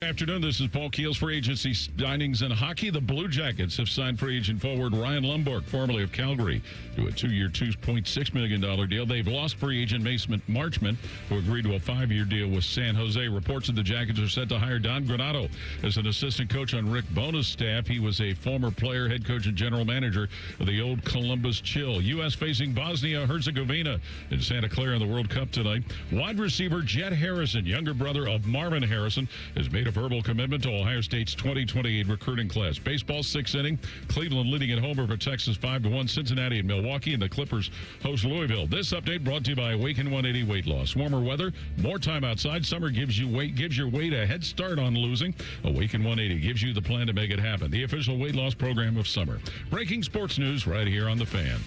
Afternoon, this is Paul Keels for agency signings in hockey. The Blue Jackets have signed free agent forward Ryan Lomborg, formerly of Calgary, to a 2-year, $2.6 million deal. They've lost free agent Mason Marchment, who agreed to a 5-year deal with San Jose. Reports that the Jackets are set to hire Don Granato as an assistant coach on Rick Bona's staff. He was a former player, head coach, and general manager of the old Columbus Chill. U.S. facing Bosnia-Herzegovina in Santa Clara in the World Cup tonight. Wide receiver Jett Harrison, younger brother of Marvin Harrison, has made a verbal commitment to Ohio State's 2028 recruiting class. Baseball, 6th inning. Cleveland leading at home over Texas 5-1. Cincinnati and Milwaukee, and the Clippers host Louisville. This update brought to you by Awaken 180 Weight Loss. Warmer weather, more time outside. Summer gives your weight a head start on losing. Awaken 180 gives you the plan to make it happen. The official weight loss program of summer. Breaking sports news right here on The Fan.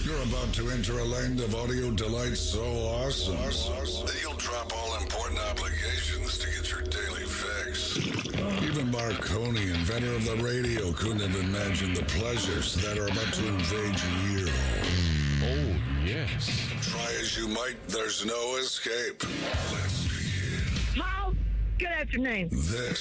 You're about to enter a land of audio delight so awesome that you'll drop all important obligations to get your daily fix. Even Marconi, inventor of the radio, couldn't have imagined the pleasures that are about to invade your ear hole. Oh, yes. Try as you might, there's no escape. Let's begin. Paul, good afternoon. This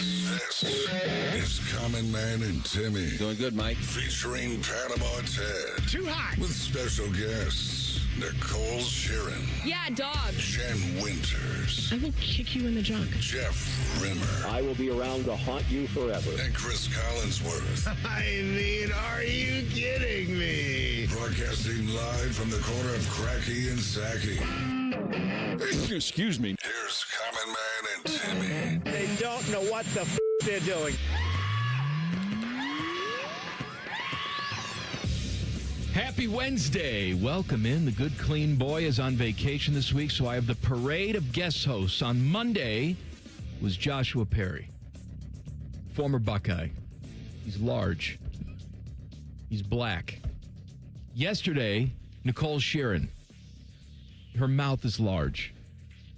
is Common Man and Timmy. Doing good, Mike. Featuring Panama Ted. Too hot. With special guests, Nicole Shearin. Yeah, dog. Jen Winters. I will kick you in the junk. Jeff Rimmer. I will be around to haunt you forever. And Chris Collinsworth. I mean, are you kidding me? Broadcasting live from the corner of Cracky and Sacky. Excuse me. Here's Common Man and Timmy. They don't know what the they're doing. Happy Wednesday. Welcome in. The good, clean boy is on vacation this week, so I have the parade of guest hosts. On Monday was Joshua Perry, former Buckeye. He's large. He's black. Yesterday, Nicole Shearin. Her mouth is large,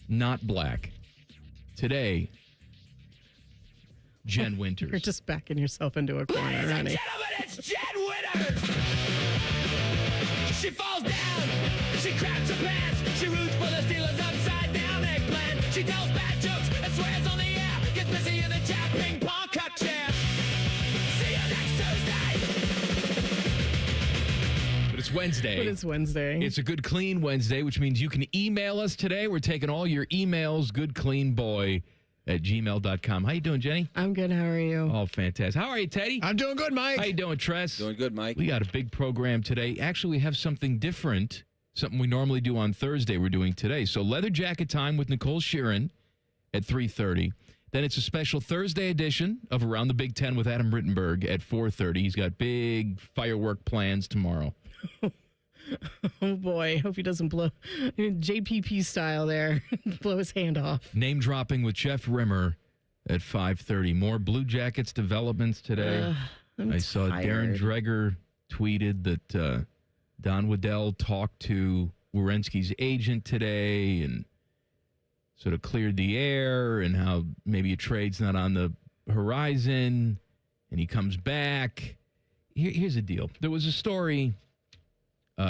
not black. Today, Jen Winters. You're just backing yourself into a corner, Ladies and honey. gentlemen, it's Jett Winters! She falls down, she craps her pants, she roots for the Steelers upside down eggplant. She tells bad jokes and swears on the air, gets busy in the chat ping pong cut chair. See you next Tuesday! But it's Wednesday. But it's Wednesday. It's a good, clean Wednesday, which means you can email us today. We're taking all your emails, goodcleanboy@gmail.com. How you doing, Jenny? I'm good. How are you? Oh, fantastic. How are you, Teddy? I'm doing good, Mike. How you doing, Tress? Doing good, Mike. We got a big program today. Actually, we have something different, something we normally do on Thursday we're doing today. So leather jacket time with Nicole Shearin at 3:30. Then it's a special Thursday edition of Around the Big Ten with Adam Rittenberg at 4:30. He's got big firework plans tomorrow. Oh, boy. Hope he doesn't blow JPP style there. Blow his hand off. Name dropping with Jeff Rimmer at 5:30. More Blue Jackets developments today. I saw Darren Dreger tweeted that Don Waddell talked to Werenski's agent today and sort of cleared the air and how maybe a trade's not on the horizon and he comes back. Here's the deal. There was a story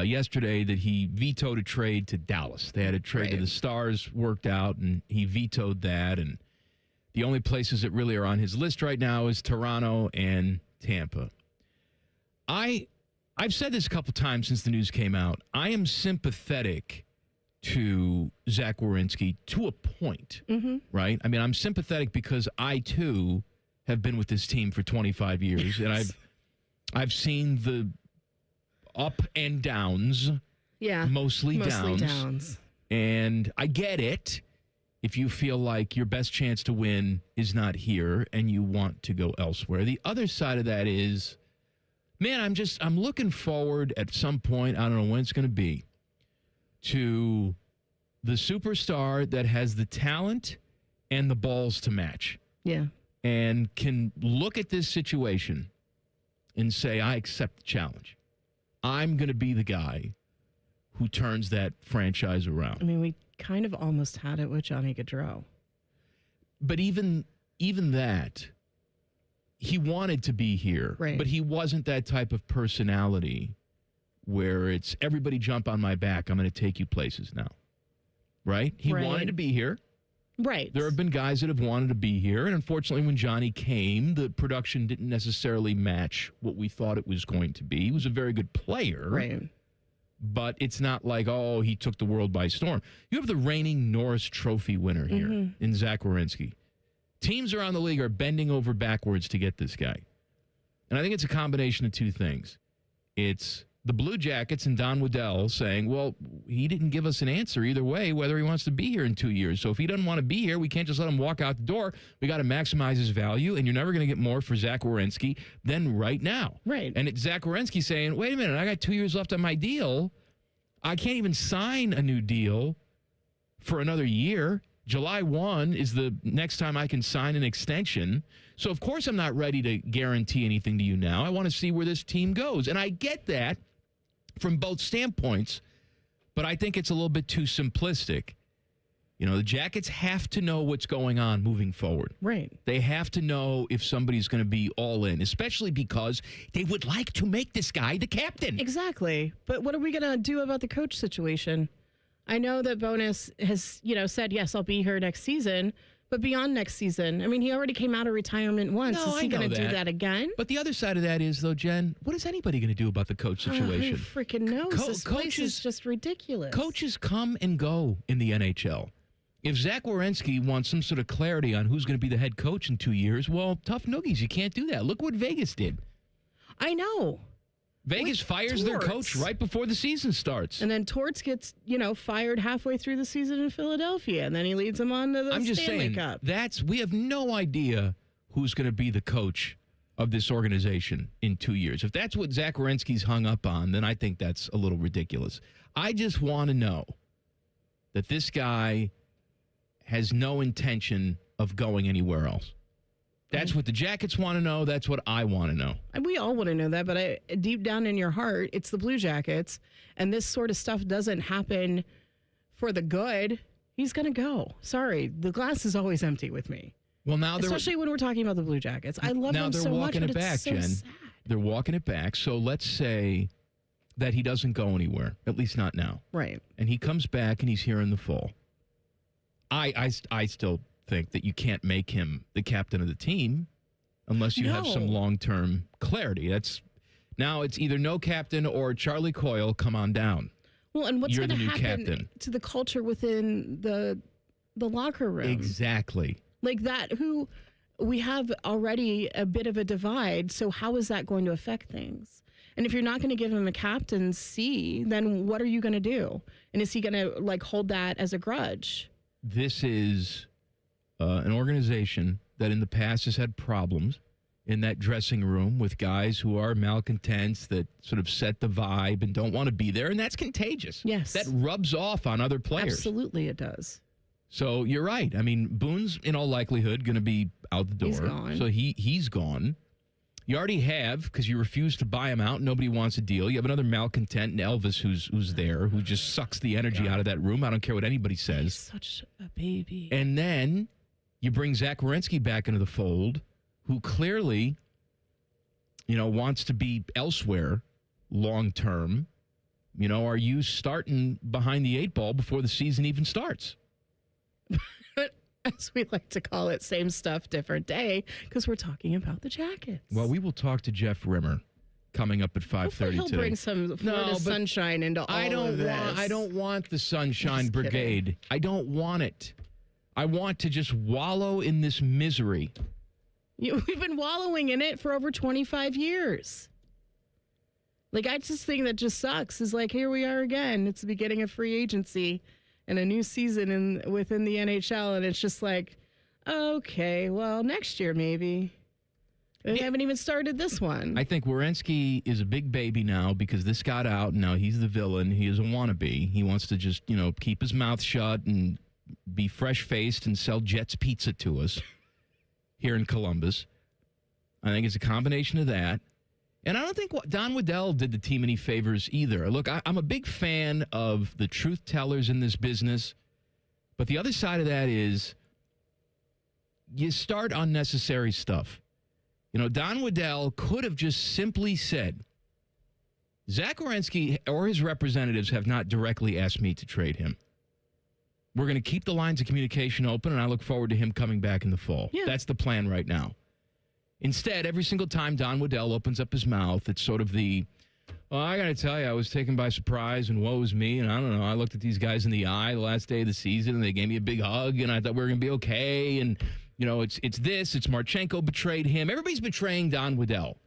yesterday that he vetoed a trade to Dallas. They had a trade to the Stars worked out, and he vetoed that. And the only places that really are on his list right now is Toronto and Tampa. I've said this a couple times since the news came out. I am sympathetic to Zach Werenski to a point, right? I mean, I'm sympathetic because I, too, have been with this team for 25 years, and I've seen the up and downs. Yeah. Mostly downs. And I get it if you feel like your best chance to win is not here and you want to go elsewhere. The other side of that is, man, I'm looking forward at some point, I don't know when it's going to be, to the superstar that has the talent and the balls to match. Yeah. And can look at this situation and say, I accept the challenge. I'm going to be the guy who turns that franchise around. I mean, we kind of almost had it with Johnny Gaudreau. But even that, he wanted to be here. Right. But he wasn't that type of personality where it's everybody jump on my back. I'm going to take you places now. Right? He wanted to be here. Right. There have been guys that have wanted to be here, and unfortunately, when Johnny came, the production didn't necessarily match what we thought it was going to be. He was a very good player. Right. But it's not like, oh, he took the world by storm. You have the reigning Norris Trophy winner here in Zach Werenski. Teams around the league are bending over backwards to get this guy. And I think it's a combination of two things. It's the Blue Jackets and Don Waddell saying, well, he didn't give us an answer either way, whether he wants to be here in 2 years. So if he doesn't want to be here, we can't just let him walk out the door. We got to maximize his value, and you're never going to get more for Zach Werenski than right now. Right. And it's Zach Werenski saying, wait a minute, I got 2 years left on my deal. I can't even sign a new deal for another year. July 1 is the next time I can sign an extension. So, of course, I'm not ready to guarantee anything to you now. I want to see where this team goes. And I get that from both standpoints, but I think it's a little bit too simplistic. You know, the Jackets have to know what's going on moving forward. Right. They have to know if somebody's going to be all in, especially because they would like to make this guy the captain. Exactly. But what are we going to do about the coach situation? I know that Bonus has, said, yes, I'll be here next season. But beyond next season, I mean, he already came out of retirement once. No, Is he going to do that. that again? But the other side of that is, though, Jen, what is anybody going to do about the coach situation? Who freaking knows? This place is just ridiculous. Coaches come and go in the NHL. If Zach Werenski wants some sort of clarity on who's going to be the head coach in 2 years, well, tough noogies. You can't do that. Look what Vegas did. I know. Vegas fires their coach right before the season starts. And then Torts gets, fired halfway through the season in Philadelphia, and then he leads them on to the Stanley Cup. We have no idea who's going to be the coach of this organization in 2 years. If that's what Zach Werenski's hung up on, then I think that's a little ridiculous. I just want to know that this guy has no intention of going anywhere else. That's what the Jackets want to know. That's what I want to know. And we all want to know that, but deep down in your heart, it's the Blue Jackets, and this sort of stuff doesn't happen for the good. He's going to go. Sorry, the glass is always empty with me. Well, now especially when we're talking about the Blue Jackets. I love them so much, but it's so sad. They're walking it back. So let's say that he doesn't go anywhere, at least not now. Right. And he comes back and he's here in the fall. I still think that you can't make him the captain of the team unless you have some long-term clarity. Now it's either no captain or Charlie Coyle, come on down. Well, and what's You're going the to new happen captain. To the culture within the locker room? Exactly. Like that, we have already a bit of a divide, so how is that going to affect things? And if you're not going to give him a captaincy, then what are you going to do? And is he going to hold that as a grudge? This is an organization that in the past has had problems in that dressing room with guys who are malcontents that sort of set the vibe and don't want to be there, and that's contagious. Yes. That rubs off on other players. Absolutely it does. So you're right. I mean, Boone's in all likelihood going to be out the door. He's gone. So he's gone. You already have, because you refuse to buy him out. Nobody wants a deal. You have another malcontent in Elvis who's there, who just sucks the energy out of that room. I don't care what anybody says. He's such a baby. And then you bring Zach Werenski back into the fold, who clearly, wants to be elsewhere long term. Are you starting behind the eight ball before the season even starts? As we like to call it, same stuff, different day, because we're talking about the Jackets. Well, we will talk to Jeff Rimmer coming up at 5:30 today. He'll bring some Florida sunshine into all of this. I don't want the sunshine brigade. I don't want it. I want to just wallow in this misery. We've been wallowing in it for over 25 years. I just think that just sucks. Is here we are again. It's the beginning of free agency and a new season within the NHL, and it's just okay, well, next year maybe. We haven't even started this one. I think Werenski is a big baby now because this got out, and now he's the villain. He is a wannabe. He wants to just, keep his mouth shut and be fresh-faced and sell Jett's Pizza to us here in Columbus. I think it's a combination of that. And I don't think Don Waddell did the team any favors either. Look, I'm a big fan of the truth tellers in this business, but the other side of that is you start unnecessary stuff. Don Waddell could have just simply said, Zach Werenski or his representatives have not directly asked me to trade him. we're going to keep the lines of communication open, and I look forward to him coming back in the fall. Yeah. That's the plan right now. Instead, every single time Don Waddell opens up his mouth, it's sort of the, well, I got to tell you, I was taken by surprise, and woe is me, and I don't know. I looked at these guys in the eye the last day of the season, and they gave me a big hug, and I thought we were going to be okay, and, it's this, it's Marchenko betrayed him. Everybody's betraying Don Waddell.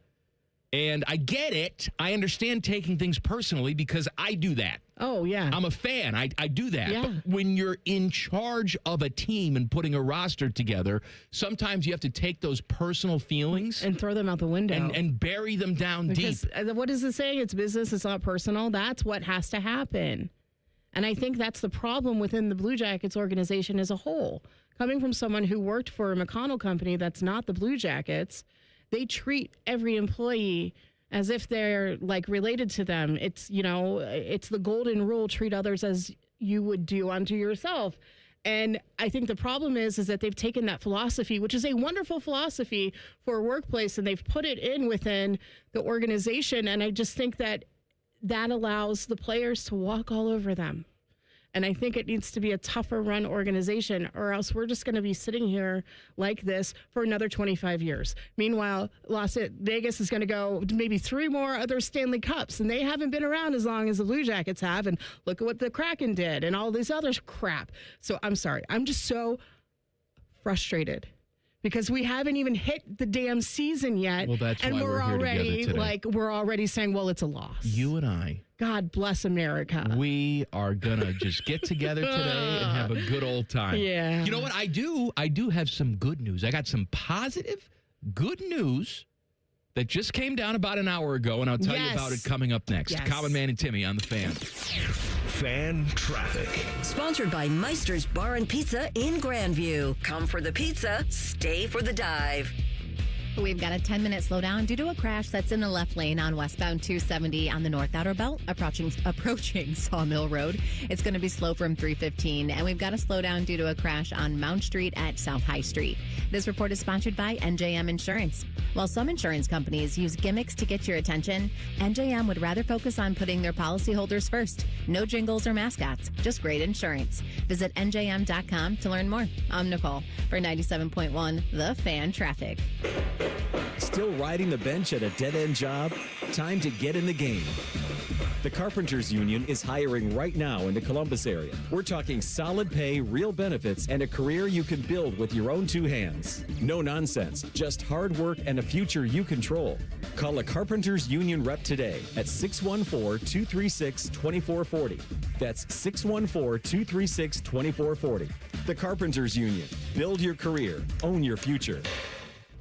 And I get it. I understand taking things personally because I do that. Oh, yeah. I'm a fan. I do that. Yeah. But when you're in charge of a team and putting a roster together, sometimes you have to take those personal feelings and throw them out the window. And bury them down because, deep. What is it saying? It's business. It's not personal. That's what has to happen. And I think that's the problem within the Blue Jackets organization as a whole. Coming from someone who worked for a McConnell company that's not the Blue Jackets, they treat every employee as if they're like related to them. It's, it's the golden rule, treat others as you would do unto yourself. And I think the problem is that they've taken that philosophy, which is a wonderful philosophy for a workplace, and they've put it in within the organization. And I just think that allows the players to walk all over them. And I think it needs to be a tougher run organization, or else we're just going to be sitting here like this for another 25 years. Meanwhile, Las Vegas is going to go maybe 3 more other Stanley Cups, and they haven't been around as long as the Blue Jackets have. And look at what the Kraken did and all this other crap. So I'm sorry. I'm just so frustrated because we haven't even hit the damn season yet. Well, that's and why we're already today. Saying, well, it's a loss. You and I. God bless America. We are going to just get together today and have a good old time. Yeah. You know what? I do have some good news. I got some positive good news that just came down about an hour ago, and I'll tell you about it coming up next. Yes. Common Man and Timmy on the Fan. Fan Traffic. Sponsored by Meister's Bar and Pizza in Grandview. Come for the pizza, stay for the dive. We've got a 10-minute slowdown due to a crash that's in the left lane on westbound 270 on the North Outer Belt, approaching Sawmill Road. It's going to be slow from 315, and we've got a slowdown due to a crash on Mount Street at South High Street. This report is sponsored by NJM Insurance. While some insurance companies use gimmicks to get your attention, NJM would rather focus on putting their policyholders first. No jingles or mascots, just great insurance. Visit NJM.com to learn more. I'm Nicole for 97.1 The Fan Traffic. Still riding the bench at a dead-end job? Time to get in the game. The Carpenters Union is hiring right now in the Columbus area. We're talking solid pay, real benefits, and a career you can build with your own 2 hands. No nonsense, just hard work and a future you control. Call a Carpenters Union rep today at 614-236-2440. That's 614-236-2440. The Carpenters Union. Build your career. Own your future.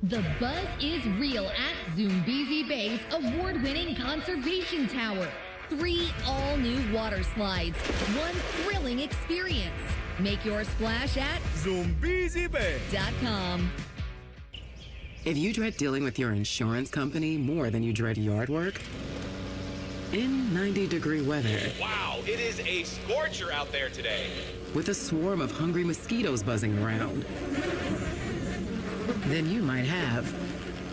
The buzz is real at Zoombezi Bay's award-winning conservation tower. 3 all-new water slides, 1 thrilling experience. Make your splash at ZoombeziBay.com. If you dread dealing with your insurance company more than you dread yard work, in 90-degree weather. Wow, it is a scorcher out there today. With a swarm of hungry mosquitoes buzzing around. Then you might have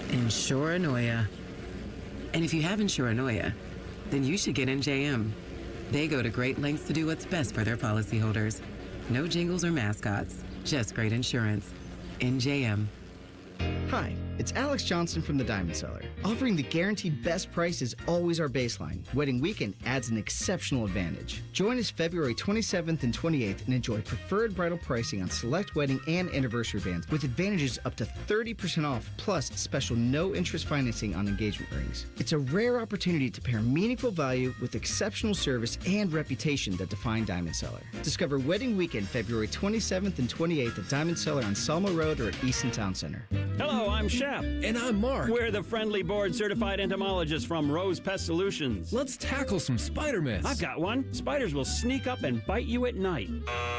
Insuranoia. And if you have Insuranoia, then you should get NJM. They go to great lengths to do what's best for their policyholders. No jingles or mascots, just great insurance. NJM. Hi, it's Alex Johnson from the Diamond Cellar. Offering the guaranteed best price is always our baseline. Wedding weekend adds an exceptional advantage. Join us February 27th and 28th and enjoy preferred bridal pricing on select wedding and anniversary bands with advantages up to 30% off, plus special no-interest financing on engagement rings. It's a rare opportunity to pair meaningful value with exceptional service and reputation that define Diamond Cellar. Discover Wedding Weekend February 27th and 28th at Diamond Cellar on Salmo Road or at Easton Town Center. Hello, I'm Shep. And I'm Mark. We're the friendly board-certified entomologists from Rose Pest Solutions. Let's tackle some spider myths. I've got one. Spiders will sneak up and bite you at night.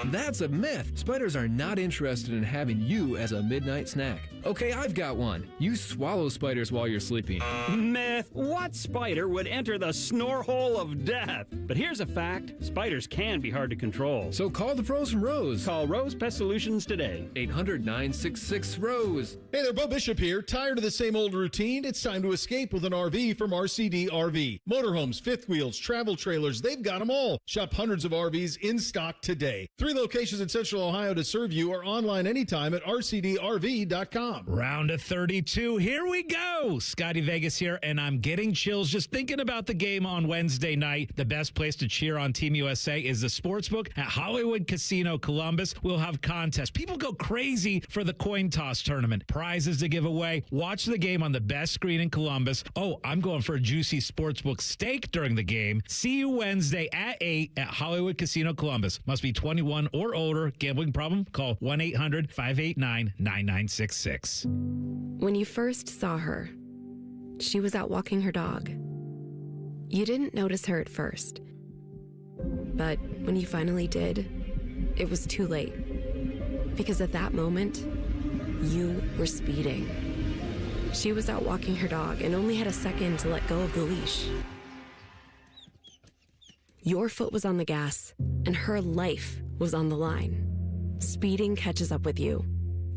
That's a myth. Spiders are not interested in having you as a midnight snack. Okay, I've got one. You swallow spiders while you're sleeping. Myth. What spider would enter the snore hole of death? But here's a fact. Spiders can be hard to control. So call the pros from Rose. Call Rose Pest Solutions today. 800-966-ROSE. Hey there, Bo Bishop Bishop here. Tired of the same old routine? It's time to escape with an RV from RCD RV. Motorhomes, fifth wheels, travel trailers, they've got them all. Shop hundreds of RVs in stock today. 3 locations in Central Ohio to serve you, or online anytime at rcdrv.com. Round of 32. Here we go. Scotty Vegas here, and I'm getting chills just thinking about the game on Wednesday night. The best place to cheer on Team USA is the Sportsbook at Hollywood Casino Columbus. We'll have contests. People go crazy for the coin toss tournament. Prizes to give away. Watch the game on the best screen in Columbus. Oh, I'm going for a juicy Sportsbook steak during the game. See you Wednesday at 8 at Hollywood Casino Columbus. Must be 21 or older. Gambling problem? Call 1-800-589-9966. When you first saw her, she was out walking her dog. You didn't notice her at first. But when you finally did, it was too late. Because at that moment, you were speeding. She was out walking her dog and only had a second to let go of the leash. Your foot was on the gas, and her life was on the line. Speeding catches up with you.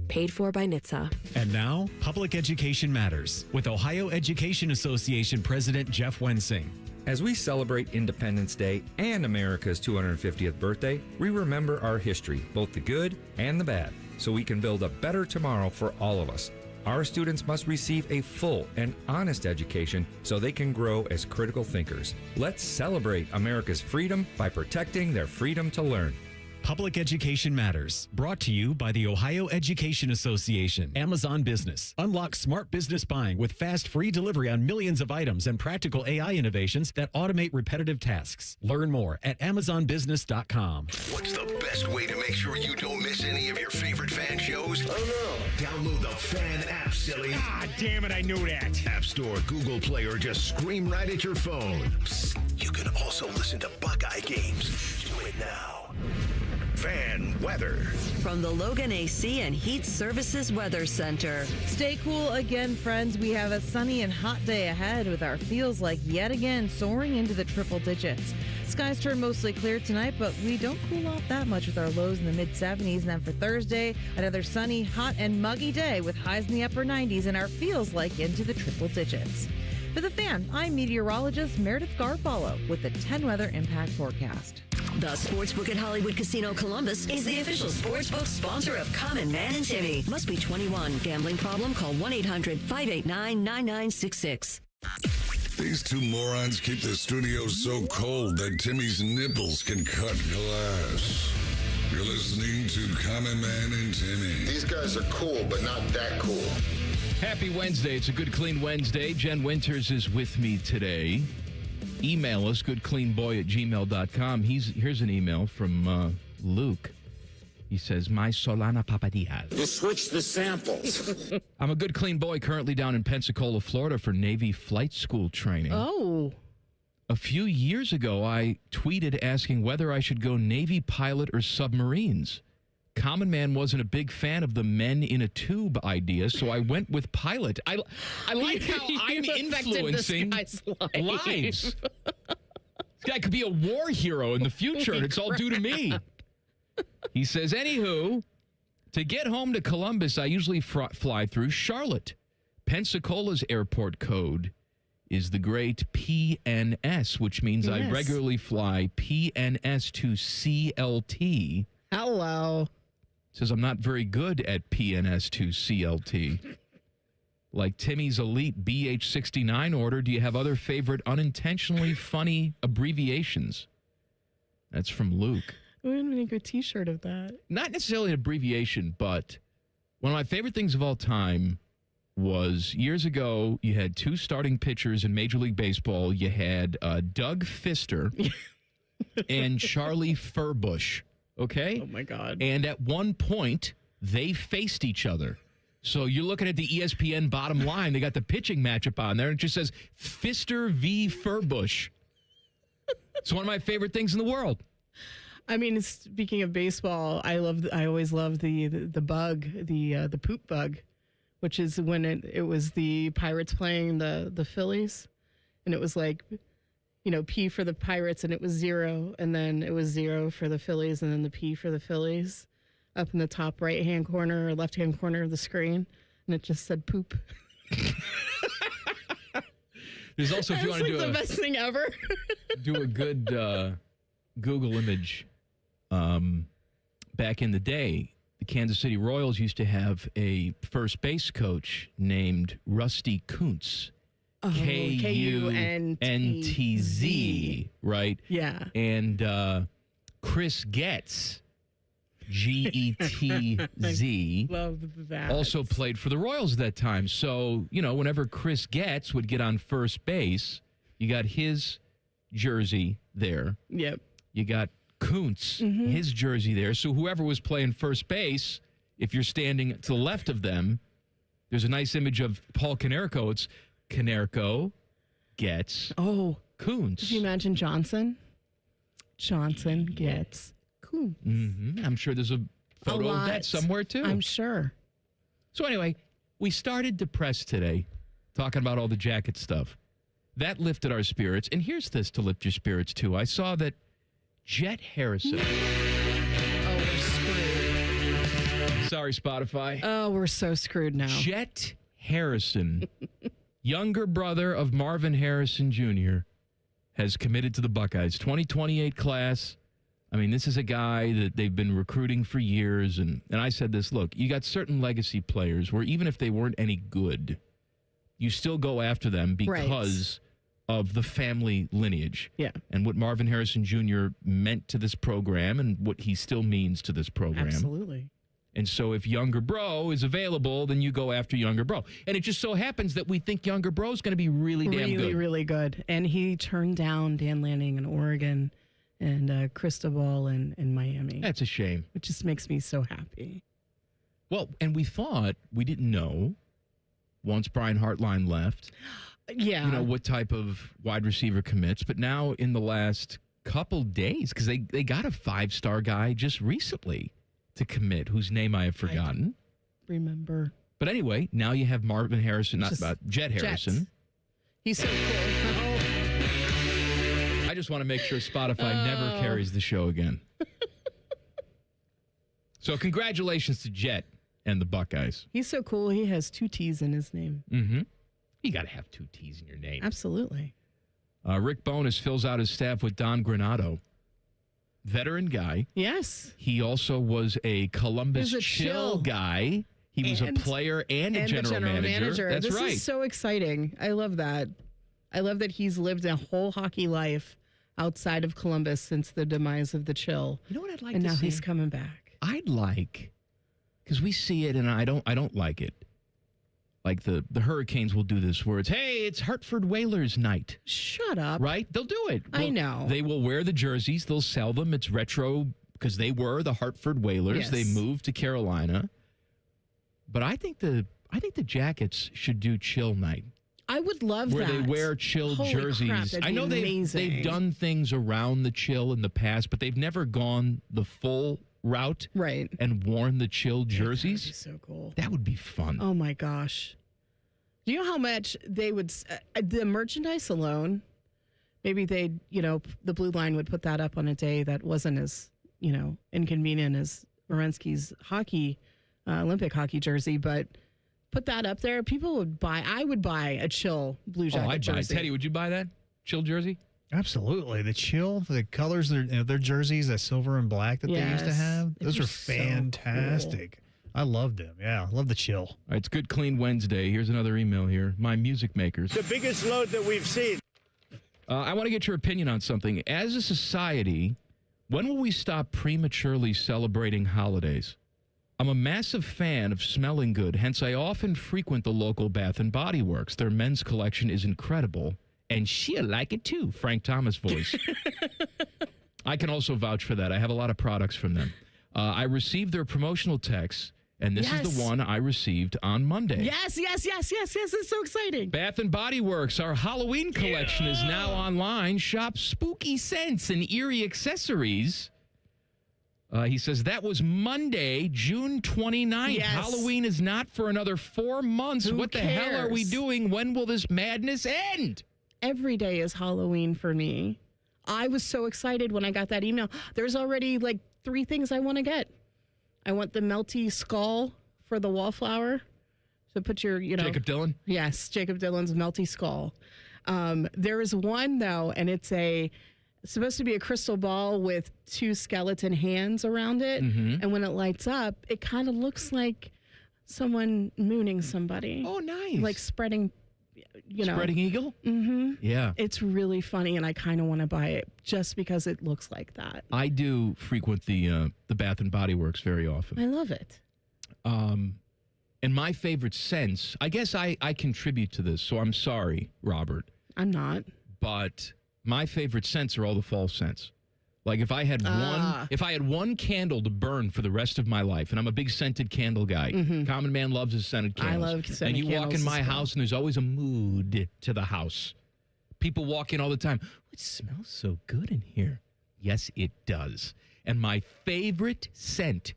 Paid for by NHTSA. And now, Public Education Matters with Ohio Education Association President Jeff Wensing. As we celebrate Independence Day and America's 250th birthday, we remember our history, both the good and the bad, so we can build a better tomorrow for all of us. Our students must receive a full and honest education so they can grow as critical thinkers. Let's celebrate America's freedom by protecting their freedom to learn. Public Education Matters, brought to you by the Ohio Education Association. Amazon Business. Unlock smart business buying with fast, free delivery on millions of items and practical AI innovations that automate repetitive tasks. Learn more at amazonbusiness.com. What's the best way to make sure you don't miss any of your favorite fan shows? Oh, no. Download the Fan app, silly. Ah, damn it, I knew that. App Store, Google Play, or just scream right at your phone. Psst, you can also listen to Buckeye games. Do it now. Fan weather. From the Logan AC and Heat Services Weather Center. Stay cool again, friends. We have a sunny and hot day ahead with our feels like yet again soaring into the triple digits. Skies turn mostly clear tonight, but we don't cool off that much with our lows in the mid-70s. And then for Thursday, another sunny, hot, and muggy day with highs in the upper 90s and our feels like into the triple digits. For the Fan, I'm meteorologist Meredith Garfalo with the 10 Weather Impact Forecast. The Sportsbook at Hollywood Casino Columbus is the official sportsbook sponsor of Common Man and Timmy. Must be 21. Gambling problem? Call 1-800-589-9966. These two morons keep the studio so cold that Timmy's nipples can cut glass. You're listening to Common Man and Timmy. These guys are cool, but not that cool. Happy Wednesday. It's a Good Clean Wednesday. Jen Winters is with me today. Email us, goodcleanboy@gmail.com. Here's an email from Luke. He says, My Solana Papadillas. You switched the samples. I'm a good clean boy currently down in Pensacola, Florida for Navy flight school training. Oh. A few years ago, I tweeted asking whether I should go Navy pilot or submarines. Common Man wasn't a big fan of the men in a tube idea, so I went with pilot. I like how I'm influencing lives. This guy could be a war hero in the future, and it's all due to me. He says, anywho, to get home to Columbus, I usually fly through Charlotte. Pensacola's airport code is the great PNS, which means I regularly fly PNS to CLT. Hello. Says I'm not very good at PNS to CLT. Like Timmy's elite BH69 order, do you have other favorite unintentionally funny abbreviations? That's from Luke. We would make a t-shirt of that. Not necessarily an abbreviation, but one of my favorite things of all time was years ago, you had two starting pitchers in Major League Baseball. You had Doug Fister and Charlie Furbush. Okay? Oh, my God. And at one point, they faced each other. So you're looking at the ESPN bottom line. They got the pitching matchup on there. And it just says Fister v. Furbush. It's one of my favorite things in the world. I mean, speaking of baseball, I always loved the bug, the poop bug, which is when it was the Pirates playing the Phillies. And it was like, you know, P for the Pirates, and it was 0, and then it was 0 for the Phillies, and then the P for the Phillies up in the top right-hand corner or left-hand corner of the screen. And it just said poop. There's also, if you want to do the best thing ever. do a good Google image. Back in the day, the Kansas City Royals used to have a first base coach named Rusty Kuntz. Kuntz, right? Yeah. And Chris Getz, Getz, love that. also played for the Royals at that time. So, whenever Chris Getz would get on first base, you got his jersey there. Yep. You got Kuntz, his jersey there. So whoever was playing first base, if you're standing to the left of them, there's a nice image of Paul Konerko. It's Konerko, Getz, Kuntz. Could you imagine Johnson? Johnson gets Kuntz. I'm sure there's a photo of that somewhere, too. I'm sure. So anyway, we started depressed today, talking about all the jacket stuff. That lifted our spirits. And here's this to lift your spirits, too. I saw that Jett Harrison. Oh, we're screwed. Sorry, Spotify. Oh, we're so screwed now. Jett Harrison, younger brother of Marvin Harrison Jr., has committed to the Buckeyes. 2028 class. I mean, this is a guy that they've been recruiting for years. And I said this, look, you got certain legacy players where even if they weren't any good, you still go after them because of the family lineage. Yeah. And what Marvin Harrison Jr. meant to this program and what he still means to this program. Absolutely. And so if younger bro is available, then you go after younger bro. And it just so happens that we think younger bro is going to be really damn good. Really, really good. And he turned down Dan Lanning in Oregon and Cristobal in Miami. That's a shame. It just makes me so happy. Well, and we didn't know once Brian Hartline left. Yeah. What type of wide receiver commits. But now in the last couple days, because they got a 5-star guy just recently to commit, whose name I have forgotten. Remember. But anyway, now you have Marvin Harrison, Jett Harrison. Jet. He's so cool. I just want to make sure Spotify never carries the show again. So congratulations to Jett and the Buckeyes. He's so cool. He has 2 T's in his name. Mm-hmm. You got to have 2 T's in your name. Absolutely. Rick Bowness fills out his staff with Don Granato. Veteran guy. Yes. He also was a Columbus Chill guy. He was a player and a general manager. That's right. This is so exciting. I love that. I love that he's lived a whole hockey life outside of Columbus since the demise of the Chill. You know what I'd like and to now see? he's coming back. I'd like, because we see it and I don't like it. Like the Hurricanes will do this where it's Hartford Whalers night. Shut up. Right? They'll do it. I know. They will wear the jerseys. They'll sell them. It's retro because they were the Hartford Whalers. Yes. They moved to Carolina. But I think the Jackets should do Chill night. I would love where that. They wear Chill jerseys. Crap, that'd I know be they've done things around the Chill in the past, but they've never gone the full route and worn the Chill jerseys. That would be so cool. That would be fun. Oh my gosh. Do you know how much they would, the merchandise alone, maybe they'd, the Blue Line would put that up on a day that wasn't as, inconvenient as Werenski's Olympic hockey jersey, but put that up there. People would buy, I would buy a Chill Blue Jacket jersey. Teddy, would you buy that? Chill jersey? Absolutely. The Chill, the colors, their jerseys, that silver and black that they used to have, those are fantastic. So cool. I loved them. Yeah, I love the Chill. All right, it's Good Clean Wednesday. Here's another email here. My music makers. The biggest load that we've seen. I want to get your opinion on something. As a society, when will we stop prematurely celebrating holidays? I'm a massive fan of smelling good, hence I often frequent the local Bath & Body Works. Their men's collection is incredible, and she'll like it too, Frank Thomas voice. I can also vouch for that. I have a lot of products from them. I received their promotional text, and this is the one I received on Monday. Yes. It's so exciting. Bath & Body Works, our Halloween collection is now online. Shop spooky scents and eerie accessories. He says that was Monday, June 29th. Yes. Halloween is not for another 4 months. What the hell are we cares? doing? When will this madness end? Every day is Halloween for me. I was so excited when I got that email. There's already 3 things I want to get. I want the melty skull for the wallflower. So put your, Jacob Dylan? Yes, Jacob Dylan's melty skull. There is one, though, and it's supposed to be a crystal ball with 2 skeleton hands around it. Mm-hmm. And when it lights up, it kind of looks like someone mooning somebody. Oh, nice. Like spreading, Spreading eagle? Mm-hmm. Yeah. It's really funny, and I kind of want to buy it just because it looks like that. I do frequent the Bath and Body Works very often. I love it. And my favorite scents, I guess I contribute to this, so I'm sorry, Robert. I'm not. But my favorite scents are all the fall scents. Like if I had one candle to burn for the rest of my life, and I'm a big scented candle guy. Mm-hmm. Common Man loves his scented candles. I love scented candles. And you walk in my as well. house, and there's always a mood to the house. People walk in all the time. It smells so good in here. Yes, it does. And my favorite scent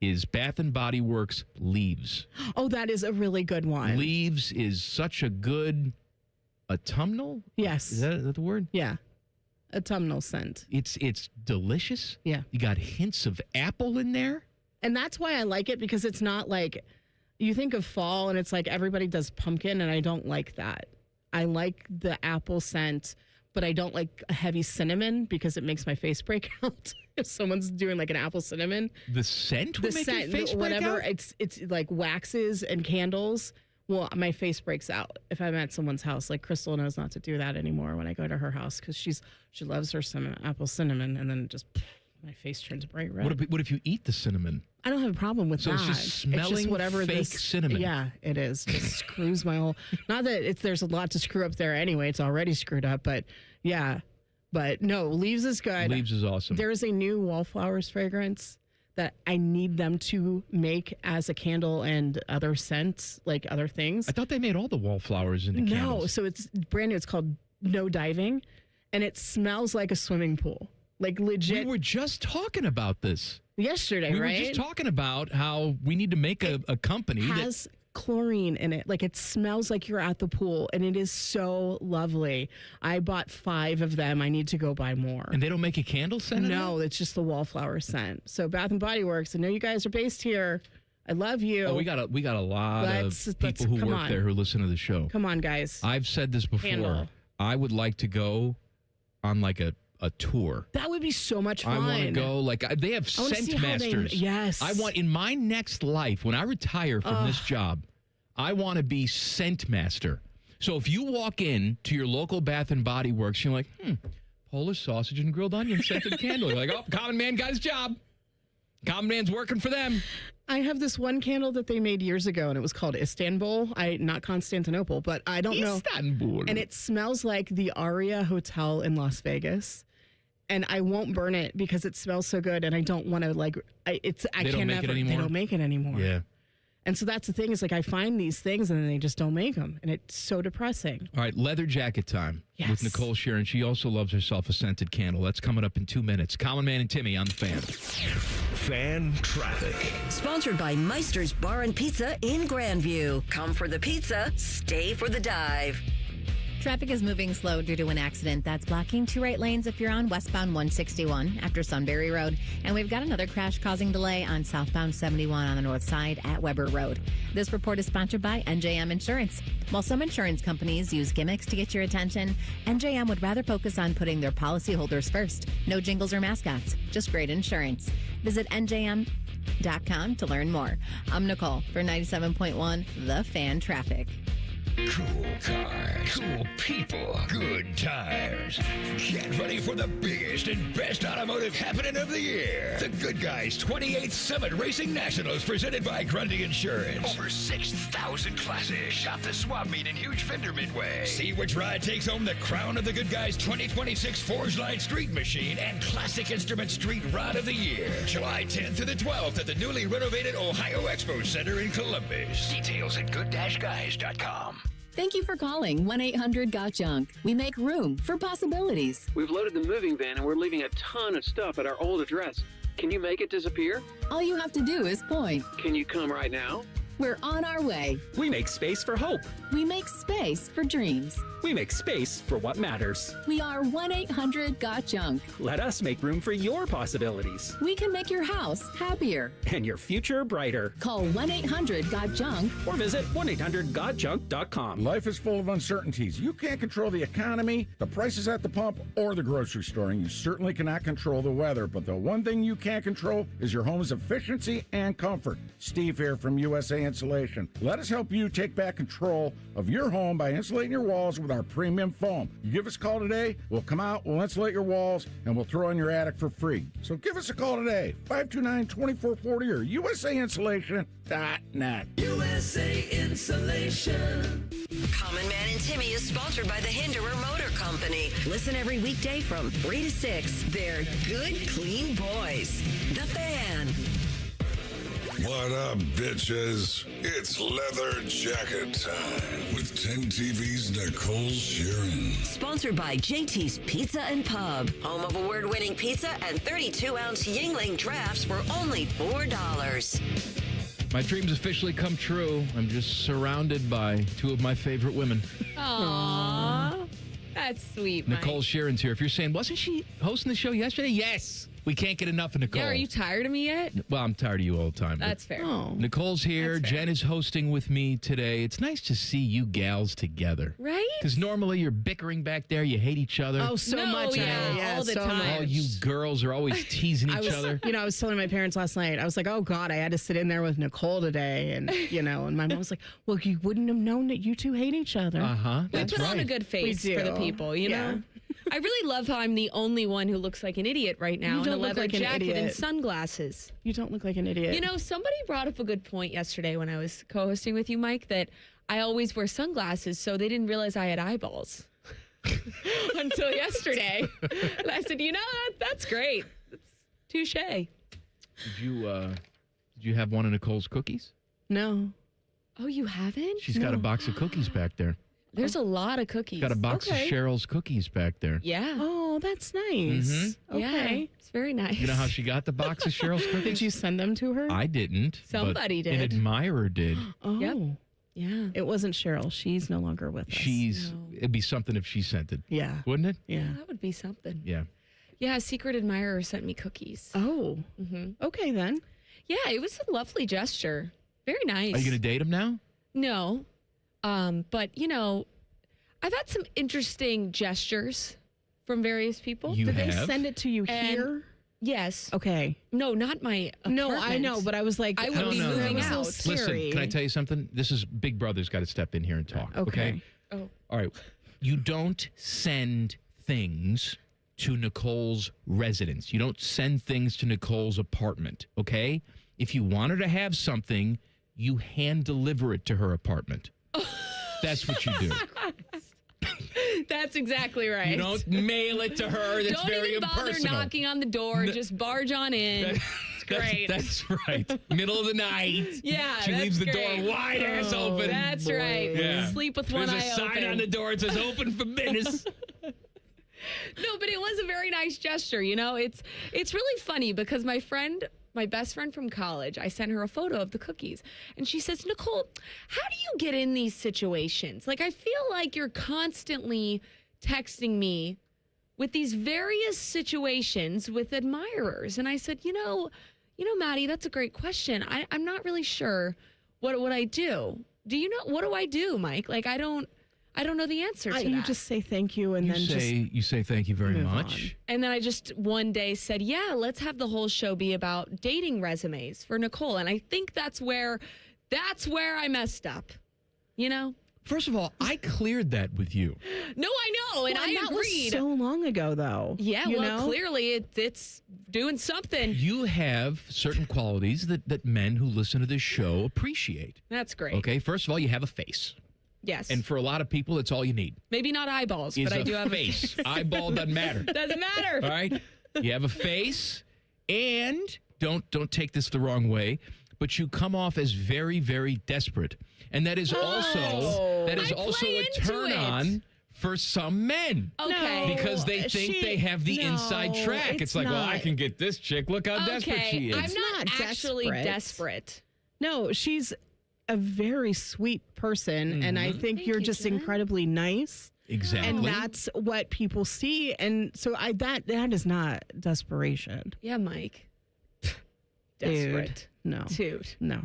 is Bath and Body Works Leaves. Oh, that is a really good one. Leaves is such a good autumnal. Yes. Is that the word? Yeah. Autumnal scent. It's delicious. Yeah. You got hints of apple in there. And that's why I like it, because it's not like you think of fall and it's like everybody does pumpkin, and I don't like that. I like the apple scent, but I don't like a heavy cinnamon because it makes my face break out. If someone's doing like an apple cinnamon. The scent would make your face break whatever, out? it's like waxes and candles. Well, my face breaks out if I'm at someone's house. Like Crystal knows not to do that anymore when I go to her house, because she loves her apple cinnamon, and then just my face turns bright red. What if you eat the cinnamon? I don't have a problem with that. So it's just smelling fake cinnamon. Yeah, it is. Just screws my whole. Not that there's a lot to screw up there anyway. It's already screwed up, but yeah. But no, Leaves is good. Leaves is awesome. There is a new Wallflowers fragrance that I need them to make as a candle and other scents, like other things. I thought they made all the wallflowers into candles. No, so it's brand new. It's called No Diving, and it smells like a swimming pool. Like legit. We were just talking about this yesterday, right? We were just talking about how we need to make a company has chlorine in it. Like it smells like you're at the pool, and it is so lovely. I bought 5 of them. I need to go buy more. And they don't make a candle scent? No, it's just the wallflower scent. So Bath and Body Works. I know you guys are based here. I love you. Oh, we got a lot of people who work there who listen to the show. Come on, guys. I've said this before. Handle. I would like to go on like a tour. That would be so much fun. I want to go. Like they have scent masters. Yes. I want in my next life when I retire from this job, I want to be scent master. So if you walk in to your local Bath and Body Works, you're like, Polish sausage and grilled onion scented candle. You're like, oh, Common Man got his job. Common Man's working for them. I have this one candle that they made years ago, and it was called Istanbul. Not Constantinople, but I don't know. Istanbul. And it smells like the Aria Hotel in Las Vegas. And I won't burn it because it smells so good, and I don't want to They don't make it anymore. Yeah. And so that's the thing, is like I find these things and then they just don't make them, and it's so depressing. All right, leather jacket time with Yes. Nicole Shearin. She also loves herself a scented candle. That's coming up in 2 minutes. Common Man and Timmy on the Fan. Fan traffic. Sponsored by Meister's Bar and Pizza in Grandview. Come for the pizza, stay for the dive. Traffic is moving slow due to an accident that's blocking 2 right lanes if you're on westbound 161 after Sunbury Road. And we've got another crash causing delay on southbound 71 on the north side at Weber Road. This report is sponsored by NJM Insurance. While some insurance companies use gimmicks to get your attention, NJM would rather focus on putting their policyholders first. No jingles or mascots, just great insurance. Visit NJM.com to learn more. I'm Nicole for 97.1 The Fan Traffic. Cool cars, cool people, good tires. Get ready for the biggest and best automotive happening of the year. The Good Guys 28th Summit Racing Nationals presented by Grundy Insurance. Over 6,000 classes. Shop the swap meet in Huge Fender Midway. See which ride takes home the crown of the Good Guys 2026 Forge Line Street Machine and Classic Instrument Street Rod of the Year. July 10th to the 12th at the newly renovated Ohio Expo Center in Columbus. Details at good-guys.com. Thank you for calling 1-800-GOT-JUNK. We make room for possibilities. We've loaded the moving van and we're leaving a ton of stuff at our old address. Can you make it disappear? All you have to do is point. Can you come right now? We're on our way. We make space for hope. We make space for dreams. We make space for what matters. We are 1-800-GOT-JUNK. Let us make room for your possibilities. We can make your house happier. And your future brighter. Call 1-800-GOT-JUNK. Or visit 1-800-GOT-JUNK.com. Life is full of uncertainties. You can't control the economy, the prices at the pump, or the grocery store. And you certainly cannot control the weather. But the one thing you can control is your home's efficiency and comfort. Steve here from USA Insulation. Let us help you take back control of your home by insulating your walls with our premium foam. You give us a call today, we'll come out, we'll insulate your walls, and we'll throw in your attic for free. So give us a call today, 529-2440 or USAinsulation.net. USA Insulation. Common Man and Timmy is sponsored by the Hinderer Motor Company. Listen every weekday from 3 to 6. They're good, clean boys. The Fan. What up, bitches? It's leather jacket time with 10 TV's Nicole Shearin. Sponsored by JT's Pizza and Pub. Home of award-winning pizza and 32-ounce Yingling drafts for only $4. My dreams officially come true. I'm just surrounded by two of my favorite women. Aww. That's sweet, Mike. Nicole Shearin's here. If you're saying, wasn't she hosting the show yesterday? Yes. We can't get enough of Nicole. Yeah, are you tired of me yet? Well, I'm tired of you all the time. That's fair. Oh. Nicole's here. Jen is hosting with me today. It's nice to see you gals together. Right? Because normally you're bickering back there. You hate each other. Oh, so much. Yeah, all the time. All you girls are always teasing each other. You know, I was telling my parents last night, I was like, oh, God, I had to sit in there with Nicole today. And, you know, and my mom was like, well, you wouldn't have known that you two hate each other. Uh-huh. We put on a good face for the people, you know? I really love how I'm the only one who looks like an idiot right now in a leather jacket and sunglasses. You don't look like an idiot. You know, somebody brought up a good point yesterday when I was co-hosting with you, Mike, that I always wear sunglasses, so they didn't realize I had eyeballs until yesterday. And I said, you know, that's great. That's touche. Did you have one of Nicole's cookies? No. Oh, you haven't? She's got a box of cookies back there. There's a lot of cookies. Got a box of Cheryl's cookies back there. Yeah. Oh, that's nice. Mm-hmm. Okay. Yeah, it's very nice. You know how she got the box of Cheryl's cookies? Did you send them to her? I didn't. Somebody but did. An admirer did. Oh. Yep. Yeah. It wasn't Cheryl. She's no longer with us. It'd be something if she sent it. Yeah. Wouldn't it? Yeah. That would be something. Yeah. Yeah, a secret admirer sent me cookies. Oh. Mm-hmm. Okay, then. Yeah, it was a lovely gesture. Very nice. Are you going to date him now? No. But, you know, I've had some interesting gestures from various people. Did they send it to you here? Yes. Okay. No, not my apartment. No, I know, but I was like, I would be moving out. Listen, can I tell you something? This is Big Brother's got to step in here and talk. Okay. Oh. All right. You don't send things to Nicole's residence. You don't send things to Nicole's apartment. Okay. If you want her to have something, you hand deliver it to her apartment. That's what you do. That's exactly right. You don't mail it to her. That's don't very even bother impersonal. knocking on the door. Just barge on in. It's great. That's right. Middle of the night. Yeah, she leaves the great. door wide ass open. That's right. Yeah. Sleep with one eye There's a sign open. on the door. It says "Open for business." No, but it was a very nice gesture. You know, it's really funny because my best friend from college, I sent her a photo of the cookies. And she says, Nicole, how do you get in these situations? Like, I feel like you're constantly texting me with these various situations with admirers. And I said, you know, Maddie, that's a great question. I'm not really sure what I do. Do you know, what do I do, Mike? Like, I don't know the answer to that. You just say thank you and you say thank you very much. And then I just one day said, yeah, let's have the whole show be about dating resumes for Nicole. And I think that's where I messed up, you know? First of all, I cleared that with you. No, I know, and I that agreed. Was so long ago, though. Yeah, clearly it's doing something. You have certain qualities that men who listen to this show appreciate. That's great. Okay, first of all, you have a face. Yes. And for a lot of people, it's all you need. Maybe not eyeballs, but I do have a face. Eyeball doesn't matter. Doesn't matter. All right? You have a face, and don't take this the wrong way, but you come off as very, very desperate. And that is also a turn on for some men. Okay. Because they think they have the inside track. It's like, well, I can get this chick. Look how desperate she is. I'm not actually desperate. No, she's a very sweet person, and I think you're just incredibly nice. Exactly. And that's what people see. And so that is not desperation. Yeah, Mike. Desperate. No. Dude. No.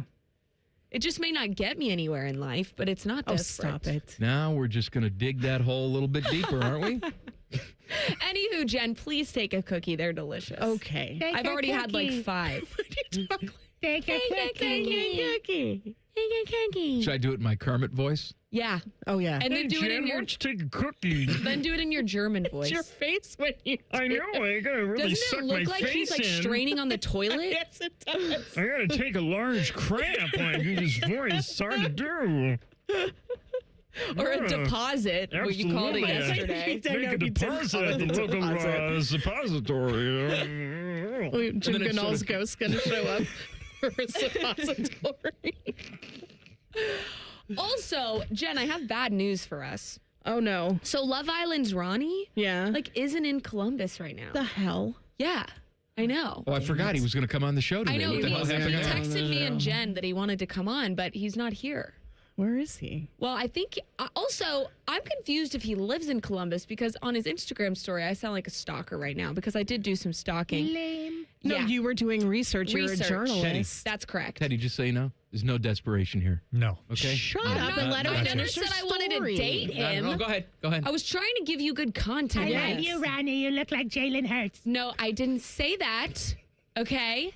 It just may not get me anywhere in life, but it's not desperate. Oh, stop it. Now we're just going to dig that hole a little bit deeper, aren't we? Anywho, Jen, please take a cookie. They're delicious. Okay. I've already had like 5. Take a cookie. Should I do it in my Kermit voice? Yeah. Oh, yeah. And then do it in your... take a cookie. Then do it in your German voice. It's your face when you I know. I got to really suck my face in. Doesn't it look like he's like straining on the toilet? Yes, it does. I got to take a large cramp when I do this voice. It's hard to do. Or a deposit, what you called it yesterday. Make a deposit at the local suppository. Jim Ganal's ghost going to show up for a suppository. Also, Jen, I have bad news for us. Oh, no. So Love Island's Ronnie, isn't in Columbus right now. The hell? Yeah, I know. Oh, I forgot he was going to come on the show today. I know. What the hell happened? He texted me and Jen that he wanted to come on, but he's not here. Where is he? Well, I think also I'm confused if he lives in Columbus because on his Instagram story, I sound like a stalker right now because I did do some stalking. Lame. No, you were doing research. You're a journalist. Teddy. That's correct. Teddy, just so you know, there's no desperation here. No. Okay? Shut up and let her I never finish her said I wanted to date him. No, go ahead. Go ahead. I was trying to give you good content. I love you, Ronnie. You look like Jalen Hurts. No, I didn't say that. Okay?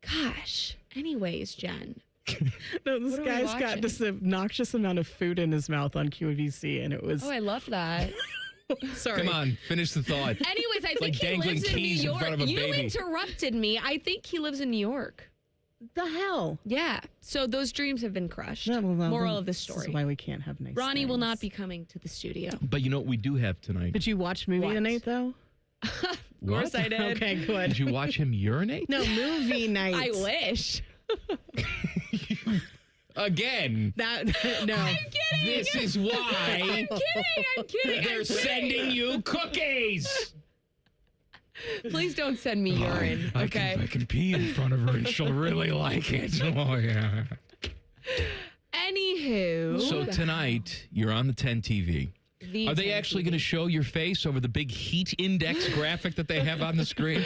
Gosh. Anyways, Jen. No, this guy's got this obnoxious amount of food in his mouth on QVC, and it was... Oh, I love that. Sorry. Come on, finish the thought. Anyways, I think like he lives in New York. In front of a you baby. interrupted me. I think he lives in New York. The hell? Yeah. So those dreams have been crushed. No, well, Moral of the story. This is why we can't have nice Ronnie things. will not be coming to the studio. But you know what we do have tonight? Did you watch movie tonight, though? Of course I did. Okay, good. Did you watch him urinate? No, movie night. I wish. Again. No. I'm kidding. This is why. I'm kidding. They're sending you cookies. Please don't send me urine, okay? I can pee in front of her and she'll really like it. Oh, yeah. Anywho. So tonight, you're on the 10 TV. Are they actually going to show your face over the big heat index graphic that they have on the screen?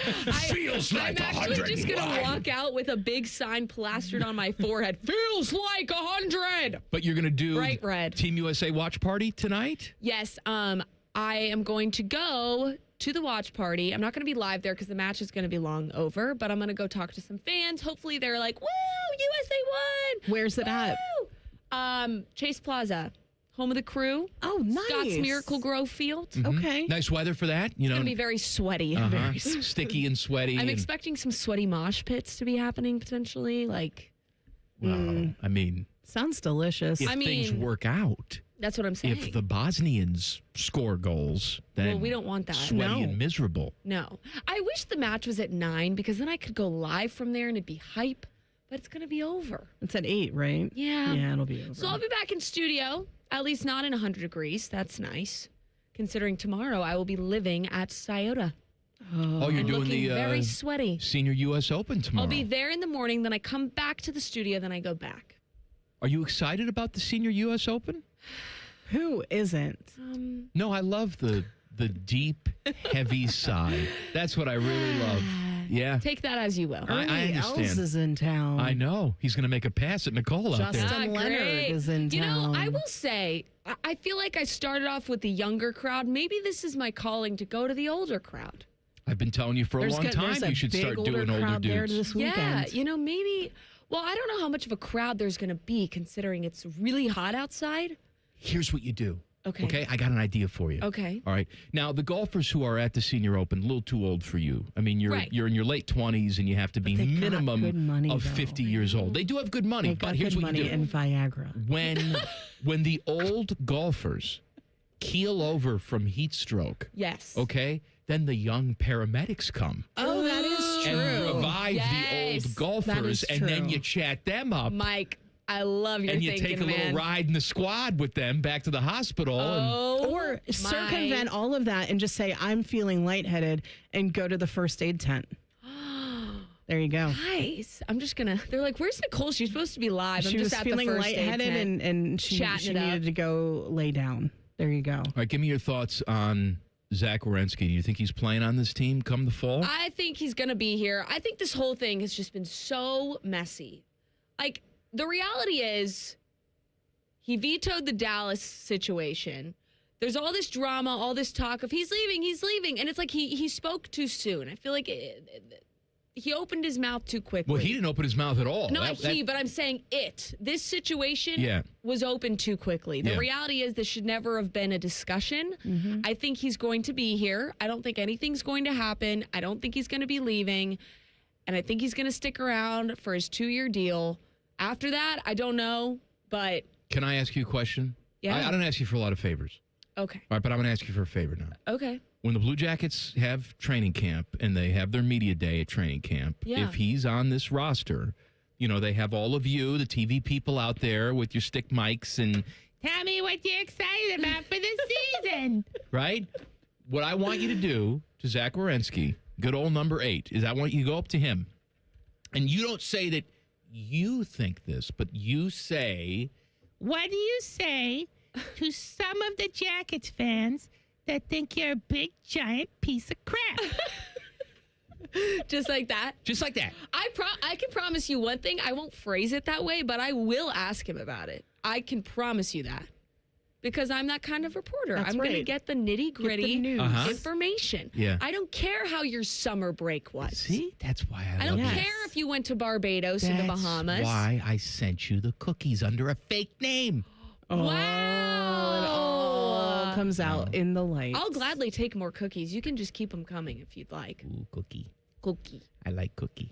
Feels like I'm actually just going to walk out with a big sign plastered on my forehead. Feels like 100. But you're going to do Bright red. Team USA watch party tonight? Yes. I am going to go to the watch party. I'm not going to be live there because the match is going to be long over, but I'm going to go talk to some fans. Hopefully they're like, woo, USA won. Where's it at? Chase Plaza. Home of the Crew. Oh, nice. Scott's Miracle Grow Field. Mm-hmm. Okay. Nice weather for that. You know, It's going to be very sweaty. very sticky and sweaty. I'm expecting some sweaty mosh pits to be happening potentially. Like, I mean, sounds delicious. If things work out. That's what I'm saying. If the Bosnians score goals, then we don't want that. Sweaty and miserable. No. I wish the match was at 9 because then I could go live from there and it'd be hype, but it's going to be over. It's at 8, right? Yeah. Yeah, it'll be over. So I'll be back in studio, at least not in 100 degrees. That's nice. Considering tomorrow I will be living at Scioto. Oh, you're doing the very sweaty. Senior U.S. Open tomorrow. I'll be there in the morning, then I come back to the studio, then I go back. Are you excited about the Senior U.S. Open? Who isn't? No, I love the deep, heavy sigh. That's what I really love. Yeah. Take that as you will. I understand. Else is in town. I know. He's going to make a pass at Nicole out there. Justin Leonard is in town. You know, I will say, I feel like I started off with the younger crowd. Maybe this is my calling to go to the older crowd. I've been telling you for a long time you should start doing older dudes. This yeah, you know, maybe. Well, I don't know how much of a crowd there's going to be considering it's really hot outside. Here's what you do. Okay. Okay, I got an idea for you. Okay. All right. Now, the golfers who are at the Senior Open, a little too old for you. I mean, you're in your late 20s and you have to be minimum of 50 years old. They do have good money, but here's what you do. And Viagra. When the old golfers keel over from heat stroke, yes. Okay, then the young paramedics come. Oh, that is true. And revive the old golfers, and then you chat them up. Mike, I love your thinking, man. And you take a little ride in the squad with them back to the hospital. Or circumvent all of that and just say, I'm feeling lightheaded and go to the first aid tent. There you go. Guys, they're like, where's Nicole? She's supposed to be live. She was feeling lightheaded and she needed to go lay down. There you go. All right, give me your thoughts on Zach Werenski. Do you think he's playing on this team come the fall? I think he's going to be here. I think this whole thing has just been so messy. Like, the reality is he vetoed the Dallas situation. There's all this drama, all this talk of he's leaving. And it's like he spoke too soon. I feel like he opened his mouth too quickly. Well, he didn't open his mouth at all. Not but I'm saying it. This situation was opened too quickly. The reality is this should never have been a discussion. Mm-hmm. I think he's going to be here. I don't think anything's going to happen. I don't think he's going to be leaving. And I think he's going to stick around for his 2-year deal. After that, I don't know, but... Can I ask you a question? Yeah. I don't ask you for a lot of favors. Okay. All right, but I'm going to ask you for a favor now. Okay. When the Blue Jackets have training camp and they have their media day at training camp, if he's on this roster, they have all of you, the TV people out there with your stick mics and tell me what you're excited about for the season. Right? What I want you to do to Zach Werenski, good old number 8, is I want you to go up to him. And you don't say that you think this, but you say, what do you say to some of the Jackets fans that think you're a big, giant piece of crap? Just like that? Just like that. I can promise you one thing. I won't phrase it that way, but I will ask him about it. I can promise you that. Because I'm that kind of reporter. I'm going to get the nitty-gritty information. Yeah. I don't care how your summer break was. See? That's why I don't care if you went to Barbados or the Bahamas. That's why I sent you the cookies under a fake name. Wow. It all comes out in the light. I'll gladly take more cookies. You can just keep them coming if you'd like. Ooh, cookie. Cookie. I like cookie.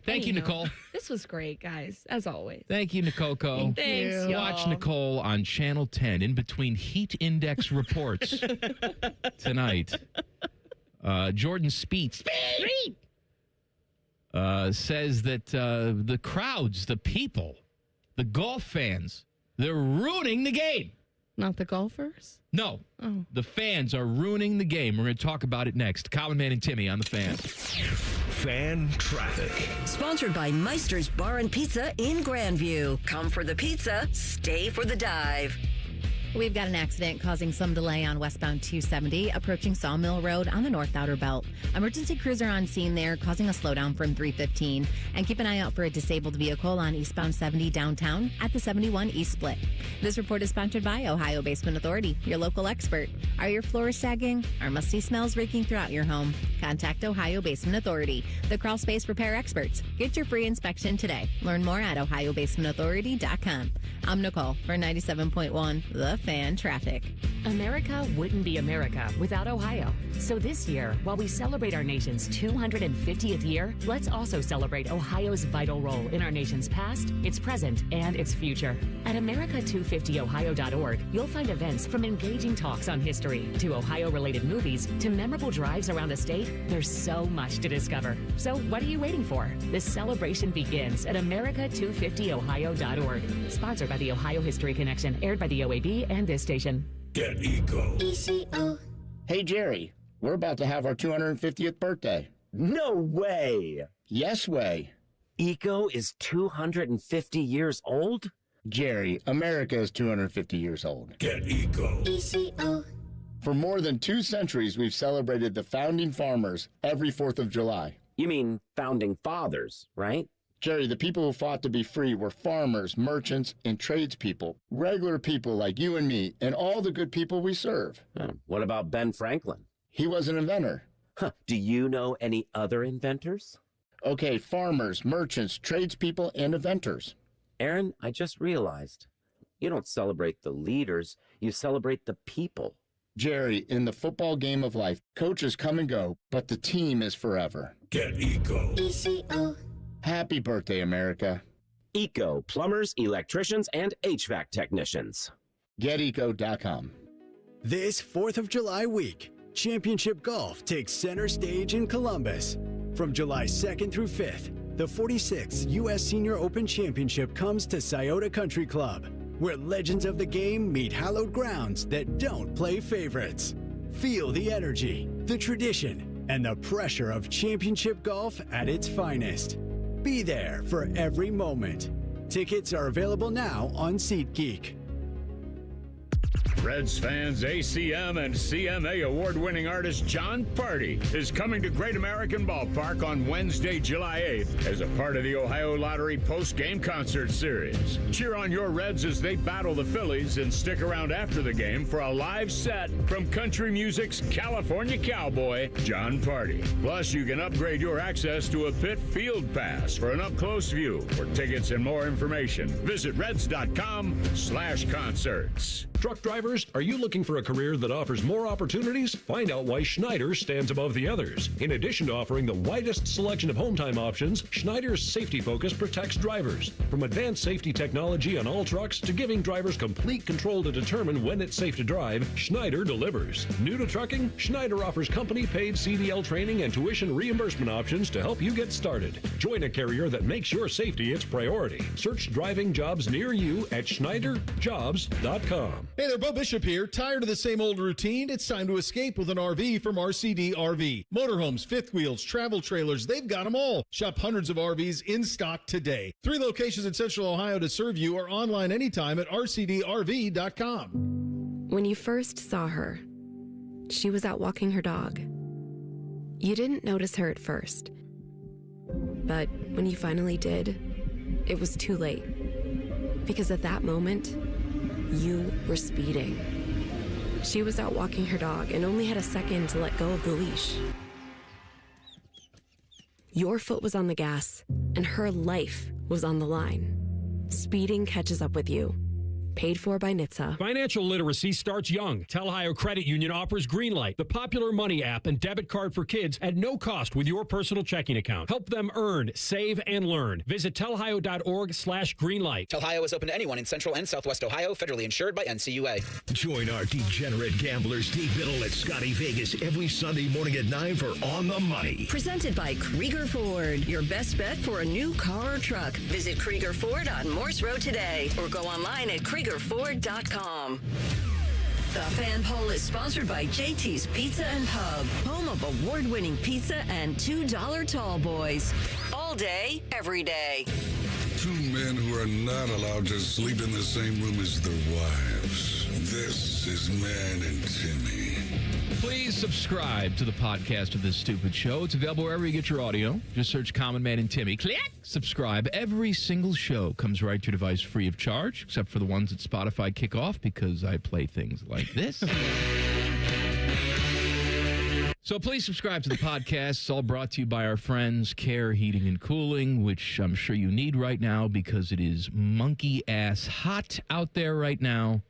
Thank you, Nicole. This was great, guys, as always. Thank you, Nicole. Thanks, y'all. Watch Nicole on Channel 10 in between heat index reports tonight. Jordan Speed says that the crowds, the people, the golf fans, they're ruining the game. Not the golfers? No. Oh. The fans are ruining the game. We're going to talk about it next. Colin, Man, and Timmy on the Fan. Fan Traffic. Sponsored by Meister's Bar and Pizza in Grandview. Come for the pizza, stay for the dive. We've got an accident causing some delay on westbound 270 approaching Sawmill Road on the North Outer Belt. Emergency crews are on scene there, causing a slowdown from 315. And keep an eye out for a disabled vehicle on eastbound 70 downtown at the 71 East Split. This report is sponsored by Ohio Basement Authority, your local expert. Are your floors sagging? Are musty smells raking throughout your home? Contact Ohio Basement Authority, the crawl space repair experts. Get your free inspection today. Learn more at ohiobasementauthority.com. I'm Nicole for 97.1 The Fan Traffic. America wouldn't be America without Ohio. So this year, while we celebrate our nation's 250th year, let's also celebrate Ohio's vital role in our nation's past, its present, and its future. At America250ohio.org, you'll find events from engaging talks on history to Ohio-related movies to memorable drives around the state. There's so much to discover. So what are you waiting for? This celebration begins at America250ohio.org. Sponsored by the Ohio History Connection, aired by the OAB and this station. Get Eco. ECO. Hey, Jerry, we're about to have our 250th birthday. No way. Yes way. Eco is 250 years old? Jerry, America is 250 years old. Get Eco. ECO. For more than 2 centuries, we've celebrated the founding farmers every 4th of July. You mean founding fathers, right? Jerry, the people who fought to be free were farmers, merchants, and tradespeople, regular people like you and me, and all the good people we serve. What about Ben Franklin? He was an inventor. Do you know any other inventors? Okay, farmers, merchants, tradespeople, and inventors. Aaron, I just realized, you don't celebrate the leaders, you celebrate the people. Jerry, in the football game of life, coaches come and go, but the team is forever. Get Eco. ECO. Happy birthday, America. Eco, plumbers, electricians, and HVAC technicians. GetEco.com. This 4th of July week, Championship Golf takes center stage in Columbus. From July 2nd through 5th, the 46th U.S. Senior Open Championship comes to Scioto Country Club, where legends of the game meet hallowed grounds that don't play favorites. Feel the energy, the tradition, and the pressure of championship golf at its finest. Be there for every moment. Tickets are available now on SeatGeek. Reds fans, ACM and CMA award-winning artist John Party is coming to Great American Ballpark on Wednesday, July 8th as a part of the Ohio Lottery post-game concert series. Cheer on your Reds as they battle the Phillies and stick around after the game for a live set from country music's California cowboy, John Party. Plus, you can upgrade your access to a pit field pass for an up-close view. For tickets and more information, visit reds.com/concerts. Truck drivers, are you looking for a career that offers more opportunities? Find out why Schneider stands above the others. In addition to offering the widest selection of home time options, Schneider's safety focus protects drivers. From advanced safety technology on all trucks to giving drivers complete control to determine when it's safe to drive, Schneider delivers. New to trucking? Schneider offers company-paid CDL training and tuition reimbursement options to help you get started. Join a carrier that makes your safety its priority. Search driving jobs near you at schneiderjobs.com. Hey there, Bo Bishop here. Tired of the same old routine? It's time to escape with an RV from RCD RV. Motorhomes, fifth wheels, travel trailers, they've got them all. Shop hundreds of RVs in stock today. 3 locations in Central Ohio to serve you or online anytime at rcdrv.com. When you first saw her, she was out walking her dog. You didn't notice her at first. But when you finally did, it was too late. Because at that moment, you were speeding. She was out walking her dog and only had a second to let go of the leash. Your foot was on the gas, and her life was on the line. Speeding catches up with you. Paid for by NHTSA. Financial literacy starts young. Tel Ohio Credit Union offers Greenlight, the popular money app and debit card for kids at no cost with your personal checking account. Help them earn, save, and learn. Visit telohio.org/greenlight. Tel Ohio is open to anyone in Central and Southwest Ohio, federally insured by NCUA. Join our degenerate gambler Steve Biddle at Scotty Vegas every Sunday morning at 9 for On the Money. Presented by Krieger Ford, your best bet for a new car or truck. Visit Krieger Ford on Morse Road today or go online at KriegerFord.com. The Fan Poll is sponsored by JT's Pizza and Pub, home of award-winning pizza and $2 tall boys. All day, every day. 2 men who are not allowed to sleep in the same room as their wives. This is Man and Timmy. Please subscribe to the podcast of This Stupid Show. It's available wherever you get your audio. Just search Common Man and Timmy. Click. Subscribe. Every single show comes right to your device free of charge, except for the ones that Spotify kick off because I play things like this. So please subscribe to the podcast. It's all brought to you by our friends Care Heating and Cooling, which I'm sure you need right now because it is monkey ass hot out there right now.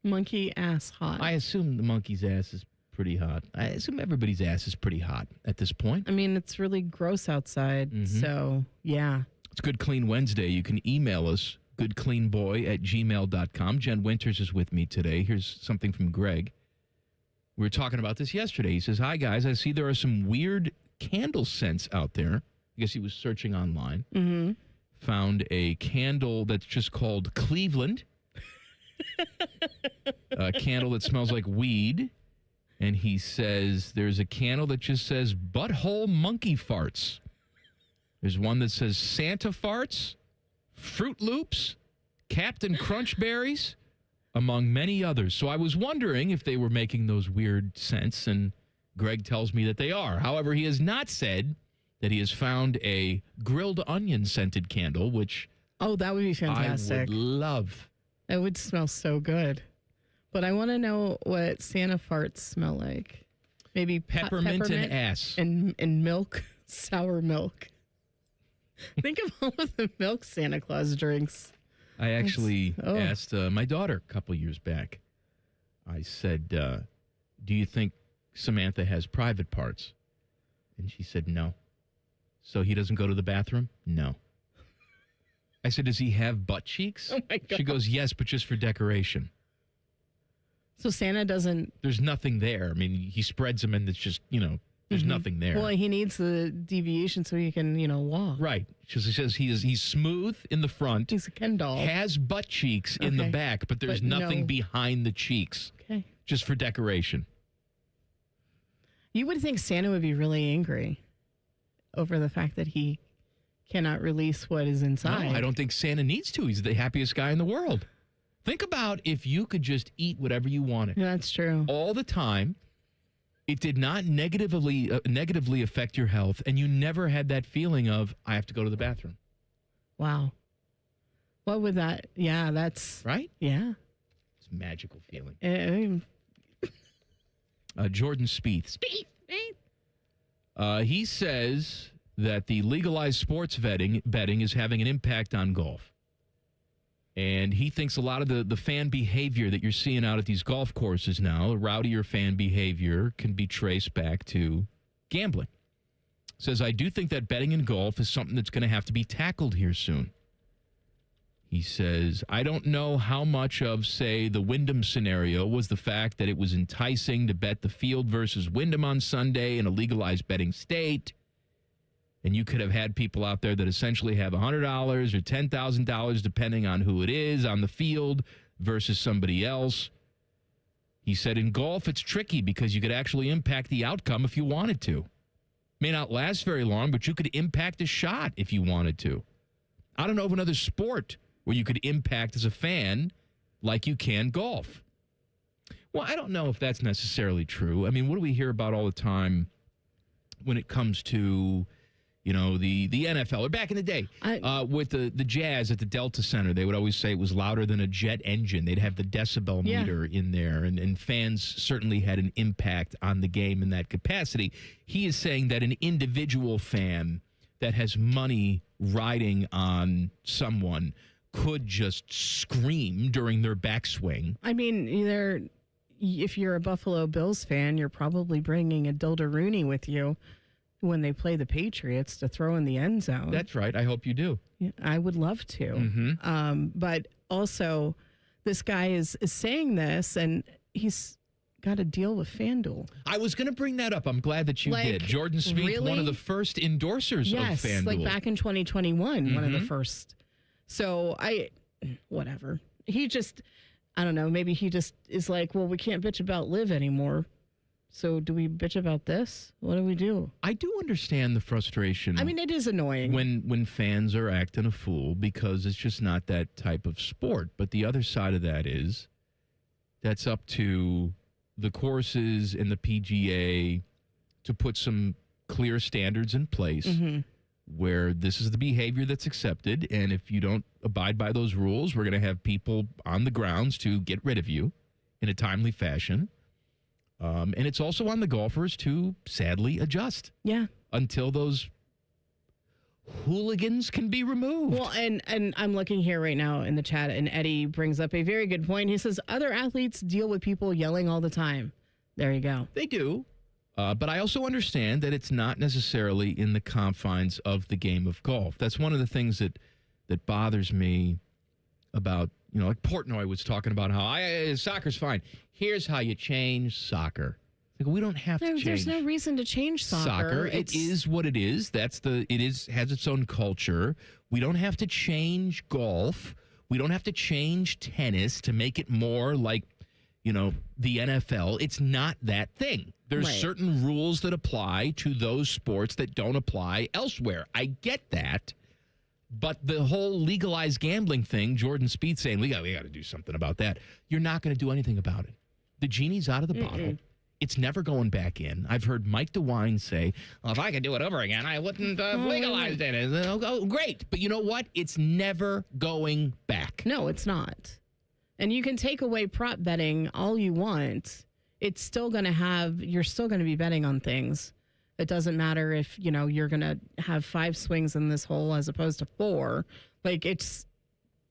Monkey ass hot. I assume the monkey's ass is pretty hot. I assume everybody's ass is pretty hot at this point. I mean, it's really gross outside, so yeah. It's Good Clean Wednesday. You can email us, goodcleanboy@gmail.com. Jen Winters is with me today. Here's something from Greg. We were talking about this yesterday. He says, hi, guys. I see there are some weird candle scents out there. I guess he was searching online. Mm-hmm. Found a candle that's just called Cleveland. A candle that smells like weed. And he says there's a candle that just says butthole monkey farts. There's one that says Santa farts, Fruit Loops, Captain Crunch Berries, among many others. So I was wondering if they were making those weird scents, and Greg tells me that they are. However, he has not said that he has found a grilled onion scented candle, which that would be fantastic. I would love. It would smell so good. But I want to know what Santa farts smell like. Maybe peppermint and ass. And milk, sour milk. Think of all of the milk Santa Claus drinks. I actually asked my daughter a couple years back. I said, do you think Samantha has private parts? And she said, no. So he doesn't go to the bathroom? No. I said, does he have butt cheeks? Oh, my God. She goes, yes, but just for decoration. So Santa doesn't... There's nothing there. I mean, he spreads them and it's just, there's nothing there. Well, he needs the deviation so he can, walk. Right. She says he's smooth in the front. He's a Ken doll. Has butt cheeks in the back, but there's nothing behind the cheeks. Okay. Just for decoration. You would think Santa would be really angry over the fact that he cannot release what is inside. No, I don't think Santa needs to. He's the happiest guy in the world. Think about if you could just eat whatever you wanted. Yeah, that's true. All the time. It did not negatively affect your health, and you never had that feeling of, I have to go to the bathroom. Wow. What would that? Yeah, that's... Right? Yeah. It's a magical feeling. Jordan Spieth. He says that the legalized sports betting is having an impact on golf. And he thinks a lot of the fan behavior that you're seeing out at these golf courses now, rowdier fan behavior, can be traced back to gambling. Says, I do think that betting in golf is something that's going to have to be tackled here soon. He says, I don't know how much of, say, the Wyndham scenario was the fact that it was enticing to bet the field versus Wyndham on Sunday in a legalized betting state. And you could have had people out there that essentially have $100 or $10,000, depending on who it is, on the field versus somebody else. He said, in golf, it's tricky because you could actually impact the outcome if you wanted to. May not last very long, but you could impact a shot if you wanted to. I don't know of another sport where you could impact as a fan like you can golf. Well, I don't know if that's necessarily true. I mean, what do we hear about all the time when it comes to... the NFL, or back in the day, with the Jazz at the Delta Center, they would always say it was louder than a jet engine. They'd have the decibel meter in there, and fans certainly had an impact on the game in that capacity. He is saying that an individual fan that has money riding on someone could just scream during their backswing. I mean, if you're a Buffalo Bills fan, you're probably bringing a Dilda-Rooney with you when they play the Patriots to throw in the end zone. That's right. I hope you do. Yeah, I would love to. Mm-hmm. But also, this guy is saying this, and he's got to deal with FanDuel. I was going to bring that up. I'm glad that you did. Jordan Spieth, really? one of the first endorsers of FanDuel. Yes, like back in 2021, one of the first. So whatever. He just, I don't know, maybe he just is like, well, we can't bitch about live anymore. So do we bitch about this? What do we do? I do understand the frustration. I mean, it is annoying. When fans are acting a fool because it's just not that type of sport. But the other side of that is that's up to the courses and the PGA to put some clear standards in place where this is the behavior that's accepted. And if you don't abide by those rules, we're going to have people on the grounds to get rid of you in a timely fashion. And it's also on the golfers to sadly adjust. Yeah. Until those hooligans can be removed. Well, and I'm looking here right now in the chat, and Eddie brings up a very good point. He says, other athletes deal with people yelling all the time. There you go. They do. But I also understand that it's not necessarily in the confines of the game of golf. That's one of the things that bothers me about, like Portnoy was talking about how soccer's fine. Here's how you change soccer. Like, we don't have to change. There's no reason to change soccer. It is what it is. has its own culture. We don't have to change golf. We don't have to change tennis to make it more like, the NFL. It's not that thing. There's certain rules that apply to those sports that don't apply elsewhere. I get that. But the whole legalized gambling thing, Jordan Spieth saying, we got to do something about that. You're not going to do anything about it. The genie's out of the bottle. It's never going back in. I've heard Mike DeWine say, well, if I could do it over again, I wouldn't have legalized it. Oh, great. But you know what? It's never going back. No, it's not. And you can take away prop betting all you want. It's still going to you're still going to be betting on things. It doesn't matter if, you're going to have 5 swings in this hole as opposed to 4. Like,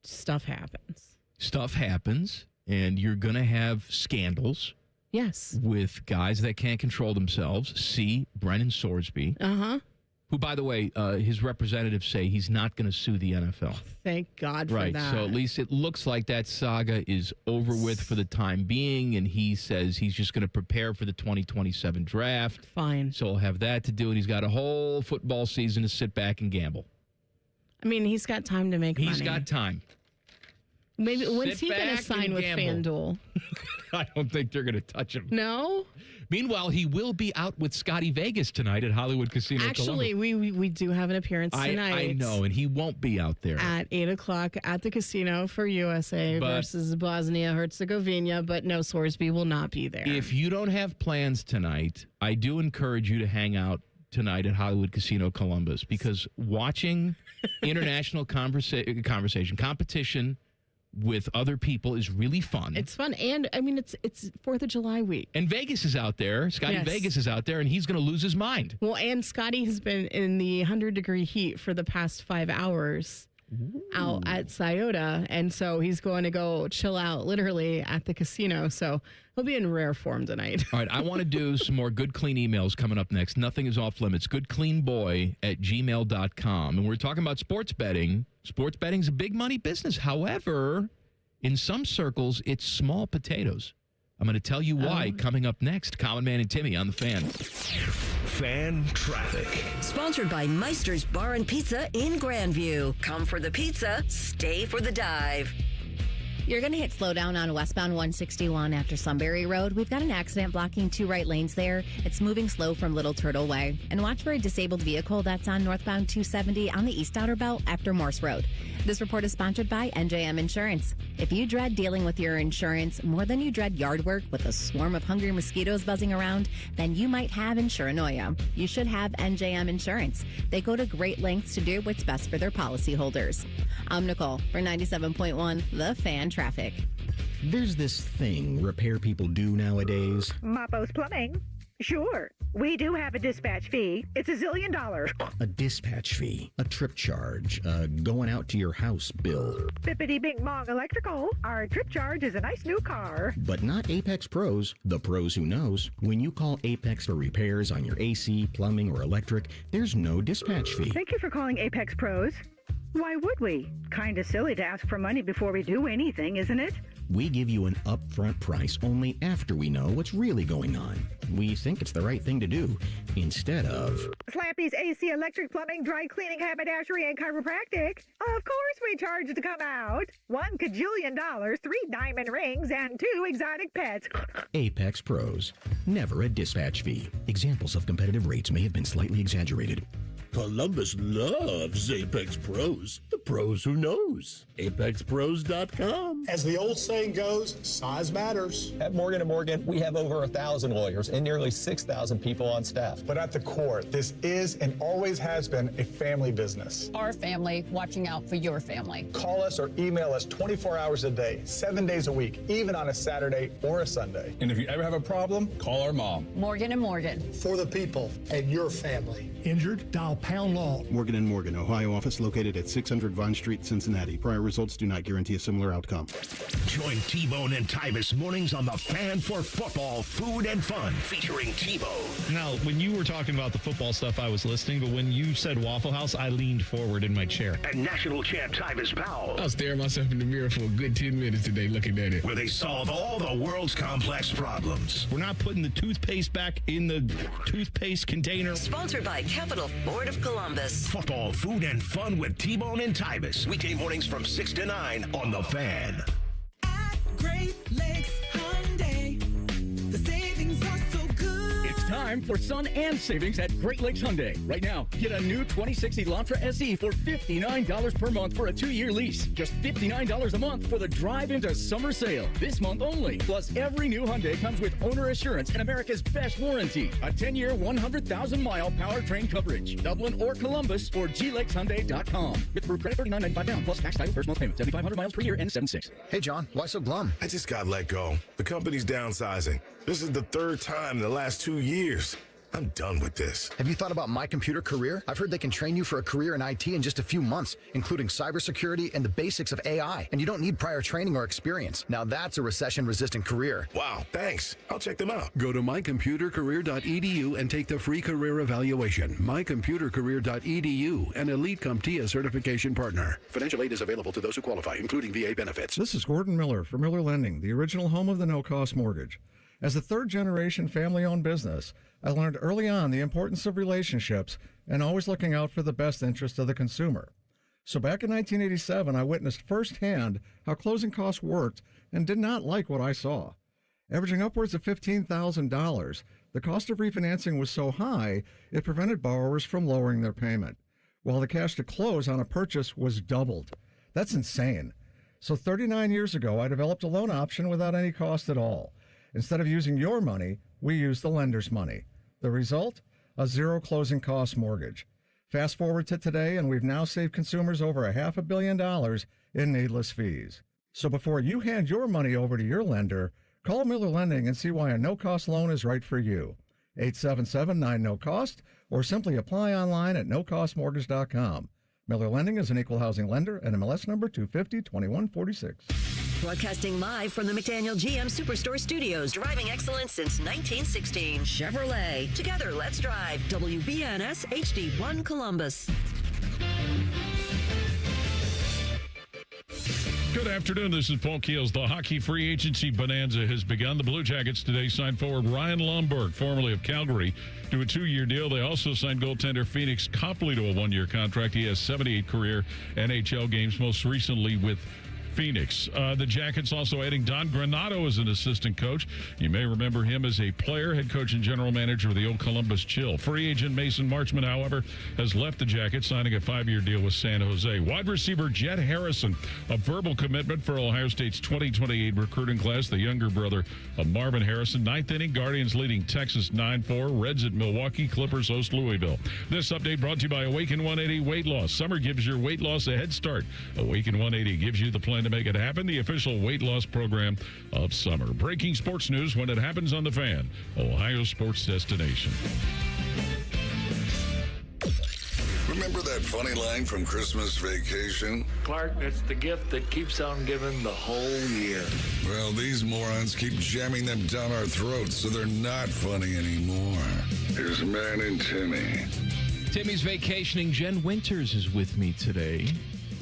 stuff happens. Stuff happens, and you're going to have scandals. Yes. With guys that can't control themselves. See Brennan Sorsby. Who, by the way, his representatives say he's not going to sue the NFL. Thank God for that. Right, so at least it looks like that saga is over with for the time being, and he says he's just going to prepare for the 2027 draft. Fine. So he'll have that to do, and he's got a whole football season to sit back and gamble. I mean, he's got time to make money. He's got time. Maybe when's he going to back sign and with gamble. FanDuel? I don't think they're going to touch him. No? Meanwhile, he will be out with Scotty Vegas tonight at Hollywood Casino Actually, Columbus. we do have an appearance tonight. I know, and he won't be out there. At 8 o'clock at the casino for USA versus Bosnia-Herzegovina, but no, Sorsby will not be there. If you don't have plans tonight, I do encourage you to hang out tonight at Hollywood Casino Columbus, because watching international competition with other people is really fun. It's fun, and I mean it's 4th of July week. And Vegas is out there. Scotty Vegas is out there, and he's going to lose his mind. Well, and Scotty has been in the 100-degree heat for the past 5 hours out at Scioto, and so he's going to go chill out literally at the casino. So he'll be in rare form tonight. All right, I want to do some more good, clean emails coming up next. Nothing is off limits. goodcleanboy@gmail.com. And we're talking about sports betting. Sports betting's a big money business. However, in some circles, it's small potatoes. I'm going to tell you why coming up next. Common Man and Timmy on the Fan. Fan Traffic. Sponsored by Meister's Bar and Pizza in Grandview. Come for the pizza, stay for the dive. You're going to hit slow down on westbound 161 after Sunbury Road. We've got an accident blocking 2 right lanes there. It's moving slow from Little Turtle Way. And watch for a disabled vehicle that's on northbound 270 on the East Outer Belt after Morse Road. This report is sponsored by NJM Insurance. If you dread dealing with your insurance more than you dread yard work with a swarm of hungry mosquitoes buzzing around, then you might have insuranoia. You should have NJM Insurance. They go to great lengths to do what's best for their policyholders. I'm Nicole for 97.1 The Fan Traffic. There's this thing repair people do nowadays. Mappo's Plumbing. Sure, we do have a dispatch fee. It's $1 zillion. A dispatch fee, a trip charge, going out to your house bill. Bippity Bing Bong Electrical. Our trip charge is a nice new car. But not Apex Pros, the pros who knows. When you call Apex for repairs on your AC, plumbing, or electric, there's no dispatch fee. Thank you for calling Apex Pros. Why would we? Kinda silly to ask for money before we do anything, isn't it? We give you an upfront price only after we know what's really going on. We think it's the right thing to do, instead of... Slappy's AC, electric, plumbing, dry cleaning, haberdashery, and chiropractic. Of course we charge to come out. $1 kajillion, 3 diamond rings, and 2 exotic pets. Apex Pros. Never a dispatch fee. Examples of competitive rates may have been slightly exaggerated. Columbus loves Apex Pros. The pros who knows. ApexPros.com. As the old saying goes, size matters. At Morgan & Morgan, we have over 1,000 lawyers and nearly 6,000 people on staff. But at the core, this is and always has been a family business. Our family watching out for your family. Call us or email us 24 hours a day, 7 days a week, even on a Saturday or a Sunday. And if you ever have a problem, call our mom. Morgan & Morgan. For the people and your family. Injured? Dial pound law. Morgan & Morgan, Ohio office located at 600 Vine Street, Cincinnati. Prior results do not guarantee a similar outcome. Join T-Bone and Tyvis mornings on The Fan for football, food, and fun, featuring T-Bone. Now, when you were talking about the football stuff, I was listening, but when you said Waffle House, I leaned forward in my chair. And national champ Tyvis Powell. I was staring myself in the mirror for a good 10 minutes today looking at it. Where they solve all the world's complex problems. We're not putting the toothpaste back in the toothpaste container. Sponsored by Capital Ford of Columbus. Football, food, and fun with T-Bone and Tyvis. Weekday mornings from 6 to 9 on The Fan. At Great Lakes Hyundai, the savings are so good. It's time for sun and savings at Great Lakes Hyundai. Right now, get a new 2060 Elantra SE for $59 per month for a 2-year lease. Just $59 a month for the drive into summer sale. This month only. Plus, every new Hyundai comes with owner assurance and America's best warranty. A 10-year, 100,000-mile powertrain coverage. Dublin or Columbus or glakeshyundai.com. With approved credit $39.95 down plus tax title first month payment. 7,500 miles per year and 7.6. Hey, John, why so glum? I just got let go. The company's downsizing. This is the 3rd time in the last 2 years. I'm done with this. Have you thought about My Computer Career? I've heard they can train you for a career in IT in just a few months, including cybersecurity and the basics of AI. And you don't need prior training or experience. Now that's a recession-resistant career. Wow, thanks. I'll check them out. Go to mycomputercareer.edu and take the free career evaluation. Mycomputercareer.edu, an Elite CompTIA certification partner. Financial aid is available to those who qualify, including VA benefits. This is Gordon Miller for Miller Lending, the original home of the no-cost mortgage. As a third-generation family-owned business, I learned early on the importance of relationships and always looking out for the best interest of the consumer. So back in 1987, I witnessed firsthand how closing costs worked and did not like what I saw. Averaging upwards of $15,000, the cost of refinancing was so high, it prevented borrowers from lowering their payment, while the cash to close on a purchase was doubled. That's insane. So 39 years ago, I developed a loan option without any cost at all. Instead of using your money, we used the lender's money. The result? A zero closing cost mortgage. Fast forward to today, and we've now saved consumers over $500 million in needless fees. So before you hand your money over to your lender, call Miller Lending and see why a no-cost loan is right for you. 877-9-NO-COST, or simply apply online at nocostmortgage.com. Miller Lending is an equal housing lender, NMLS number 250-2146. Broadcasting live from the McDaniel GM Superstore Studios. Driving excellence since 1916. Chevrolet. Together, let's drive. WBNS HD1 Columbus. Good afternoon. This is Paul Keels. The hockey free agency bonanza has begun. The Blue Jackets today signed forward Ryan Lomberg, formerly of Calgary, to a 2-year deal. They also signed goaltender Phoenix Copley to a 1-year contract. He has 78 career NHL games, most recently with Phoenix. The Jackets also adding Don Granato as an assistant coach. You may remember him as a player, head coach, and general manager of the old Columbus Chill. Free agent Mason Marchman, however, has left the Jackets, signing a 5-year deal with San Jose. Wide receiver Jett Harrison, a verbal commitment for Ohio State's 2028 recruiting class, the younger brother of Marvin Harrison. 9th inning, Guardians leading Texas 9-4. Reds at Milwaukee, Clippers host Louisville. This update brought to you by Awaken 180 Weight Loss. Summer gives your weight loss a head start. Awaken 180 gives you the plan to make it happen, the official weight loss program of summer. Breaking sports news when it happens on The Fan, Ohio sports destination. Remember that funny line from Christmas Vacation? Clark, it's the gift that keeps on giving the whole year. Well, these morons keep jamming them down our throats, so they're not funny anymore. Here's a man in Timmy. Timmy's vacationing. Jen Winters is with me today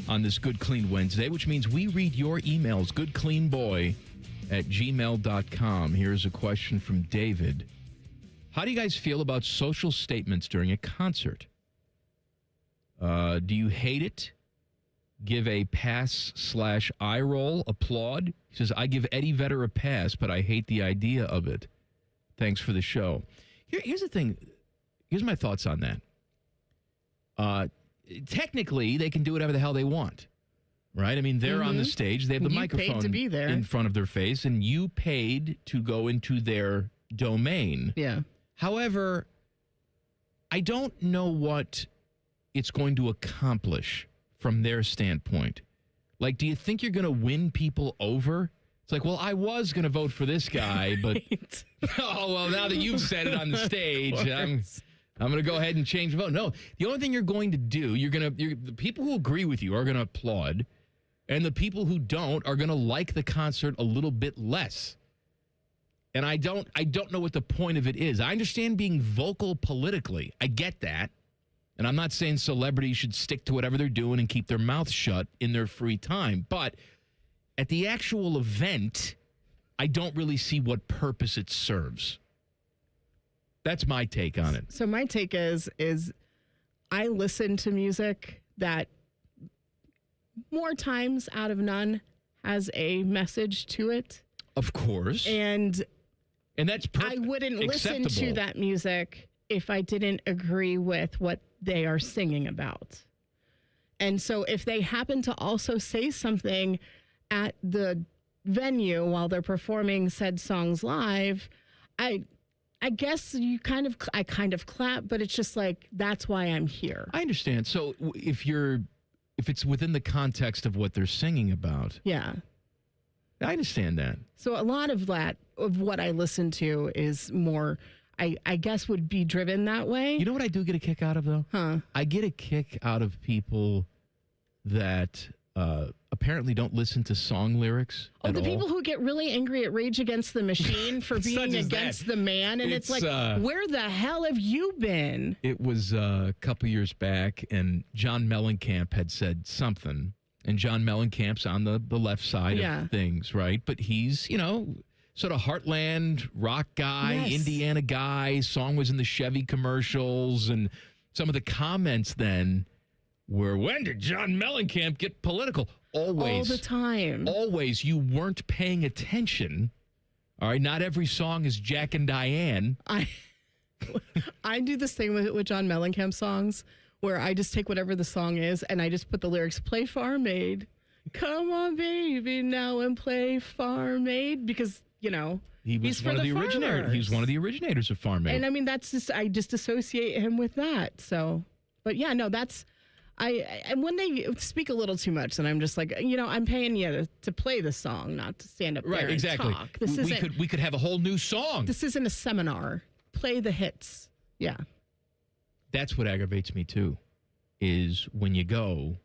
on this Good Clean Wednesday, which means we read your emails, goodcleanboy@gmail.com. Here's a question from David. How do you guys feel about social statements during a concert? Do you hate it? Give a pass/eye roll, applaud? He says, I give Eddie Vedder a pass, but I hate the idea of it. Thanks for the show. Here's the thing. Here's my thoughts on that. Technically, they can do whatever the hell they want, right? I mean, they're on the stage. They have the microphone paid to be there in front of their face, and you paid to go into their domain. Yeah. However, I don't know what it's going to accomplish from their standpoint. Like, do you think you're going to win people over? It's like, well, I was going to vote for this guy, but oh, well, now that you've said it on the stage, I'm going to go ahead and change the vote. No, the only thing you're going to do, the people who agree with you are going to applaud, and the people who don't are going to like the concert a little bit less. And I don't know what the point of it is. I understand being vocal politically. I get that. And I'm not saying celebrities should stick to whatever they're doing and keep their mouths shut in their free time. But at the actual event, I don't really see what purpose it serves. That's my take on it. So my take is I listen to music that more times out of none has a message to it. Of course. And that's I wouldn't listen acceptable to that music if I didn't agree with what they are singing about. And so if they happen to also say something at the venue while they're performing said songs live, I guess I kind of clap, but it's just like, that's why I'm here. I understand. So if it's within the context of what they're singing about. Yeah. I understand that. So a lot of that, of what I listen to is more, I guess would be driven that way. You know what I do get a kick out of, though? Huh? I get a kick out of people that apparently don't listen to song lyrics. Oh, the people who get really angry at Rage Against the Machine for being against the man. And it's like, where the hell have you been? It was a couple years back, and John Mellencamp had said something. And John Mellencamp's on the left side of things, right? But he's, sort of heartland rock guy, Indiana guy. Song was in the Chevy commercials. And some of the comments then where when did John Mellencamp get political? Always. All the time. Always. You weren't paying attention. All right, not every song is Jack and Diane. I do this thing with John Mellencamp songs where I just take whatever the song is and I just put the lyrics, play Farm Aid. Come on, baby, now and play Farm Aid. Because, he's one of the originators. He's one of the originators of Farm Aid. And I mean, I just associate him with that. So, but yeah, no, and when they speak a little too much, then I'm just like, I'm paying you to play the song, not to stand up there and talk. We could have a whole new song. This isn't a seminar. Play the hits. Yeah. That's what aggravates me, too, is when you go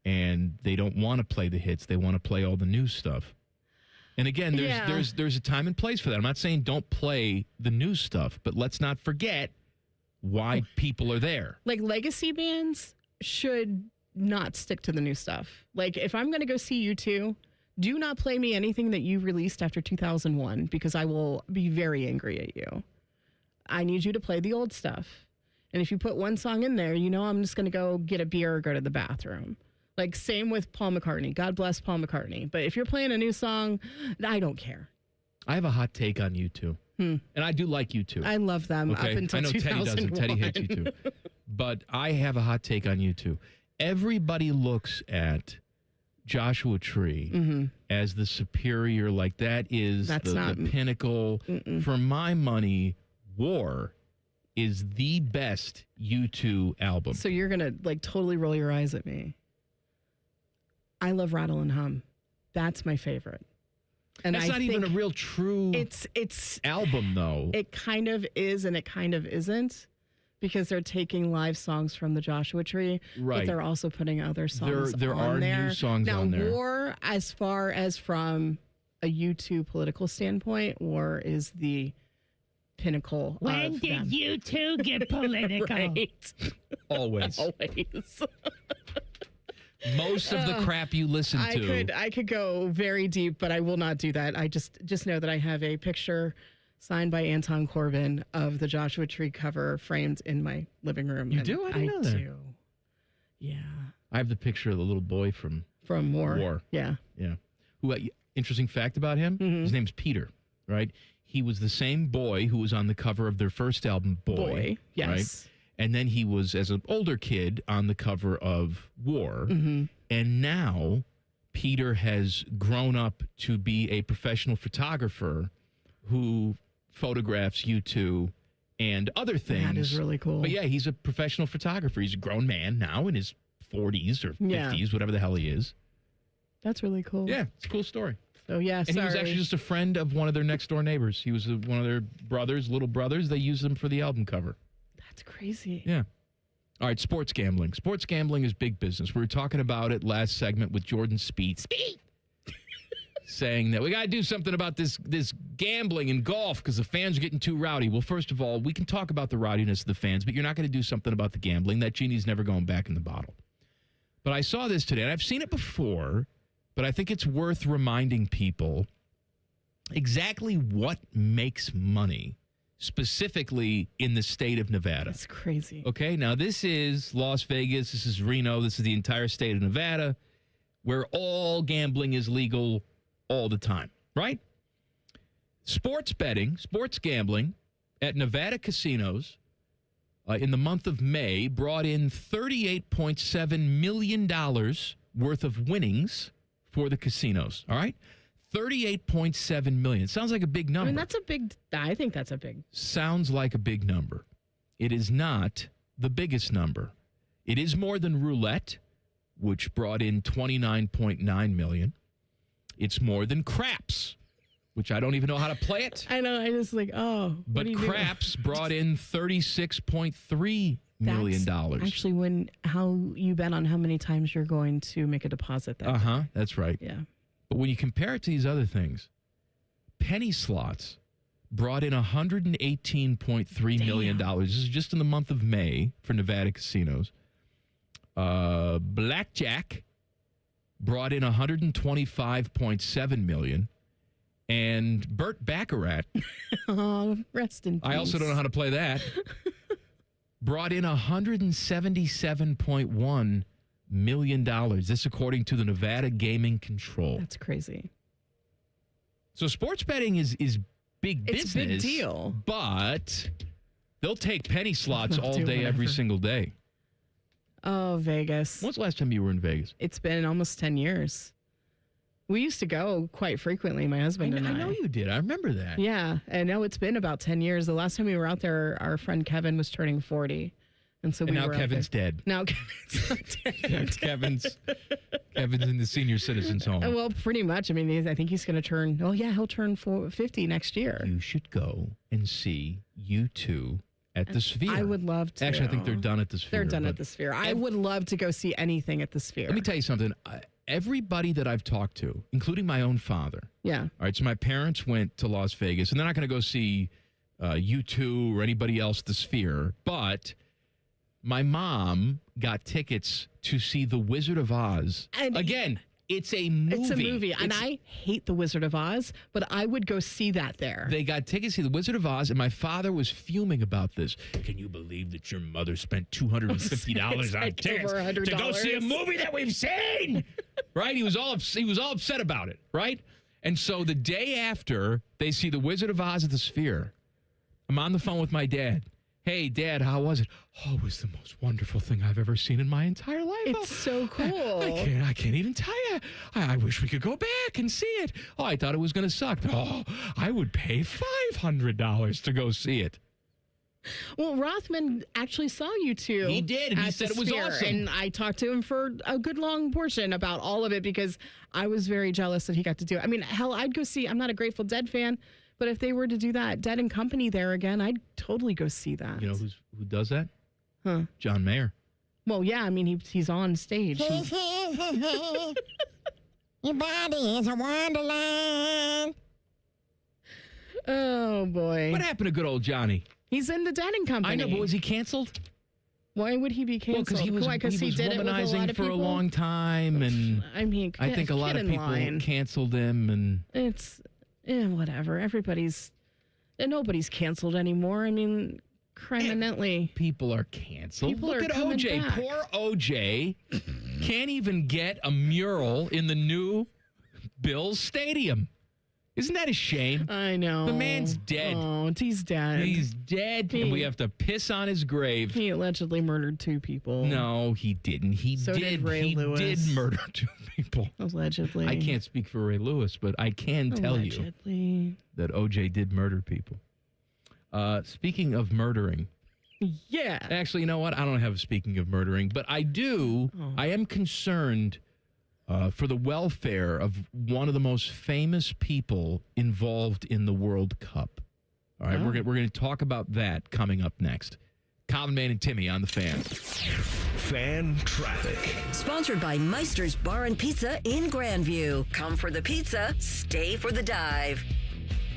and they don't want to play the hits. They want to play all the new stuff. And again, there's a time and place for that. I'm not saying don't play the new stuff, but let's not forget why people are there. Like legacy bands should not stick to the new stuff. Like if I'm going to go see U2, do not play me anything that you released after 2001 because I will be very angry at you. I need you to play the old stuff. And if you put one song in there, I'm just going to go get a beer or go to the bathroom. Like same with Paul McCartney. God bless Paul McCartney. But if you're playing a new song, I don't care. I have a hot take on U2. And I do like U2. I love them up until 2001. I know Teddy doesn't. Teddy hates U2. But I have a hot take on U2. Everybody looks at Joshua Tree as the superior, like that is the pinnacle. For my money, War is the best U2 album. So you're going to totally roll your eyes at me. I love Rattle and Hum. That's my favorite. And that's not even a real true album, though. It kind of is and it kind of isn't because they're taking live songs from the Joshua Tree, but they're also putting other songs there on there. There are new songs on there. Now, War, as far as from a U2 political standpoint, War is the pinnacle when of did them. U2 get political? Right. Always. Always. Most of the crap you listen to. I could go very deep, but I will not do that. I just know that I have a picture signed by Anton Corbijn of the Joshua Tree cover framed in my living room. You do? I didn't know that. Do. Yeah. I have the picture of the little boy from War. Yeah. Yeah. Who? Interesting fact about him. His name's Peter. Right. He was the same boy who was on the cover of their first album, Boy. Yes. Right? And then he was, as an older kid, on the cover of War. And now Peter has grown up to be a professional photographer who photographs U2 and other things. That is really cool. But yeah, he's a professional photographer. He's a grown man now in his 40s or 50s, whatever the hell he is. That's really cool. Yeah, it's a cool story. So, yeah, and he was actually just a friend of one of their next door neighbors. He was one of their little brothers. They used them for the album cover. That's crazy. Yeah. All right, sports gambling. Sports gambling is big business. We were talking about it last segment with Jordan Spieth. Saying that we got to do something about this gambling in golf because the fans are getting too rowdy. Well, first of all, we can talk about the rowdiness of the fans, but you're not going to do something about the gambling. That genie's never going back in the bottle. But I saw this today, and I've seen it before, but I think it's worth reminding people exactly what makes money, specifically in the state of Nevada. That's crazy. Okay, now this is Las Vegas, this is Reno, this is the entire state of Nevada, where all gambling is legal all the time, right? Sports betting, sports gambling at Nevada casinos in the month of May brought in $38.7 million worth of winnings for the casinos, all right? $38.7 million. Sounds like a big number. I mean, I think that's a big. Sounds like a big number. It is not the biggest number. It is more than roulette, which brought in $29.9 million. It's more than craps, which I don't even know how to play it. I know. I just But craps brought in $36.3 million. Actually, how you bet on how many times you're going to make a deposit. That's right. Yeah. But when you compare it to these other things, penny slots brought in $118.3 million. This is just in the month of May for Nevada casinos. Blackjack brought in $125.7 million. And Burt Baccarat. Oh, rest in peace. I also don't know how to play that. Brought in $177.1 million. This according to the Nevada Gaming Control. That's crazy. So sports betting is big business. It's a big deal. But they'll take penny slots They'll all do day, whatever. every single day. Oh, Vegas. When's the last time you were in Vegas? It's been almost 10 years. We used to go quite frequently, my husband and I. I know you did. I remember that. Yeah, I know it's been about 10 years. The last time we were out there, our friend Kevin was turning 40. And so now Kevin's dead. Now Kevin's not dead. Kevin's in the senior citizens home. Well, pretty much. I mean, I think he's going to turn, he'll turn 50 next year. You should go and see U2 at the Sphere. I would love to. Actually, I think they're done at the Sphere. They're done at the Sphere. I would love to go see anything at the Sphere. Let me tell you something. Everybody that I've talked to, including my own father. Yeah. All right, so my parents went to Las Vegas, and they're not going to go see U2 or anybody else at the Sphere, but my mom got tickets to see The Wizard of Oz. And again, it's a movie. It's a movie, and I hate The Wizard of Oz, but I would go see that there. They got tickets to see The Wizard of Oz, and my father was fuming about this. Can you believe that your mother spent $250 on tickets to go see a movie that we've seen? Right? He was all upset about it, right? And so the day after they see The Wizard of Oz at the Sphere, I'm on the phone with my dad. Hey, Dad, how was it? Oh, it was the most wonderful thing I've ever seen in my entire life. It's so cool. I can't even tell you. I wish we could go back and see it. Oh, I thought it was going to suck. Oh, I would pay $500 to go see it. Well, Rothman actually saw you two. He did, and he said it was awesome. And I talked to him for a good long portion about all of it because I was very jealous that he got to do it. I mean, hell, I'd go see, I'm not a Grateful Dead fan, but if they were to do that, Dead and Company there again, I'd totally go see that. You know who does that? Huh? John Mayer. Well, yeah, I mean, he's on stage. Your body is a wonderland. Oh, boy. What happened to good old Johnny? He's in the Dead and Company. I know, but was he canceled? Why would he be canceled? Well, because he was did it with a lot womanizing of for people? a long time, and I mean, I think a lot of people canceled him, and it's whatever. Nobody's canceled anymore. I mean, criminally, people are canceled. People Look are at coming OJ. back. Poor OJ can't even get a mural in the new Bills Stadium. Isn't that a shame? I know. The man's dead. Oh, he's dead. He's dead, and we have to piss on his grave. He allegedly murdered 2 people. No, he didn't. He did murder 2 people. Allegedly. I can't speak for Ray Lewis, but I can tell you that OJ did murder people. Speaking of murdering. Yeah. Actually, you know what? I don't have speaking of murdering, but I do. Oh. I am concerned for the welfare of one of the most famous people involved in the World Cup. All right, we're going to talk about that coming up next. Common Man and Timmy on the Fan. Fan Traffic. Sponsored by Meister's Bar and Pizza in Grandview. Come for the pizza, stay for the dive.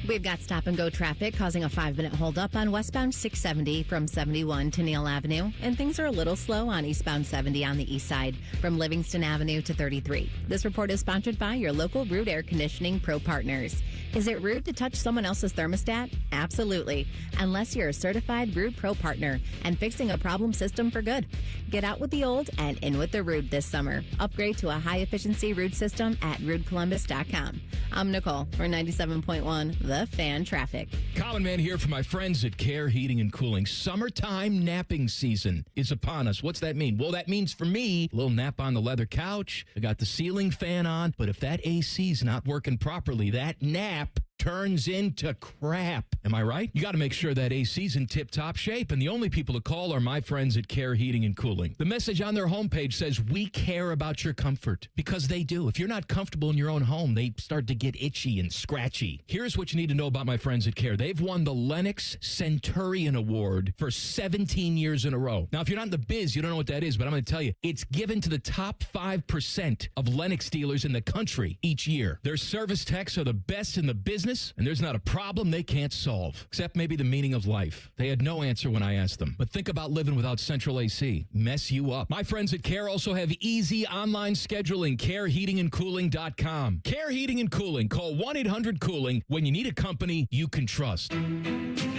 We've got stop-and-go traffic causing a 5-minute holdup on westbound 670 from 71 to Neal Avenue, and things are a little slow on eastbound 70 on the east side from Livingston Avenue to 33. This report is sponsored by your local Rude Air Conditioning Pro Partners. Is it rude to touch someone else's thermostat? Absolutely, unless you're a certified Rude Pro Partner and fixing a problem system for good. Get out with the old and in with the Rude this summer. Upgrade to a high-efficiency Rude system at rudecolumbus.com. I'm Nicole for 97.1 The Fan Traffic. Common Man here for my friends at Care Heating and Cooling. Summertime napping season is upon us. What's that mean? Well, that means for me, a little nap on the leather couch. I got the ceiling fan on, but if that AC's not working properly, that nap turns into crap. Am I right? You got to make sure that AC's in tip-top shape, and the only people to call are my friends at Care Heating and Cooling. The message on their homepage says, we care about your comfort, because they do. If you're not comfortable in your own home, they start to get itchy and scratchy. Here's what you need to know about my friends at Care. They've won the Lennox Centurion Award for 17 years in a row. Now, if you're not in the biz, you don't know what that is, but I'm going to tell you, it's given to the top 5% of Lennox dealers in the country each year. Their service techs are the best in the business, and there's not a problem they can't solve, except maybe the meaning of life. They had no answer when I asked them. But think about living without central AC. Mess you up. My friends at Care also have easy online scheduling. CareHeatingandCooling.com. Care Heating and Cooling. Call 1-800-COOLING when you need a company you can trust.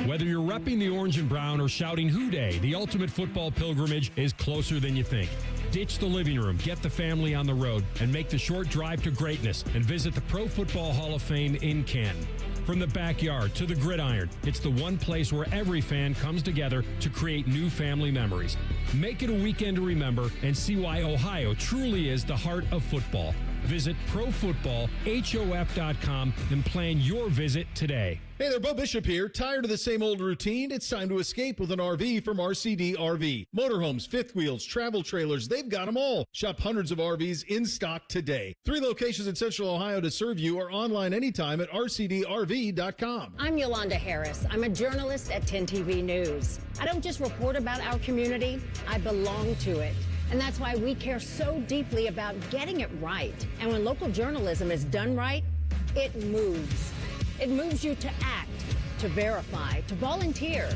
Whether you're repping the orange and brown or shouting "Hoo Day," the ultimate football pilgrimage is closer than you think. Ditch the living room, get the family on the road, and make the short drive to greatness and visit the Pro Football Hall of Fame in Canton. From the backyard to the gridiron, it's the one place where every fan comes together to create new family memories. Make it a weekend to remember and see why Ohio truly is the heart of football. Visit profootballhof.com and plan your visit today. Hey there, Bo Bishop here. Tired of the same old routine? It's time to escape with an RV from RCD RV. Motorhomes, fifth wheels, travel trailers, they've got them all. Shop hundreds of RVs in stock today. 3 locations in Central Ohio to serve you or online anytime at rcdrv.com. I'm Yolanda Harris. I'm a journalist at 10 TV News. I don't just report about our community, I belong to it. And that's why we care so deeply about getting it right. And when local journalism is done right, it moves. It moves you to act, to verify, to volunteer.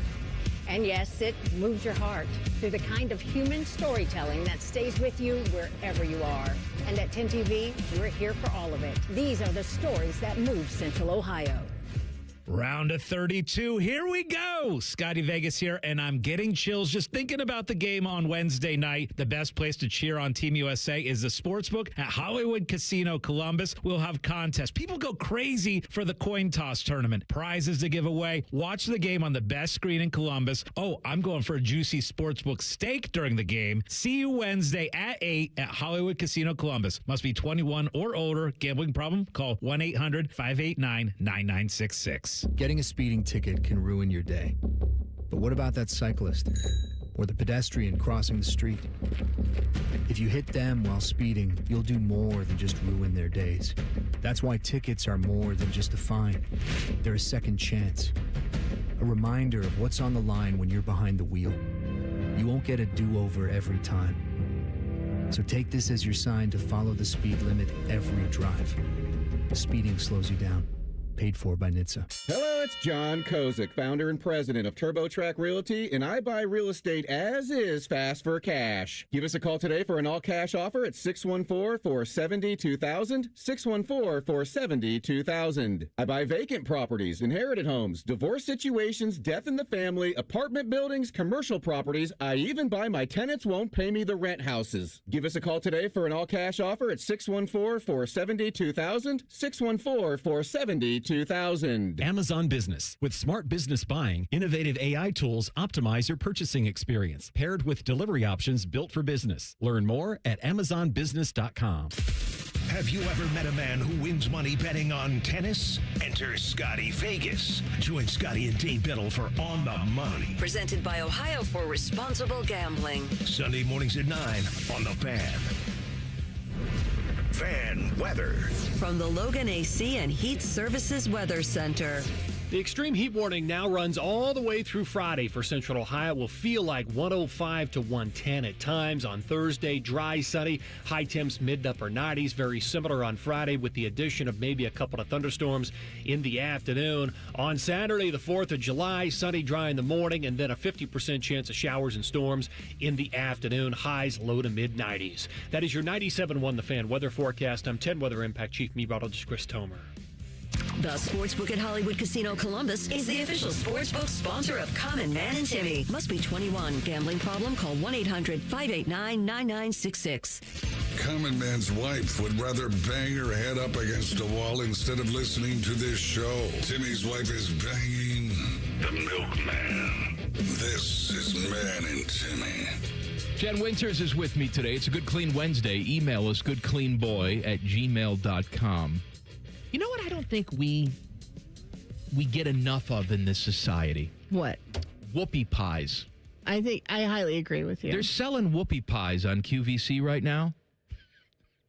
And yes, it moves your heart through the kind of human storytelling that stays with you wherever you are. And at 10 TV, we're here for all of it. These are the stories that move Central Ohio. Round of 32. Here we go. Scotty Vegas here, and I'm getting chills just thinking about the game on Wednesday night. The best place to cheer on Team USA is the Sportsbook at Hollywood Casino Columbus. We'll have contests. People go crazy for the coin toss tournament. Prizes to give away. Watch the game on the best screen in Columbus. Oh, I'm going for a juicy Sportsbook steak during the game. See you Wednesday at 8 at Hollywood Casino Columbus. Must be 21 or older. Gambling problem? Call 1-800-589-9966. Getting a speeding ticket can ruin your day. But what about that cyclist or the pedestrian crossing the street? If you hit them while speeding, you'll do more than just ruin their days. That's why tickets are more than just a fine. They're a second chance. A reminder of what's on the line when you're behind the wheel. You won't get a do-over every time. So take this as your sign to follow the speed limit every drive. Speeding slows you down. Paid for by NHTSA. Hello, it's John Kozik, founder and president of TurboTrack Realty, and I buy real estate as is fast for cash. Give us a call today for an all-cash offer at 614-470-2000, 614-470-2000. I buy vacant properties, inherited homes, divorce situations, death in the family, apartment buildings, commercial properties. I even buy my tenants won't pay me the rent houses. Give us a call today for an all-cash offer at 614-470-2000, 614-470-2000. Amazon Business. With smart business buying, innovative AI tools optimize your purchasing experience, paired with delivery options built for business. Learn more at amazonbusiness.com. Have you ever met a man who wins money betting on tennis? Enter Scotty Vegas. Join Scotty and Dave Biddle for On the Money. Presented by Ohio for Responsible Gambling. Sunday mornings at 9 on The Fan. Fan weather. From the Logan AC and Heat Services Weather Center. The extreme heat warning now runs all the way through Friday for Central Ohio. It will feel like 105 to 110 at times. On Thursday, dry, sunny, high temps mid to upper 90s. Very similar on Friday with the addition of maybe a couple of thunderstorms in the afternoon. On Saturday, the 4th of July, sunny, dry in the morning, and then a 50% chance of showers and storms in the afternoon. Highs low to mid 90s. That is your 97.1 The Fan weather forecast. I'm 10 Weather Impact Chief Meteorologist Chris Tomer. The Sportsbook at Hollywood Casino Columbus is the official sportsbook sponsor of Common Man and Timmy. Must be 21. Gambling problem? Call 1-800-589-9966. Common Man's wife would rather bang her head up against a wall instead of listening to this show. Timmy's wife is banging the milkman. This is Man and Timmy. Jen Winters is with me today. It's a Good Clean Wednesday. Email us goodcleanboy@gmail.com. You know what I don't think we get enough of in this society? What? Whoopie pies. I highly agree with you. They're selling whoopie pies on QVC right now.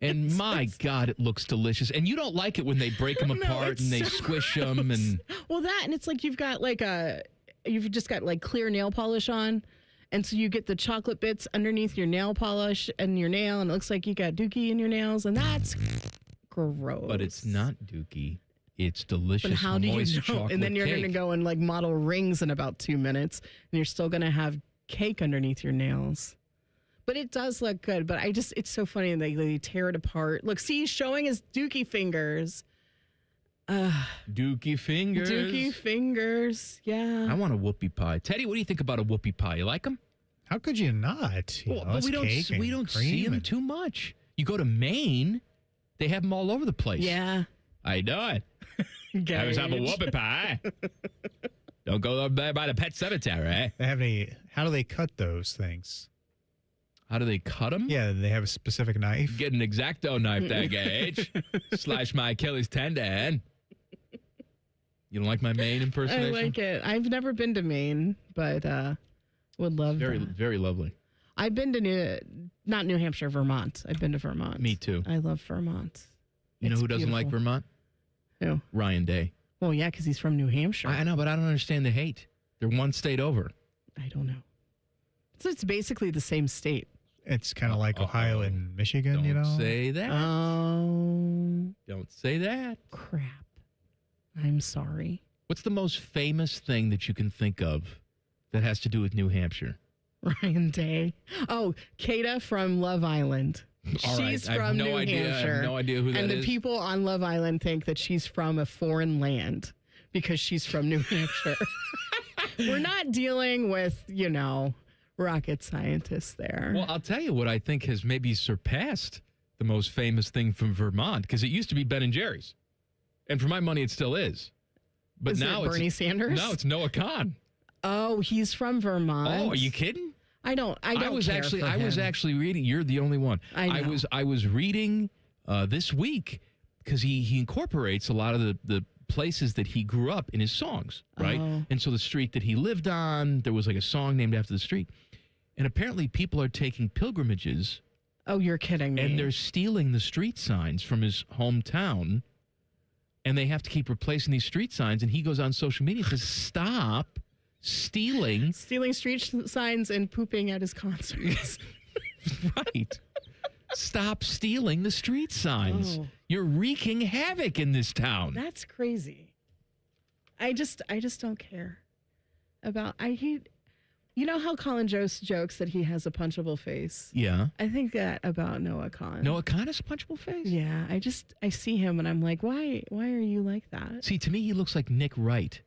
And my God, it looks delicious. And you don't like it when they break them apart and they squish them. And well, that, and it's like you've just got like clear nail polish on. And so you get the chocolate bits underneath your nail polish and your nail, and it looks like you got dookie in your nails, and that's gross. But it's not dookie. It's delicious. But how do you know? And then you're going to go and like model rings in about 2 minutes, and you're still going to have cake underneath your nails. But it does look good. But it's so funny. They tear it apart. Look, see, he's showing his dookie fingers. Dookie fingers. Dookie fingers. Yeah. I want a whoopie pie. Teddy, what do you think about a whoopie pie? You like them? How could you not? You know, but it's we don't cake we and don't cream see them and- too much. You go to Maine, they have them all over the place. Yeah. I know it. I was having a whoopie pie. Don't go up there by the pet cemetery. They have any? How do they cut those things? How do they cut them? Yeah, they have a specific knife. Get an X-Acto knife there, Gage. Slash my Achilles tendon. You don't like my Maine impersonation? I like it. I've never been to Maine, but would love Very, that. very lovely. I've been to not New Hampshire, Vermont. I've been to Vermont. Me too. I love Vermont. You know It's who doesn't like beautiful. Vermont? Who? Ryan Day. Well, yeah, because he's from New Hampshire. I know, but I don't understand the hate. They're one state over. I don't know. So it's basically the same state. It's kind of like Ohio and Michigan, Don't you know? say that. Oh. Don't say that. Crap. I'm sorry. What's the most famous thing that you can think of that has to do with New Hampshire? Ryan Day. Oh, Kata from Love Island. All right, She's I have from no New idea. I have Hampshire. no idea who that and is. the people on Love Island think that she's from a foreign land because she's from New Hampshire. We're not dealing with, rocket scientists there. Well, I'll tell you what I think has maybe surpassed the most famous thing from Vermont, because it used to be Ben & Jerry's. And for my money, it still is. But Is now it Bernie Sanders? No, it's Noah Kahn. Oh, he's from Vermont. Oh, are you kidding? I don't I was actually reading. You're the only one. I know. I was reading this week because he incorporates a lot of the places that he grew up in his songs, right? Oh. And so the street that he lived on, there was like a song named after the street. And apparently people are taking pilgrimages. Oh, you're kidding me. And they're stealing the street signs from his hometown. And they have to keep replacing these street signs. And he goes on social media and says, stop stealing street signs and pooping at his concerts. Right. Stop stealing the street signs. Oh. You're wreaking havoc in this town. That's crazy. I just don't care about. You know how Colin Jost jokes that he has a punchable face? Yeah. I think that about Noah Kahn. Noah Kahn has a punchable face? Yeah. I see him and I'm like, why are you like that? See, to me, he looks like Nick Wright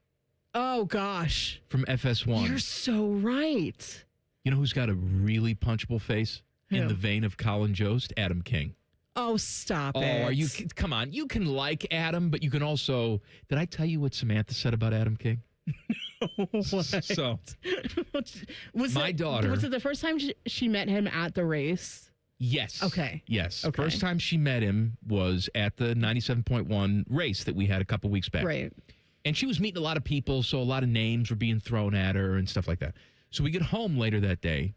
Oh gosh. from FS1. You're so right. You know who's got a really punchable face? In Who? the vein of Colin Jost? Adam King. Oh, stop it. Oh, are you? Come on. You can like Adam, but you can also. Did I tell you what Samantha said about Adam King? What? So, was my daughter. Was it the first time she met him at the race? Yes. Okay. Yes. Okay. First time she met him was at the 97.1 race that we had a couple weeks back. Right. And she was meeting a lot of people, so a lot of names were being thrown at her and stuff like that. So we get home later that day,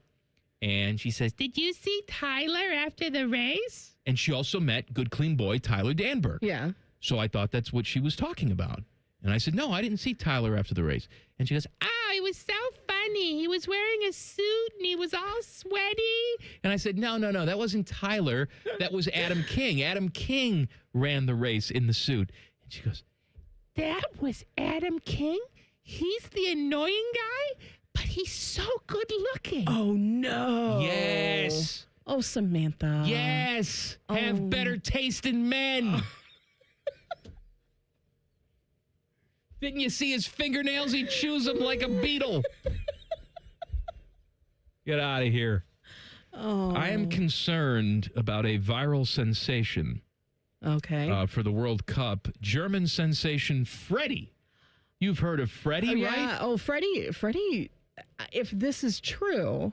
and she says, "Did you see Tyler after the race?" And she also met good, clean boy Tyler Danberg. Yeah. So I thought that's what she was talking about. And I said, "No, I didn't see Tyler after the race." And she goes, "Oh, it was so funny. He was wearing a suit and he was all sweaty." And I said, No, that wasn't Tyler. That was Adam King. Adam King ran the race in the suit. And she goes, "That was Adam King? He's the annoying guy, but he's so good looking." Oh, no. Yes. Oh, Samantha. Yes. Oh. Have better taste in men. Didn't you see his fingernails? He chews them like a beetle. Get out of here. Oh. I am concerned about a viral sensation. Okay. For the World Cup. German sensation Freddie. You've heard of Freddie, yeah. right? Oh, Freddie, if this is true,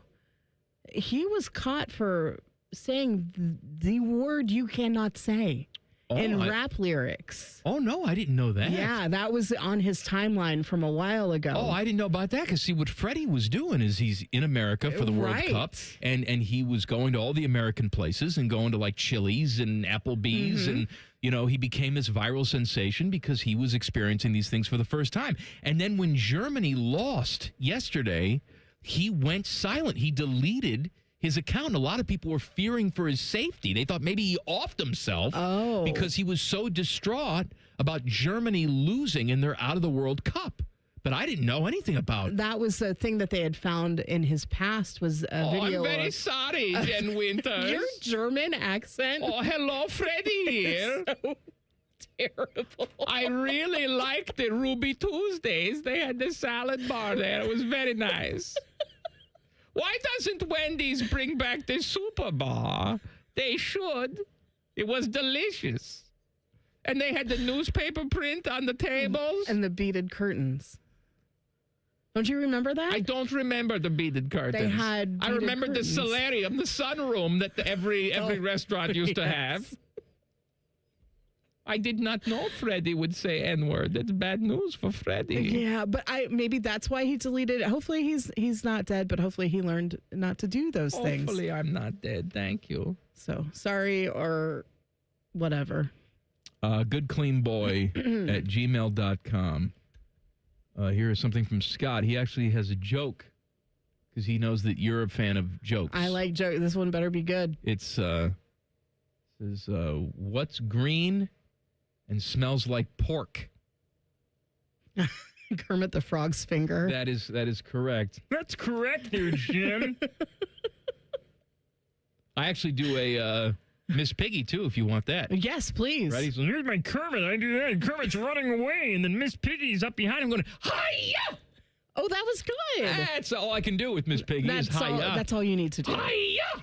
he was caught for saying the word you cannot say in rap lyrics. Oh, no, I didn't know that. Yeah, that was on his timeline from a while ago. Oh, I didn't know about that. Because, see, what Freddie was doing is he's in America for the World Right. Cup, and he was going to all the American places and going to, like, Chili's and Applebee's, and, he became this viral sensation because he was experiencing these things for the first time. And then when Germany lost yesterday, he went silent. He deleted his account. A lot of people were fearing for his safety. They thought maybe he offed himself because he was so distraught about Germany losing and they're out of the World Cup. But I didn't know anything about. That was a thing that they had found in his past was a video. I'm very sorry, Jen Winters. Your German accent. Oh, hello, Freddie here. So terrible. I really liked the Ruby Tuesdays. They had the salad bar there. It was very nice. Why doesn't Wendy's bring back the Super Bar? They should. It was delicious. And they had the newspaper print on the tables. And the beaded curtains. Don't you remember that? I don't remember the beaded curtains. They had I beaded remember curtains. the solarium, the sunroom that every restaurant used to have. I did not know Freddie would say N-word. That's bad news for Freddie. Yeah, but maybe that's why he deleted it. Hopefully he's not dead, but hopefully he learned not to do those things. Hopefully I'm not dead. Thank you. So sorry or whatever. Goodcleanboy at gmail.com. Here is something from Scott. He actually has a joke because he knows that you're a fan of jokes. I like jokes. This one better be good. It's says, what's green and smells like pork? Kermit the Frog's finger. That is correct. That's correct there, Jim. I actually do a Miss Piggy, too, if you want that. Yes, please. Ready? So here's my Kermit. I do that. And Kermit's running away, and then Miss Piggy's up behind him going, hi-ya! Oh, that was good. That's all I can do with Miss Piggy is hi-ya. That's all you need to do. Hi-ya!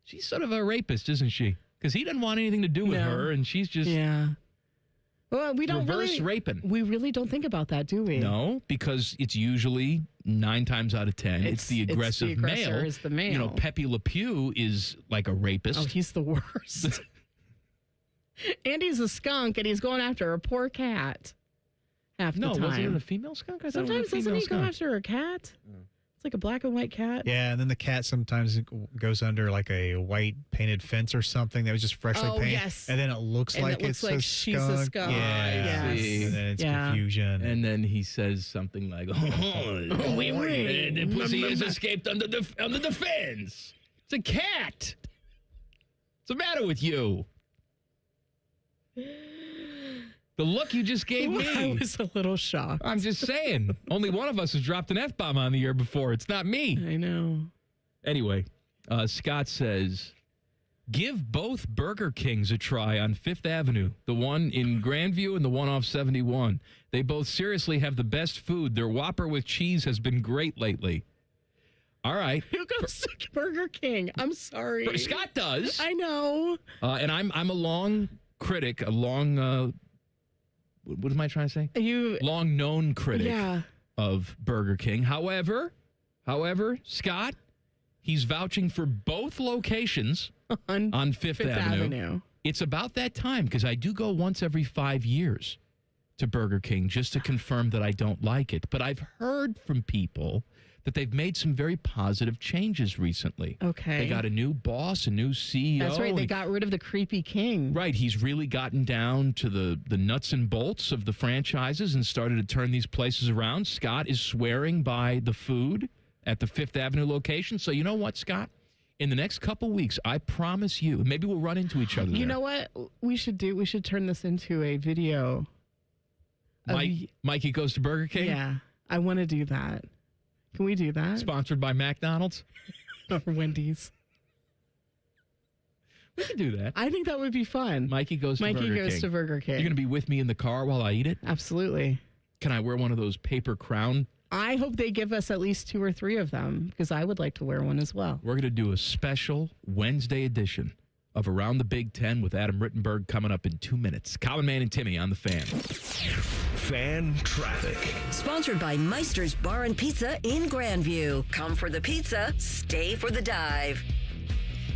She's sort of a rapist, isn't she? Because he doesn't want anything to do with her, and she's just Well, we don't reverse raping. We really don't think about that, do we? No, because it's usually 9 times out of 10, it's the aggressive male. Is the male. You know, Pepe Le Pew is like a rapist. Oh, he's the worst. And he's a skunk, and he's going after a poor cat half the time. No, wasn't it a female skunk? I thought it was a Sometimes doesn't female he go skunk. after a cat? It's like a black and white cat. Yeah, and then the cat sometimes goes under like a white painted fence or something that was just freshly painted. Yes. And then it looks And like it looks it's like a she's skunk. a skunk. Yeah. Yes. And then it's Yeah. confusion. And then he says something like, "Oh, wait, the pussy has escaped under the fence. It's a cat. What's the matter with you?" The look you just gave me. I was a little shocked. I'm just saying. Only one of us has dropped an F-bomb on the air before. It's not me. I know. Anyway, Scott says, give both Burger Kings a try on 5th Avenue, the one in Grandview and the one off 71. They both seriously have the best food. Their Whopper with cheese has been great lately. All right. Who goes to Burger King? I'm sorry. Scott does. I know. And I'm a long critic, a long... what am I trying to say? Long-known critic of Burger King. However, Scott, he's vouching for both locations on 5th Avenue. It's about that time because I do go once every 5 years to Burger King just to confirm that I don't like it. But I've heard from people that they've made some very positive changes recently. Okay. They got a new boss, a new CEO. That's right. They got rid of the creepy king. Right. He's really gotten down to the nuts and bolts of the franchises and started to turn these places around. Scott is swearing by the food at the 5th Avenue location. So you know what, Scott? In the next couple weeks, I promise you, maybe we'll run into each other You there. know what we should do? We should turn this into a video. Mikey goes to Burger King? Yeah. I want to do that. Can we do that? Sponsored by McDonald's? Or Wendy's. We can do that. I think that would be fun. Mikey goes to Burger King. You're going to be with me in the car while I eat it? Absolutely. Can I wear one of those paper crown? I hope they give us at least 2 or 3 of them because I would like to wear one as well. We're going to do a special Wednesday edition of Around the Big Ten with Adam Rittenberg coming up in 2 minutes. Common Man and Timmy on the Fan. Fan traffic. Sponsored by Meister's Bar and Pizza in Grandview. Come for the pizza, stay for the dive.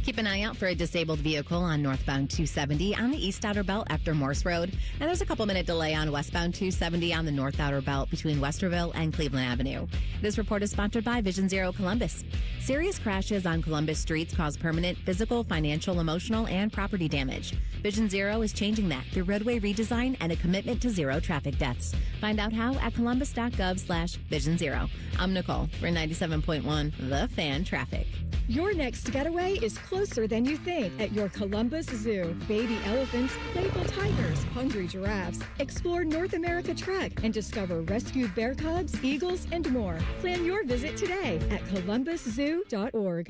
Keep an eye out for a disabled vehicle on northbound 270 on the East Outer Belt after Morse Road. And there's a couple-minute delay on westbound 270 on the North Outer Belt between Westerville and Cleveland Avenue. This report is sponsored by Vision Zero Columbus. Serious crashes on Columbus streets cause permanent physical, financial, emotional, and property damage. Vision Zero is changing that through roadway redesign and a commitment to zero traffic deaths. Find out how at columbus.gov/Vision Zero. I'm Nicole. We're 97.1 The Fan Traffic. Your next getaway is closer than you think at your Columbus Zoo. Baby elephants, playful tigers, hungry giraffes. Explore North America Trek and discover rescued bear cubs, eagles, and more. Plan your visit today at columbuszoo.org.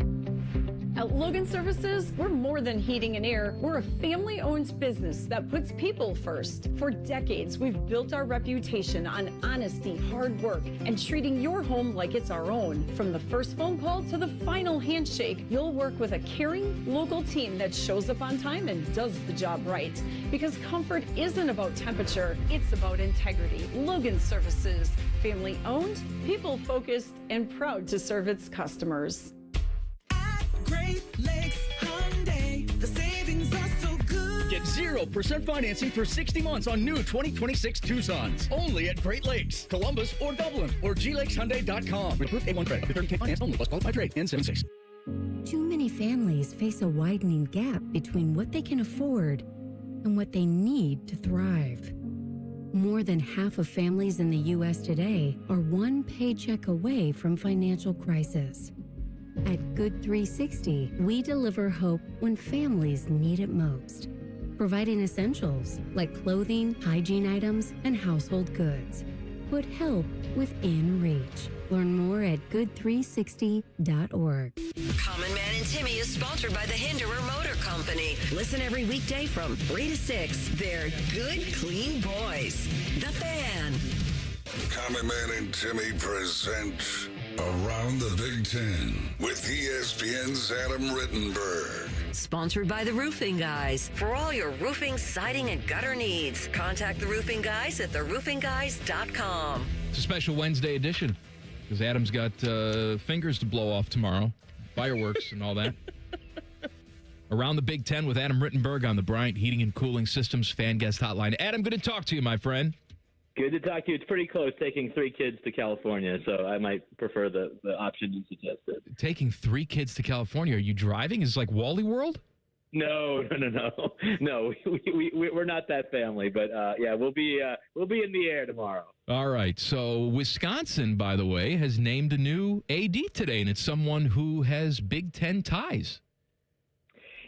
At Logan Services, we're more than heating and air. We're a family-owned business that puts people first. For decades, we've built our reputation on honesty, hard work, and treating your home like it's our own. From the first phone call to the final handshake, you'll work with a caring, local team that shows up on time and does the job right. Because comfort isn't about temperature, it's about integrity. Logan Services, family-owned, people-focused, and proud to serve its customers. Great Lakes Hyundai, the savings are so good. Get 0% financing for 60 months on new 2026 Tucsons. Only at Great Lakes, Columbus, or Dublin, or glakeshyundai.com. With approved A1 credit. With 30K finance only, plus qualified trade. N76. Too many families face a widening gap between what they can afford and what they need to thrive. More than half of families in the U.S. today are one paycheck away from financial crisis. At Good 360, we deliver hope when families need it most, providing essentials like clothing, hygiene items, and household goods. Put help within reach. Learn more at good360.org. Common Man and Timmy is sponsored by the Hinderer Motor Company. Listen every weekday from 3 to 6. They're good, clean boys. The Fan. Common Man and Timmy present Around the Big Ten with ESPN's Adam Rittenberg. Sponsored by the Roofing Guys. For all your roofing, siding, and gutter needs, contact the Roofing Guys at theroofingguys.com. It's a special Wednesday edition because Adam's got fingers to blow off tomorrow, fireworks and all that. Around the Big Ten with Adam Rittenberg on the Bryant Heating and Cooling Systems Fan Guest Hotline. Adam, good to talk to you, my friend. Good to talk to you. It's pretty close, taking 3 kids to California, so I might prefer the option you suggested. Taking 3 kids to California. Are you driving? Is it like Wally World? No. No, we're not that family, but yeah, we'll be in the air tomorrow. All right. So Wisconsin, by the way, has named a new AD today, and it's someone who has Big Ten ties.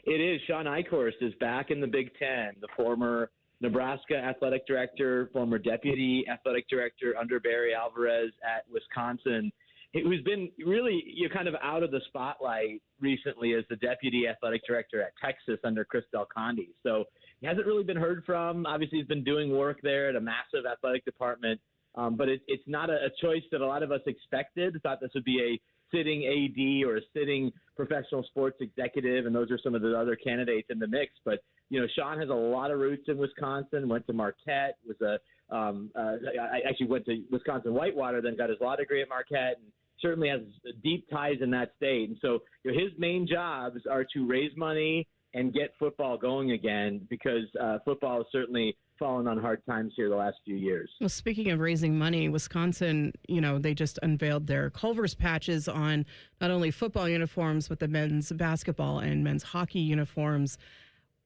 It is. Sean Eichhorst is back in the Big Ten, the former Nebraska athletic director, former deputy athletic director under Barry Alvarez at Wisconsin, who's been really kind of out of the spotlight recently as the deputy athletic director at Texas under Chris Del Conde. So he hasn't really been heard from. Obviously, he's been doing work there at a massive athletic department, but it's not a choice that a lot of us expected. Thought this would be a sitting AD or a sitting professional sports executive, and those are some of the other candidates in the mix. But Sean has a lot of roots in Wisconsin. Went to Marquette. I actually went to Wisconsin Whitewater, then got his law degree at Marquette, and certainly has deep ties in that state. And so his main jobs are to raise money and get football going again, because football has certainly fallen on hard times here the last few years. Well, speaking of raising money, Wisconsin, they just unveiled their Culver's patches on not only football uniforms, but the men's basketball and men's hockey uniforms.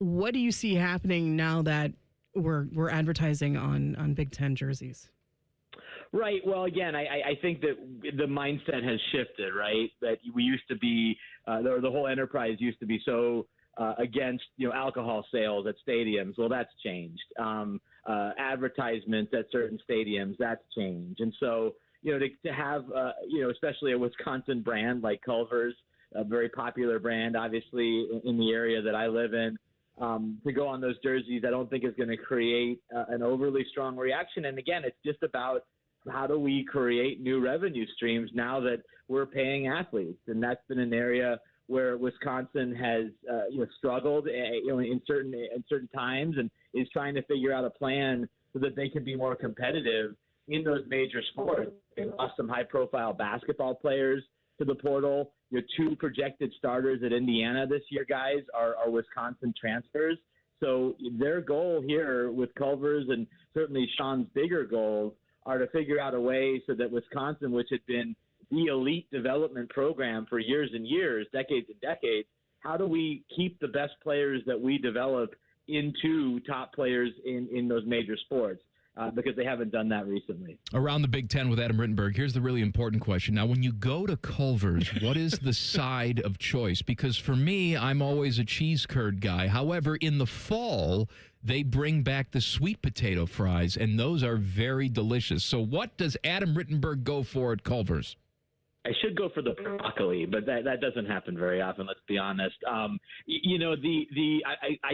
What do you see happening now that we're advertising on Big Ten jerseys? Right. Well, again, I think that the mindset has shifted, right? That we used to be, the whole enterprise used to be so against, alcohol sales at stadiums. Well, that's changed. Advertisements at certain stadiums, that's changed. And so, to have, especially a Wisconsin brand like Culver's, a very popular brand, obviously, in the area that I live in, to go on those jerseys, I don't think is going to create an overly strong reaction. And again, it's just about how do we create new revenue streams now that we're paying athletes? And that's been an area where Wisconsin has struggled in certain times, and is trying to figure out a plan so that they can be more competitive in those major sports. They lost some high-profile basketball players to the portal. 2 projected starters at Indiana this year, guys, are Wisconsin transfers. So their goal here with Culver's, and certainly Sean's bigger goals, are to figure out a way so that Wisconsin, which had been the elite development program for years and years, decades and decades, how do we keep the best players that we develop into top players in those major sports? Because they haven't done that recently. Around the Big Ten with Adam Rittenberg, here's the really important question. Now, when you go to Culver's, what is the side of choice? Because for me, I'm always a cheese curd guy. However, in the fall, they bring back the sweet potato fries, and those are very delicious. So what does Adam Rittenberg go for at Culver's? I should go for the broccoli, but that doesn't happen very often. Let's be honest. I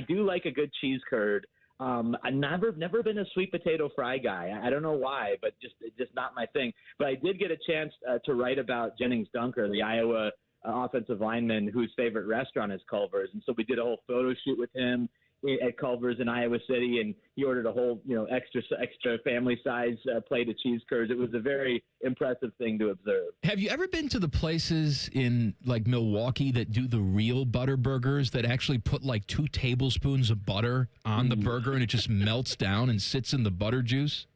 do like a good cheese curd. I've never been a sweet potato fry guy. I don't know why, but just not my thing. But I did get a chance to write about Jennings Dunker, the Iowa offensive lineman whose favorite restaurant is Culver's, and so we did a whole photo shoot with him at Culver's in Iowa City, and he ordered a whole extra family size plate of cheese curds. It was a very impressive thing to observe. Have you ever been to the places in like Milwaukee that do the real butter burgers that actually put like 2 tablespoons of butter on the burger and it just melts down and sits in the butter juice?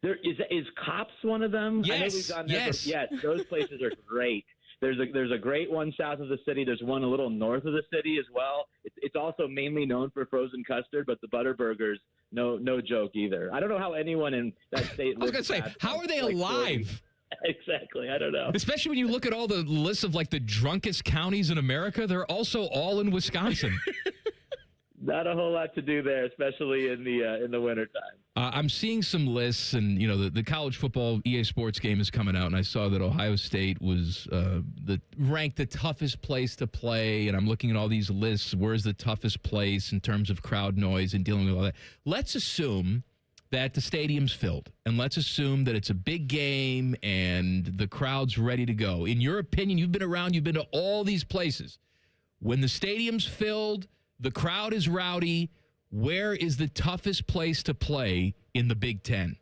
There is Cops one of them? Yes. I know we've gone there, Yes. Yes, those places are great. There's a great one south of the city. There's one a little north of the city as well. It's also mainly known for frozen custard, but the butter burgers, no joke either. I don't know how anyone in that state. I was going to say, how are they alive? Exactly. I don't know. Especially when you look at all the lists of like the drunkest counties in America, they're also all in Wisconsin. Not a whole lot to do there, especially in the wintertime. I'm seeing some lists, and the college football EA Sports game is coming out, and I saw that Ohio State was ranked the toughest place to play, and I'm looking at all these lists. Where's the toughest place in terms of crowd noise and dealing with all that? Let's assume that the stadium's filled, and let's assume that it's a big game and the crowd's ready to go. In your opinion, you've been around, you've been to all these places. When the stadium's filled, the crowd is rowdy, where is the toughest place to play in the Big Ten?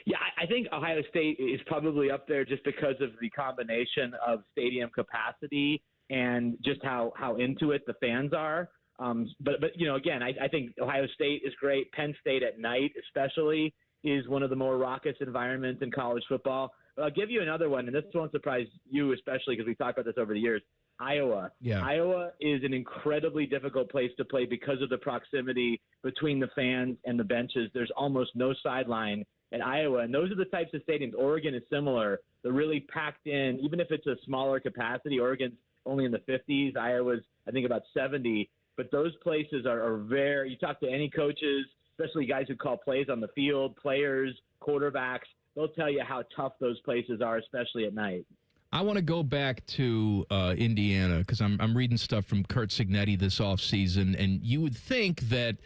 Yeah, I think Ohio State is probably up there just because of the combination of stadium capacity and just how into it the fans are. But again, I think Ohio State is great. Penn State at night especially is one of the more raucous environments in college football. But I'll give you another one, and this won't surprise you especially because we've talked about this over the years. Iowa. Yeah. Iowa is an incredibly difficult place to play because of the proximity between the fans and the benches. There's almost no sideline at Iowa, and those are the types of stadiums. Oregon is similar. They're really packed in, even if it's a smaller capacity. Oregon's only in the 50s. Iowa's, I think, about 70. But those places are very – you talk to any coaches, especially guys who call plays on the field, players, quarterbacks, they'll tell you how tough those places are, especially at night. I want to go back to Indiana because I'm reading stuff from Curt Cignetti this offseason, and you would think that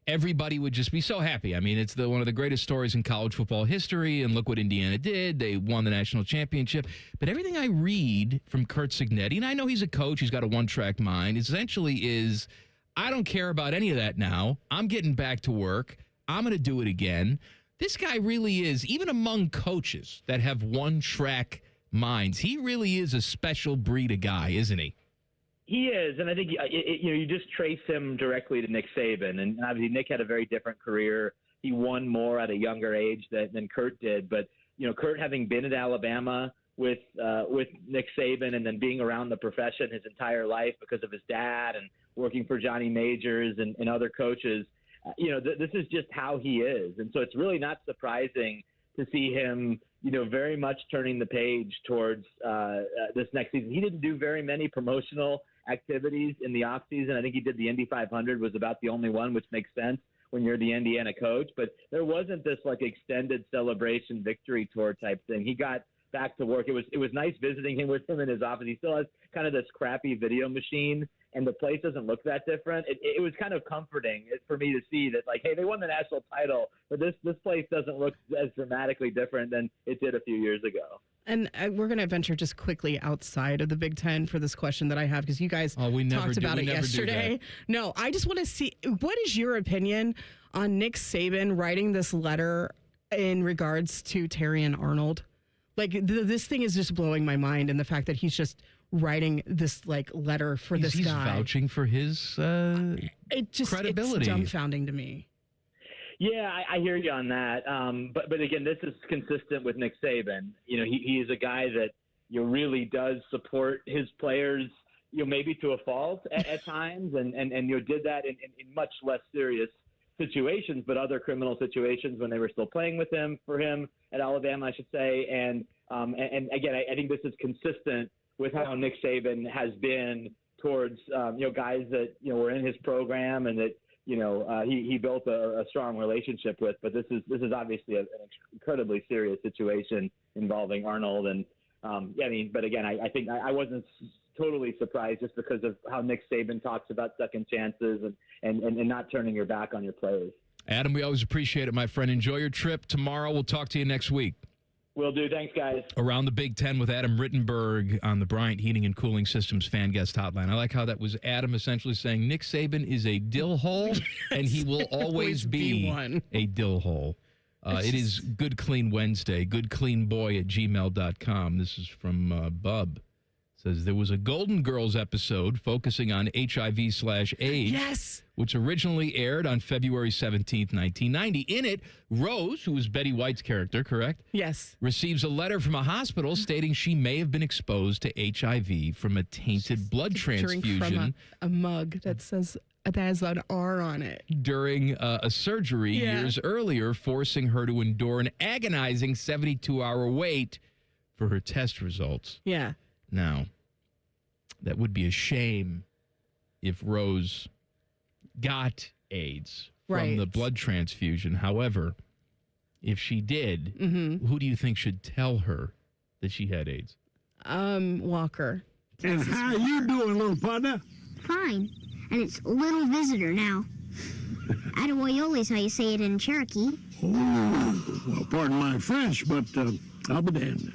everybody would just be so happy. I mean, it's one of the greatest stories in college football history, and look what Indiana did. They won the national championship. But everything I read from Curt Cignetti, and I know he's a coach, he's got a one-track mind, essentially is, I don't care about any of that now. I'm getting back to work. I'm going to do it again. This guy really is, even among coaches that have one-track minds, he really is a special breed of guy, isn't he? He is, and I think you just trace him directly to Nick Saban, and obviously Nick had a very different career. He won more at a younger age than Curt did, but Curt having been at Alabama with Nick Saban and then being around the profession his entire life because of his dad and working for Johnny Majors and other coaches, this is just how he is, and so it's really not surprising to see him very much turning the page towards this next season. He didn't do very many promotional activities in the offseason. I think he did the Indy 500 was about the only one, which makes sense when you're the Indiana coach. But there wasn't this extended celebration victory tour type thing. He got back to work. It was nice visiting him with him in his office. He still has kind of this crappy video machine, and the place doesn't look that different. It was kind of comforting for me to see that, hey, they won the national title, but this place doesn't look as dramatically different than it did a few years ago. And we're going to venture just quickly outside of the Big Ten for this question that I have, because you guys talked about it yesterday. No, I just want to see, what is your opinion on Nick Saban writing this letter in regards to Terrion Arnold? This thing is just blowing my mind, and the fact that he's just writing this letter for this guy. He's vouching for his credibility. It's dumbfounding to me. Yeah, I hear you on that. But again, this is consistent with Nick Saban. He is a guy that really does support his players, maybe to a fault at times, and did that in much less serious situations, but other criminal situations when they were still playing for him at Alabama, I should say. And again, I think this is consistent with how Nick Saban has been towards guys that were in his program and that he built a strong relationship with. But this is obviously an incredibly serious situation involving Arnold, and But again, I think I wasn't totally surprised just because of how Nick Saban talks about second chances and not turning your back on your players. Adam, we always appreciate it, my friend. Enjoy your trip tomorrow. We'll talk to you next week. Will do. Thanks, guys. Around the Big Ten with Adam Rittenberg on the Bryant Heating and Cooling Systems fan guest hotline. I like how that was Adam essentially saying Nick Saban is a dill hole, and he will always be one. A dill hole. It is Good Clean Wednesday, goodcleanboy@gmail.com. This is from Bub. Says there was a Golden Girls episode focusing on HIV/AIDS. Yes. Which originally aired on February 17th, 1990. In it, Rose, who was Betty White's character, correct? Yes. Receives a letter from a hospital stating she may have been exposed to HIV from a tainted blood transfusion. From a mug that has an R on it. During a surgery years earlier, forcing her to endure an agonizing 72-hour wait for her test results. Yeah. Now, that would be a shame if Rose got AIDS from the blood transfusion. However, if she did, who do you think should tell her that she had AIDS? Walker. And how you doing, little partner? Fine. And it's little visitor now. Attaboyole is how you say it in Cherokee. Oh, well, pardon my French, but I'll be damned.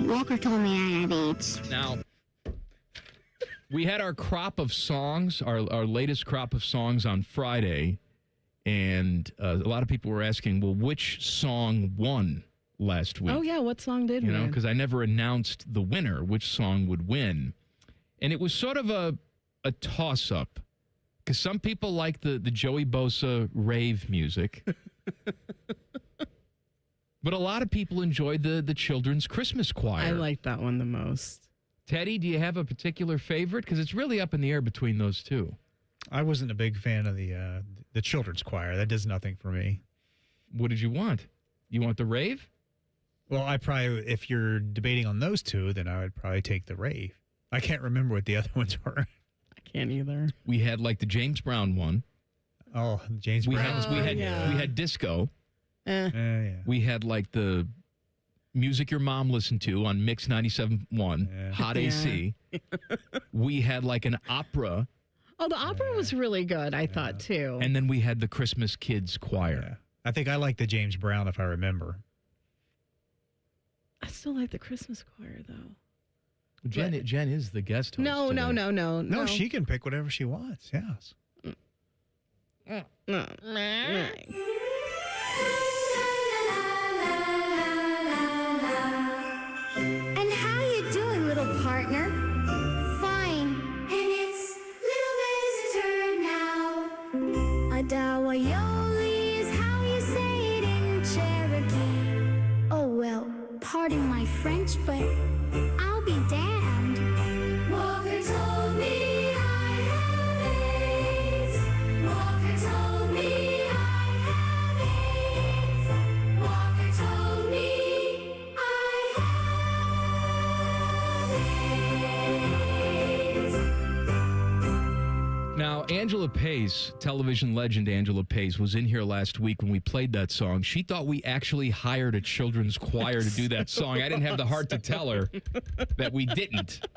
Walker told me I had AIDS. Now, we had our crop of songs, our latest crop of songs on Friday, and a lot of people were asking, well, which song won last week? Oh, yeah, what song did win? Because I never announced the winner, which song would win. And it was sort of a toss-up, because some people like the Joey Bosa rave music. But a lot of people enjoyed the Children's Christmas Choir. I like that one the most. Teddy, do you have a particular favorite? Because it's really up in the air between those two. I wasn't a big fan of the Children's Choir. That does nothing for me. What did you want? You want the rave? Well, if you're debating on those two, then I would probably take the rave. I can't remember what the other ones were. I can't either. We had like the James Brown one. Oh, James Brown. We had disco. We had like the music your mom listened to on Mix 97.1, Hot AC. We had like an opera. Oh, the opera was really good, I thought, too. And then we had the Christmas Kids Choir. Yeah. I think I like the James Brown, if I remember. I still like the Christmas choir, though. Jen is the guest host. No. No, she can pick whatever she wants, yes. No. And how you doing, little partner? Fine. And it's little visitor now. Adawayoli is how you say it in Cherokee. Oh, well, pardon my French, but I'll be damned. Walker told me I have AIDS. Walker told me I have AIDS. Walker told me I Now, Angela Pace, television legend Angela Pace, was in here last week when we played that song. She thought we actually hired a children's choir to do that song. I didn't have the heart to tell her that we didn't.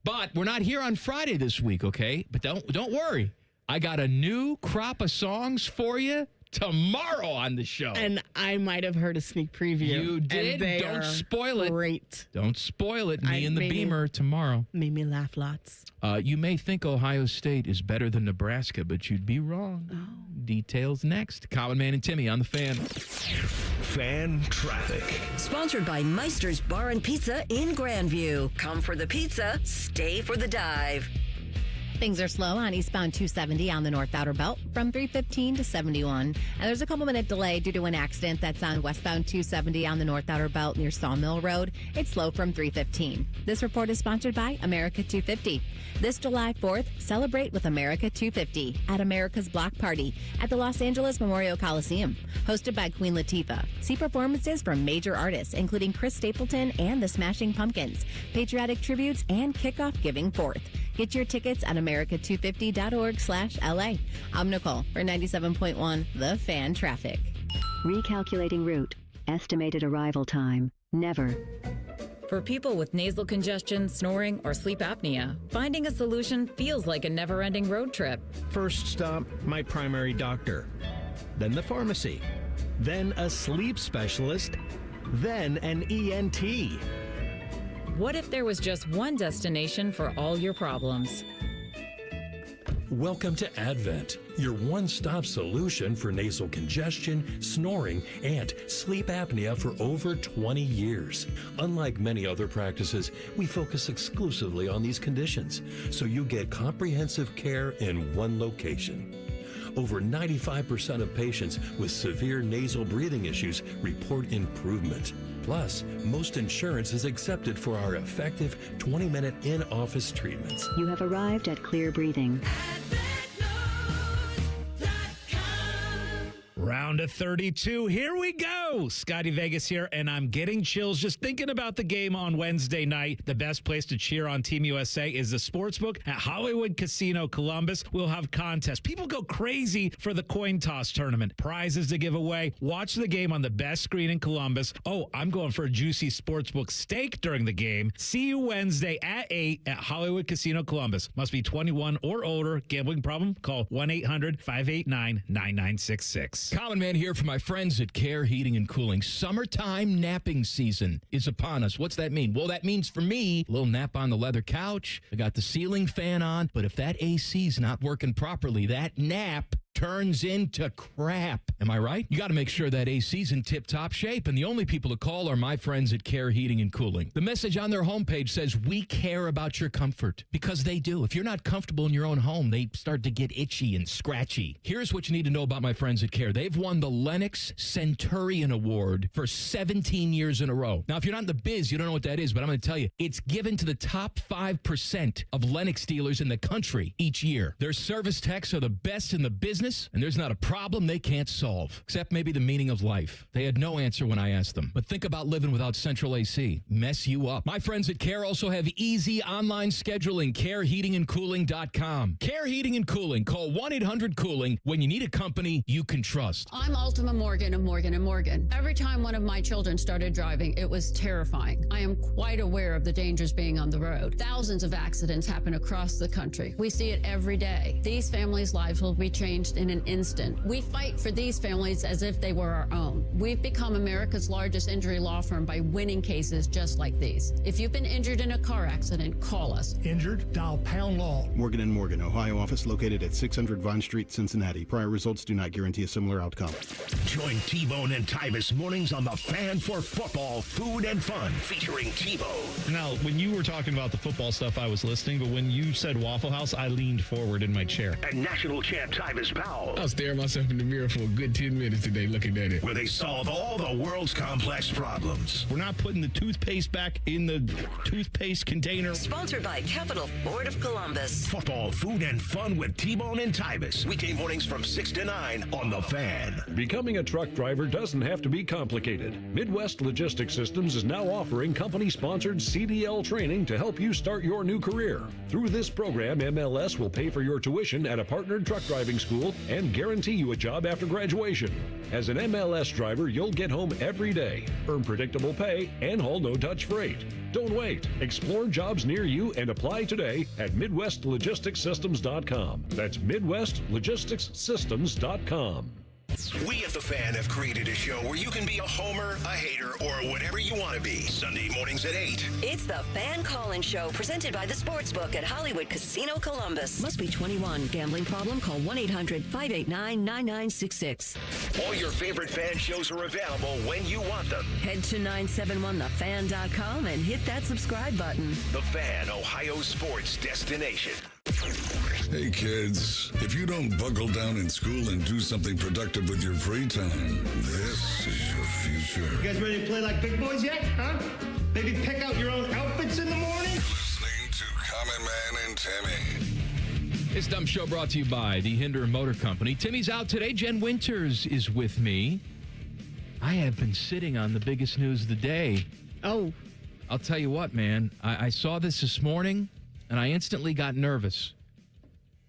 But we're not here on Friday this week, okay? But don't worry. I got a new crop of songs for you tomorrow on the show. And I might have heard a sneak preview. You did? Don't spoil it. Great. Don't spoil it. Me and the Beamer tomorrow. Made me laugh lots. You may think Ohio State is better than Nebraska, but you'd be wrong. Oh. Details next. Common Man and Timmy on the Fan. Fan traffic. Sponsored by Meister's Bar and Pizza in Grandview. Come for the pizza, stay for the dive. Things are slow on eastbound 270 on the North Outer Belt from 315 to 71. And there's a couple-minute delay due to an accident that's on westbound 270 on the North Outer Belt near Sawmill Road. It's slow from 315. This report is sponsored by America 250. This July 4th, celebrate with America 250 at America's Block Party at the Los Angeles Memorial Coliseum. Hosted by Queen Latifah. See performances from major artists, including Chris Stapleton and the Smashing Pumpkins, patriotic tributes, and kickoff giving forth. Get your tickets at america250.org/LA. I'm Nicole for 97.1 The Fan Traffic. Recalculating route. Estimated arrival time, never. For people with nasal congestion, snoring, or sleep apnea, finding a solution feels like a never-ending road trip. First stop, my primary doctor. Then the pharmacy. Then a sleep specialist. Then an ENT. What if there was just one destination for all your problems? Welcome to Advent, your one-stop solution for nasal congestion, snoring, and sleep apnea for over 20 years. Unlike many other practices, we focus exclusively on these conditions, so you get comprehensive care in one location. Over 95% of patients with severe nasal breathing issues report improvement. Plus, most insurance is accepted for our effective 20-minute in-office treatments. You have arrived at Clear Breathing. Round of 32. Here we go. Scotty Vegas here, and I'm getting chills just thinking about the game on Wednesday night. The best place to cheer on Team USA is the Sportsbook at Hollywood Casino Columbus. We'll have contests. People go crazy for the coin toss tournament. Prizes to give away. Watch the game on the best screen in Columbus. Oh, I'm going for a juicy Sportsbook steak during the game. See you Wednesday at 8 at Hollywood Casino Columbus. Must be 21 or older. Gambling problem? Call 1-800-589-9966. Common Man here for my friends at Care Heating and Cooling. Summertime napping season is upon us. What's that mean? Well, that means for me, a little nap on the leather couch. I got the ceiling fan on, but if that AC's not working properly, that nap turns into crap. Am I right? You got to make sure that AC's in tip-top shape, and the only people to call are my friends at Care Heating and Cooling. The message on their homepage says, we care about your comfort, because they do. If you're not comfortable in your own home, they start to get itchy and scratchy. Here's what you need to know about my friends at Care. They've won the Lennox Centurion Award for 17 years in a row. Now, if you're not in the biz, you don't know what that is, but I'm going to tell you, it's given to the top 5% of Lennox dealers in the country each year. Their service techs are the best in the business, and there's not a problem they can't solve, except maybe the meaning of life. They had no answer when I asked them. But think about living without central AC. Mess you up. My friends at Care also have easy online scheduling. CareHeatingandCooling.com. Care Heating and Cooling. Call 1-800-COOLING when you need a company you can trust. I'm Ultima Morgan of Morgan & Morgan. Every time one of my children started driving, it was terrifying. I am quite aware of the dangers being on the road. Thousands of accidents happen across the country. We see it every day. These families' lives will be changed in an instant. We fight for these families as if they were our own. We've become America's largest injury law firm by winning cases just like these. If you've been injured in a car accident, call us. Injured? Dial pound law. Morgan & Morgan, Ohio office located at 600 Vine Street, Cincinnati. Prior results do not guarantee a similar outcome. Join T-Bone and Tyvis mornings on The Fan for football, food, and fun, featuring T-Bone. Now, when you were talking about the football stuff, I was listening, but when you said Waffle House, I leaned forward in my chair. And national champ Tyvis Powell. I was staring myself in the mirror for a good 10 minutes today looking at it. Where they solve all the world's complex problems. We're not putting the toothpaste back in the toothpaste container. Sponsored by Capital Ford of Columbus. Football, food, and fun with T-Bone and Tyvis. Weekday mornings from 6 to 9 on The Fan. Becoming a truck driver doesn't have to be complicated. Midwest Logistics Systems is now offering company-sponsored CDL training to help you start your new career. Through this program, MLS will pay for your tuition at a partnered truck driving school and guarantee you a job after graduation. As an MLS driver, you'll get home every day, earn predictable pay, and haul no-touch freight. Don't wait. Explore jobs near you and apply today at MidwestLogisticsSystems.com. That's MidwestLogisticsSystems.com. We at The Fan have created a show where you can be a homer, a hater, or whatever you want to be. Sunday mornings at 8. It's the Fan Call-In Show, presented by the Sportsbook at Hollywood Casino Columbus. Must be 21. Gambling problem? Call 1-800-589-9966. All your favorite fan shows are available when you want them. Head to 971thefan.com and hit that subscribe button. The Fan, Ohio's sports destination. Hey kids, if you don't buckle down in school and do something productive with your free time, this is your future. You guys ready to play like big boys yet, huh? Maybe pick out your own outfits in the morning? Listening to Common Man and Timmy. This dumb show brought to you by the Hinder Motor Company. Timmy's out today. Jen Winters is with me. I have been sitting on the biggest news of the day. Oh. I'll tell you what, man. I saw this morning, and I instantly got nervous.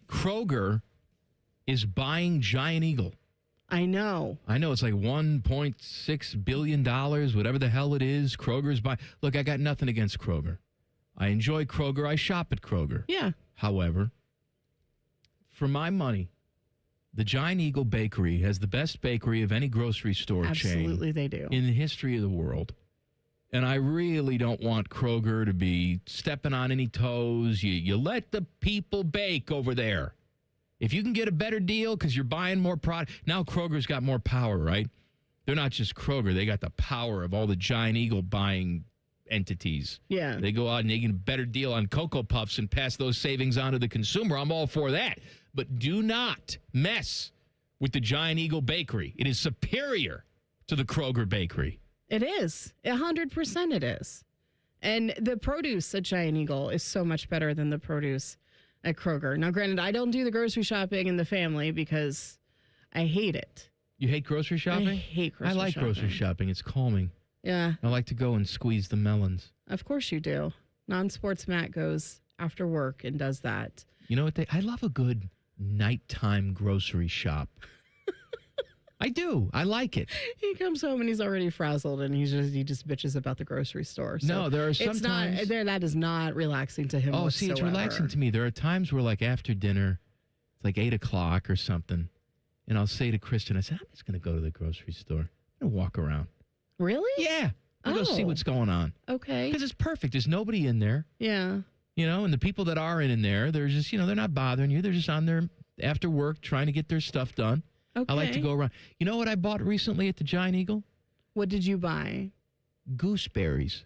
Kroger is buying Giant Eagle. I know. It's like $1.6 billion, whatever the hell it is. Kroger's buying. Look, I got nothing against Kroger. I enjoy Kroger. I shop at Kroger. Yeah. However, for my money, the Giant Eagle Bakery has the best bakery of any grocery store chain. Absolutely, they do. In the history of the world. And I really don't want Kroger to be stepping on any toes. You let the people bake over there. If you can get a better deal because you're buying more product. Now Kroger's got more power, right? They're not just Kroger. They got the power of all the Giant Eagle buying entities. Yeah. They go out and they get a better deal on Cocoa Puffs and pass those savings on to the consumer. I'm all for that. But do not mess with the Giant Eagle Bakery. It is superior to the Kroger Bakery. It is. 100% it is. And the produce at Giant Eagle is so much better than the produce at Kroger. Now, granted, I don't do the grocery shopping in the family because I hate it. You hate grocery shopping? I hate grocery shopping. I like grocery shopping. It's calming. Yeah. I like to go and squeeze the melons. Of course you do. Non-sports Matt goes after work and does that. You know what? I love a good nighttime grocery shop. I do. I like it. He comes home and he's already frazzled and he just bitches about the grocery store. So no, there are some times that is not relaxing to him. Oh, whatsoever. see, it's relaxing to me. There are times where, like, after dinner, it's like 8 o'clock or something, and I'll say to Kristen, I said, I'm just going to go to the grocery store. I'm going to walk around. Really? Yeah. I'll go see what's going on. Okay. Because it's perfect. There's nobody in there. Yeah. And the people that are in there, they're just, they're not bothering you. They're just on there after work trying to get their stuff done. Okay. I like to go around. You know what I bought recently at the Giant Eagle? What did you buy? Gooseberries.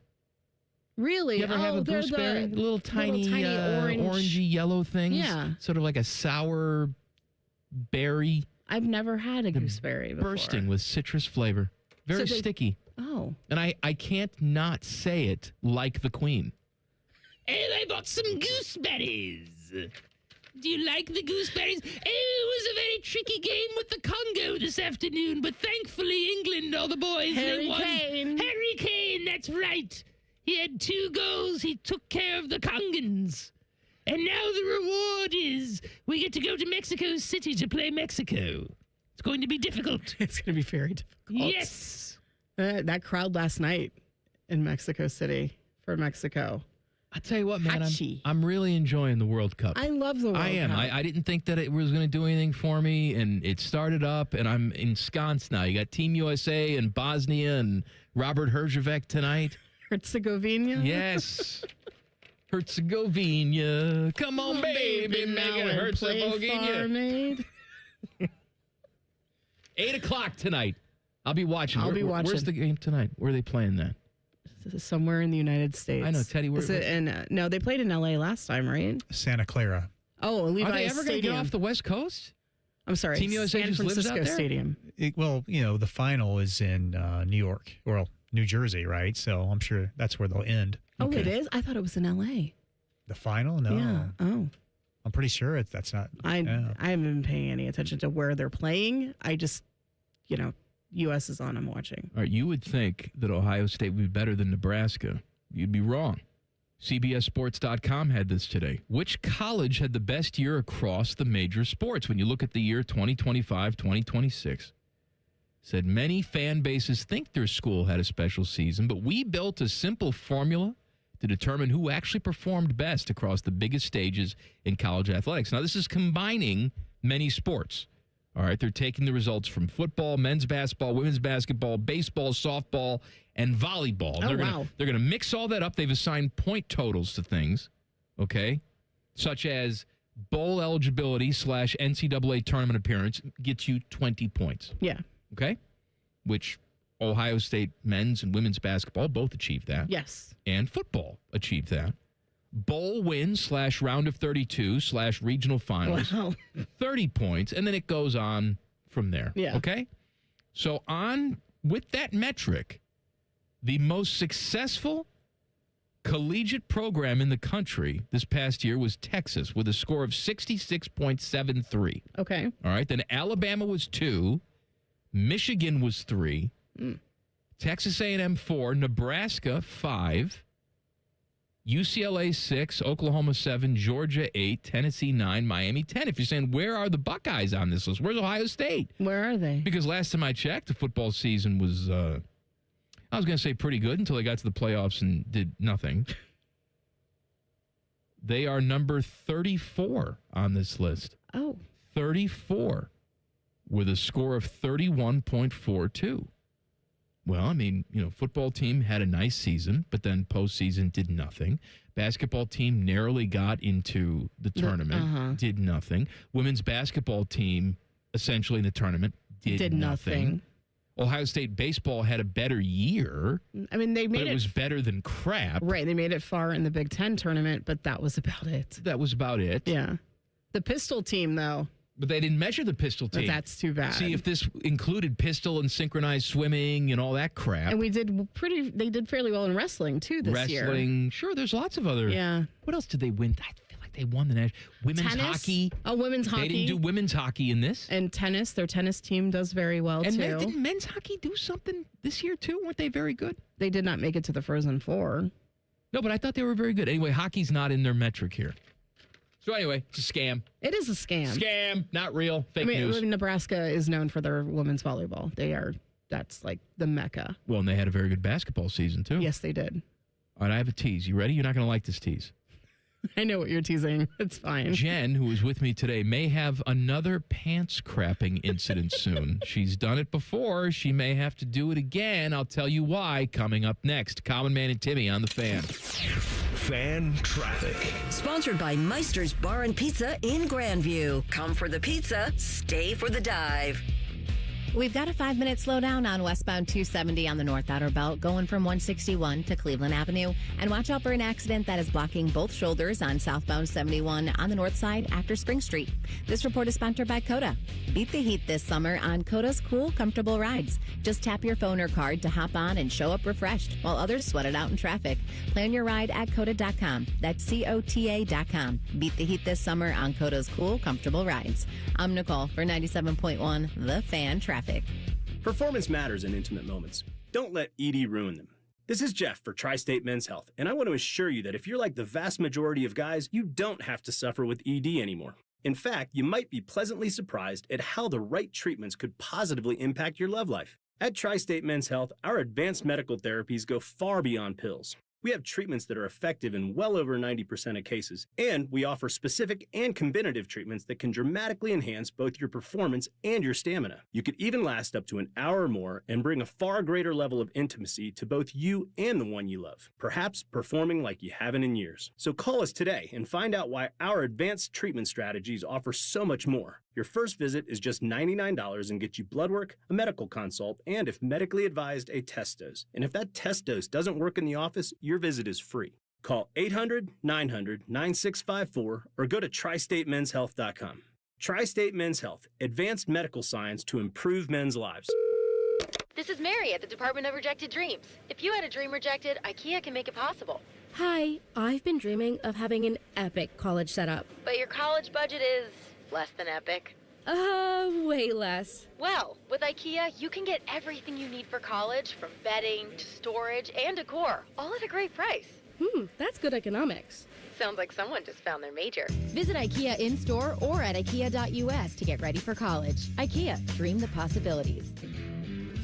Really? You ever have a gooseberry? The little tiny orangey yellow things? Yeah. Sort of like a sour berry. I've never had a gooseberry before. Bursting with citrus flavor. Very sticky. Oh. And I can't not say it like the Queen. And I bought some gooseberries. Do you like the gooseberries? Oh, it was a very tricky game with the Congo this afternoon, but thankfully England, all the boys, they won. Harry Kane, that's right. He had 2 goals. He took care of the Congans. And now the reward is we get to go to Mexico City to play Mexico. It's going to be difficult. It's going to be very difficult. Yes. That crowd last night in Mexico City for Mexico. I tell you what, man, I'm really enjoying the World Cup. I love the World Cup. I am. I didn't think that it was going to do anything for me, and it started up, and I'm ensconced now. You got Team USA and Bosnia and Robert Herjavec tonight. Herzegovina? Yes. Herzegovina. Come on, baby, make it Herzegovina. 8 o'clock tonight. I'll be watching. I'll be watching. Where's the game tonight? Where are they playing that? Somewhere in the United States. I know, Teddy. No, they played in L.A. last time, right? Santa Clara. Oh, Levi's Are they ever going to get off the West Coast? I'm sorry. Team USA San just Francisco lives out there? Stadium. The final is in New York, or New Jersey, right? So I'm sure that's where they'll end. Oh, it is? I thought it was in L.A. The final? No. Yeah. Oh. I'm pretty sure that's not. I haven't been paying any attention to where they're playing. I just, U.S. is on. I'm watching. All right, you would think that Ohio State would be better than Nebraska. You'd be wrong. CBSSports.com had this today. Which college had the best year across the major sports when you look at the year 2025-2026? Said many fan bases think their school had a special season, but we built a simple formula to determine who actually performed best across the biggest stages in college athletics. Now, this is combining many sports. All right, they're taking the results from football, men's basketball, women's basketball, baseball, softball, and volleyball. They're going to mix all that up. They've assigned point totals to things, okay, such as bowl eligibility / NCAA tournament appearance gets you 20 points. Yeah. Okay, which Ohio State men's and women's basketball both achieved that. Yes. And football achieved that. Bowl wins / round of 32 / regional finals, wow. 30 points, and then it goes on from there. Yeah. Okay? So with that metric, the most successful collegiate program in the country this past year was Texas with a score of 66.73. Okay. All right. Then Alabama was 2. Michigan was 3. Texas A&M 4. Nebraska 5. UCLA 6, Oklahoma 7, Georgia 8, Tennessee 9, Miami 10. If you're saying, where are the Buckeyes on this list? Where's Ohio State? Where are they? Because last time I checked, the football season was, I was going to say pretty good until they got to the playoffs and did nothing. They are number 34 on this list. Oh. 34 with a score of 31.42. Well, I mean, football team had a nice season, but then postseason did nothing. Basketball team narrowly got into the tournament, did nothing. Women's basketball team, essentially in the tournament, did nothing. Ohio State baseball had a better year. I mean, but it was better than crap. Right, they made it far in the Big Ten tournament, but that was about it. Yeah. The pistol team, though. But they didn't measure the pistol team. But that's too bad. See, if this included pistol and synchronized swimming and all that crap. And they did fairly well in wrestling, too, this year. Wrestling, sure, there's lots of other. Yeah. What else did they win? I feel like they won the national. Women's hockey. Oh, women's hockey. They didn't do women's hockey in this. And tennis. Their tennis team does very well, too. Didn't men's hockey do something this year, too? Weren't they very good? They did not make it to the Frozen Four. No, but I thought they were very good. Anyway, hockey's not in their metric here. So anyway, it's a scam. It is a scam. Scam, not real. Fake news. Nebraska is known for their women's volleyball. That's like the mecca. Well, and they had a very good basketball season, too. Yes, they did. All right, I have a tease. You ready? You're not going to like this tease. I know what you're teasing. It's fine. Jen, who is with me today, may have another pants crapping incident soon. She's done it before. She may have to do it again. I'll tell you why coming up next. Common Man and Timmy on the Fan. Fan traffic. Sponsored by Meister's Bar and Pizza in Grandview. Come for the pizza, stay for the dive. We've got a 5-minute slowdown on westbound 270 on the North Outer Belt, going from 161 to Cleveland Avenue. And watch out for an accident that is blocking both shoulders on southbound 71 on the north side after Spring Street. This report is sponsored by Coda. Beat the heat this summer on Coda's cool, comfortable rides. Just tap your phone or card to hop on and show up refreshed while others sweat it out in traffic. Plan your ride at Coda.com. That's COTA.com. Beat the heat this summer on Coda's cool, comfortable rides. I'm Nicole for 97.1 The Fan Traffic. Performance matters in intimate moments. Don't let ED ruin them. This is Jeff for Tri-State Men's Health, and I want to assure you that if you're like the vast majority of guys, you don't have to suffer with ED anymore. In fact, you might be pleasantly surprised at how the right treatments could positively impact your love life. At Tri-State Men's Health, our advanced medical therapies go far beyond pills. We have treatments that are effective in well over 90% of cases, and we offer specific and combinative treatments that can dramatically enhance both your performance and your stamina. You could even last up to an hour or more and bring a far greater level of intimacy to both you and the one you love, perhaps performing like you haven't in years. So call us today and find out why our advanced treatment strategies offer so much more. Your first visit is just $99 and gets you blood work, a medical consult, and if medically advised, a test dose. And if that test dose doesn't work in the office, your visit is free. Call 800-900-9654 or go to tristatemenshealth.com. Tri-State Men's Health, advanced medical science to improve men's lives. This is Mary at the Department of Rejected Dreams. If you had a dream rejected, IKEA can make it possible. Hi, I've been dreaming of having an epic college setup. But your college budget is less than epic. Way less. Well, with IKEA, you can get everything you need for college, from bedding to storage and decor, all at a great price. That's good economics. Sounds like someone just found their major. Visit IKEA in-store or at IKEA.us to get ready for college. IKEA, dream the possibilities.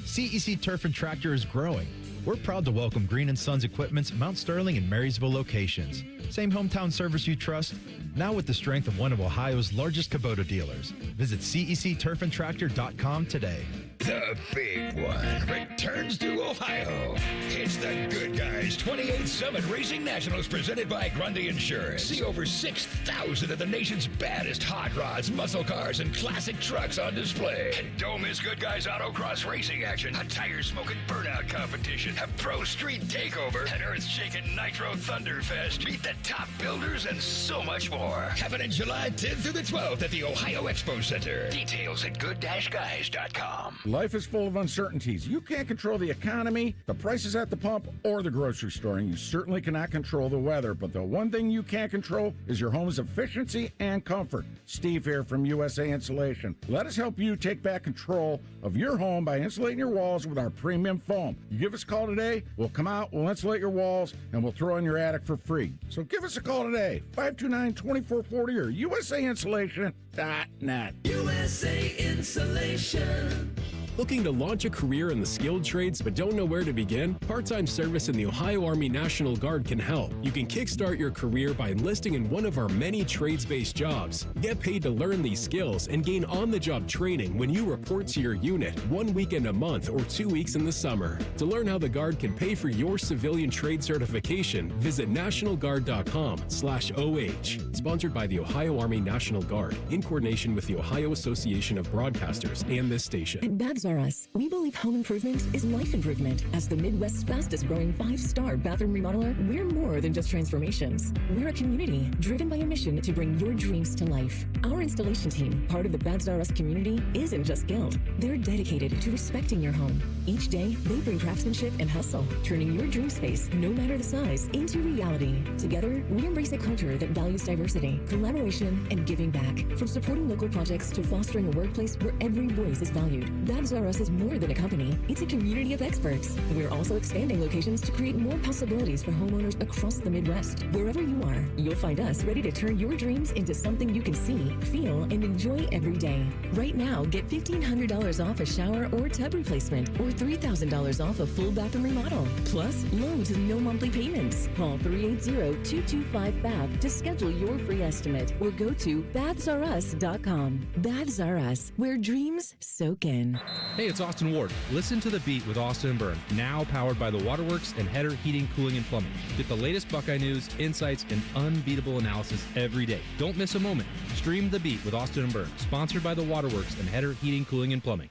CEC Turf and Tractor is growing. We're proud to welcome Green & Sons Equipment's Mount Sterling and Marysville locations. Same hometown service you trust, now with the strength of one of Ohio's largest Kubota dealers. Visit CECTurfandTractor.com today. The big one returns to Ohio. It's the Good Guys 28 Summit Racing Nationals presented by Grundy Insurance. See over 6,000 of the nation's baddest hot rods, muscle cars, and classic trucks on display. And don't miss Good Guys Autocross racing action, a tire-smoking burnout competition, a pro street takeover, an earth-shaking Nitro Thunderfest, meet the top builders, and so much more. Happening July 10th through the 12th at the Ohio Expo Center. Details at good-guys.com. Life is full of uncertainties. You can't control the economy, the prices at the pump, or the grocery store, and you certainly cannot control the weather. But the one thing you can control is your home's efficiency and comfort. Steve here from USA Insulation. Let us help you take back control of your home by insulating your walls with our premium foam. You give us a call today, we'll come out, we'll insulate your walls, and we'll throw in your attic for free. So give us a call today, 529-2440 or USAinsulation.net. USA Insulation. Looking to launch a career in the skilled trades but don't know where to begin? Part-time service in the Ohio Army National Guard can help. You can kickstart your career by enlisting in one of our many trades-based jobs. Get paid to learn these skills and gain on-the-job training when you report to your unit 1 weekend a month or 2 weeks in the summer. To learn how the Guard can pay for your civilian trade certification, visit nationalguard.com/OH. Sponsored by the Ohio Army National Guard in coordination with the Ohio Association of Broadcasters and this station. At Babs R Us, we believe home improvement is life improvement. As the Midwest's fastest growing 5-star bathroom remodeler, we're more than just transformations. We're a community driven by a mission to bring your dreams to life. Our installation team, part of the Babs R Us community, isn't just skilled. They're dedicated to respecting your home. Each day, they bring craftsmanship and hustle, turning your dream space, no matter the size, into reality. Together, we embrace a culture that values diversity, collaboration, and giving back. From supporting local projects to fostering a workplace where every voice is valued. Babs R Us is more than a company. It's a community of experts. We're also expanding locations to create more possibilities for homeowners across the Midwest. Wherever you are, you'll find us ready to turn your dreams into something you can see, feel, and enjoy every day. Right now, get $1,500 off a shower or tub replacement, or $3,000 off a full bathroom remodel. Plus, loans and no monthly payments. Call 380-225-BAB to schedule your free estimate, or go to babsrus.com. Babs R Us, where dreams soak in. Hey, it's Austin Ward. Listen to The Beat with Austin and Byrne, now powered by the Waterworks and Header Heating, Cooling, and Plumbing. Get the latest Buckeye news, insights, and unbeatable analysis every day. Don't miss a moment. Stream The Beat with Austin and Byrne, sponsored by the Waterworks and Header Heating, Cooling, and Plumbing.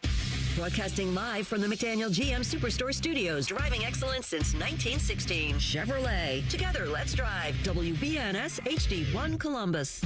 Broadcasting live from the McDaniel GM Superstore Studios, driving excellence since 1916. Chevrolet. Together, let's drive. WBNS HD1 Columbus.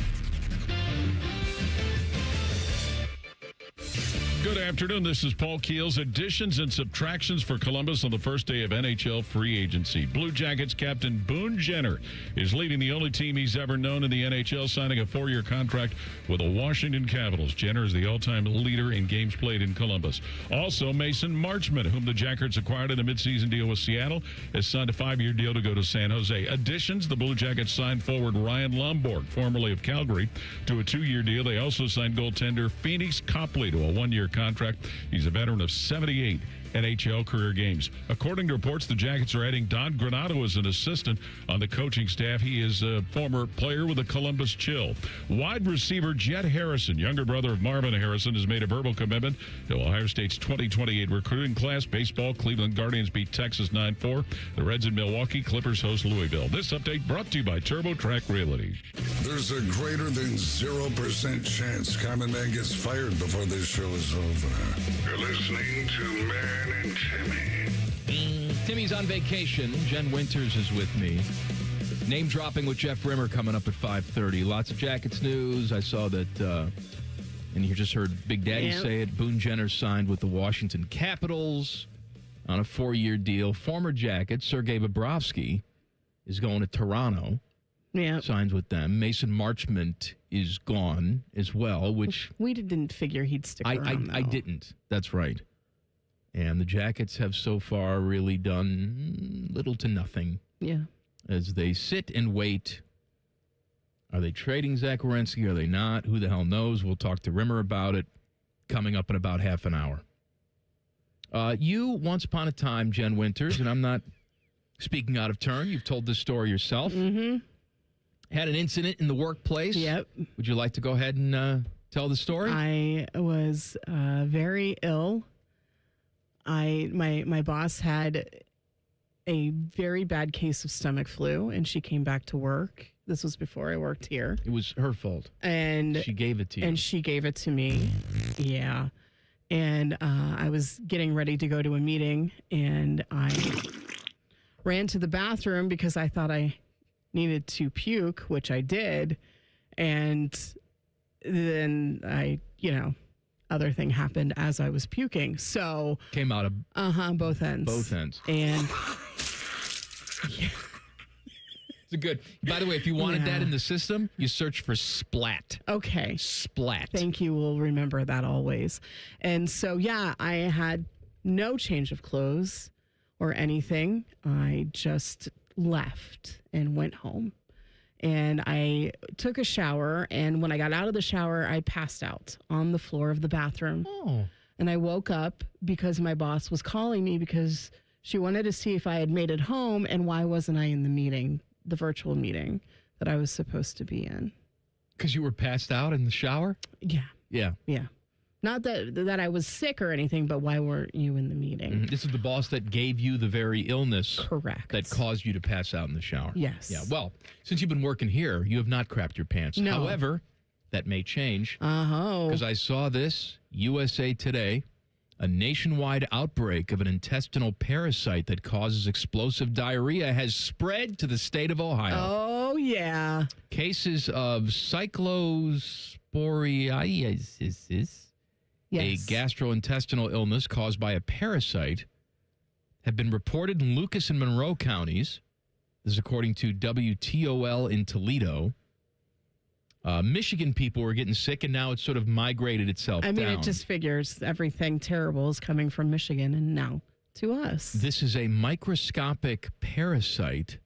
Good afternoon. This is Paul Keels. Additions and subtractions for Columbus on the first day of NHL free agency. Blue Jackets captain Boone Jenner is leading the only team he's ever known in the NHL, signing a 4-year contract with the Washington Capitals. Jenner is the all-time leader in games played in Columbus. Also, Mason Marchment, whom the Jackets acquired in a midseason deal with Seattle, has signed a 5-year deal to go to San Jose. Additions, the Blue Jackets signed forward Ryan Lomborg, formerly of Calgary, to a 2-year deal. They also signed goaltender Phoenix Copley to a 1-year contract. He's a veteran of 78 NHL career games. According to reports, the Jackets are adding Don Granato as an assistant on the coaching staff. He is a former player with the Columbus Chill. Wide receiver Jett Harrison, younger brother of Marvin Harrison, has made a verbal commitment to Ohio State's 2028 recruiting class. Baseball, Cleveland Guardians beat Texas 9-4. The Reds in Milwaukee, Clippers host Louisville. This update brought to you by TurboTrack Realty. There's a greater than 0% chance Common Man gets fired before this show is over. You're listening to Man and Timmy. Timmy's on vacation. Jen Winters is with me. Name dropping with Jeff Rimmer coming up at 5:30. Lots of Jackets news. I saw that, and you just heard Big Daddy say it. Boone Jenner signed with the Washington Capitals on a 4-year deal. Former Jacket Sergei Bobrovsky is going to Toronto. Yeah, signs with them. Mason Marchment is gone as well, which we didn't figure he'd stick around. I didn't. That's right. And the Jackets have so far really done little to nothing. Yeah. As they sit and wait. Are they trading Zach Werenski? Are they not? Who the hell knows? We'll talk to Rimmer about it coming up in about half an hour. You, once upon a time, Jen Winters, and I'm not speaking out of turn. You've told this story yourself. Mm-hmm. Had an incident in the workplace. Yep. Would you like to go ahead and tell the story? I was very ill. My boss had a very bad case of stomach flu, and she came back to work. This was before I worked here. It was her fault. And she gave it to you. And she gave it to me. Yeah. And I was getting ready to go to a meeting, and I ran to the bathroom because I thought I needed to puke, which I did. And then I other thing happened as I was puking. So came out of both ends. Both ends. And yeah. It's a good. By the way, if you wanted that in the system, you search for splat. Okay. Splat. Thank you. We'll remember that always. And so, yeah, I had no change of clothes or anything. I just left and went home. And I took a shower. And when I got out of the shower, I passed out on the floor of the bathroom. Oh. And I woke up because my boss was calling me because she wanted to see if I had made it home and why wasn't I in the meeting, the virtual meeting that I was supposed to be in. Because you were passed out in the shower? Yeah. Yeah. Yeah. Not that I was sick or anything, but why weren't you in the meeting? Mm-hmm. This is the boss that gave you the very illness. Correct. That caused you to pass out in the shower. Yes. Yeah. Well, since you've been working here, you have not crapped your pants. No. However, that may change. Uh-huh. Because I saw this, USA Today, a nationwide outbreak of an intestinal parasite that causes explosive diarrhea has spread to the state of Ohio. Oh, yeah. Cases of cyclosporiasis, a gastrointestinal illness caused by a parasite, have been reported in Lucas and Monroe counties. This is according to WTOL in Toledo. Michigan people were getting sick, and now it's sort of migrated itself down. It just figures everything terrible is coming from Michigan and now to us. This is a microscopic parasite.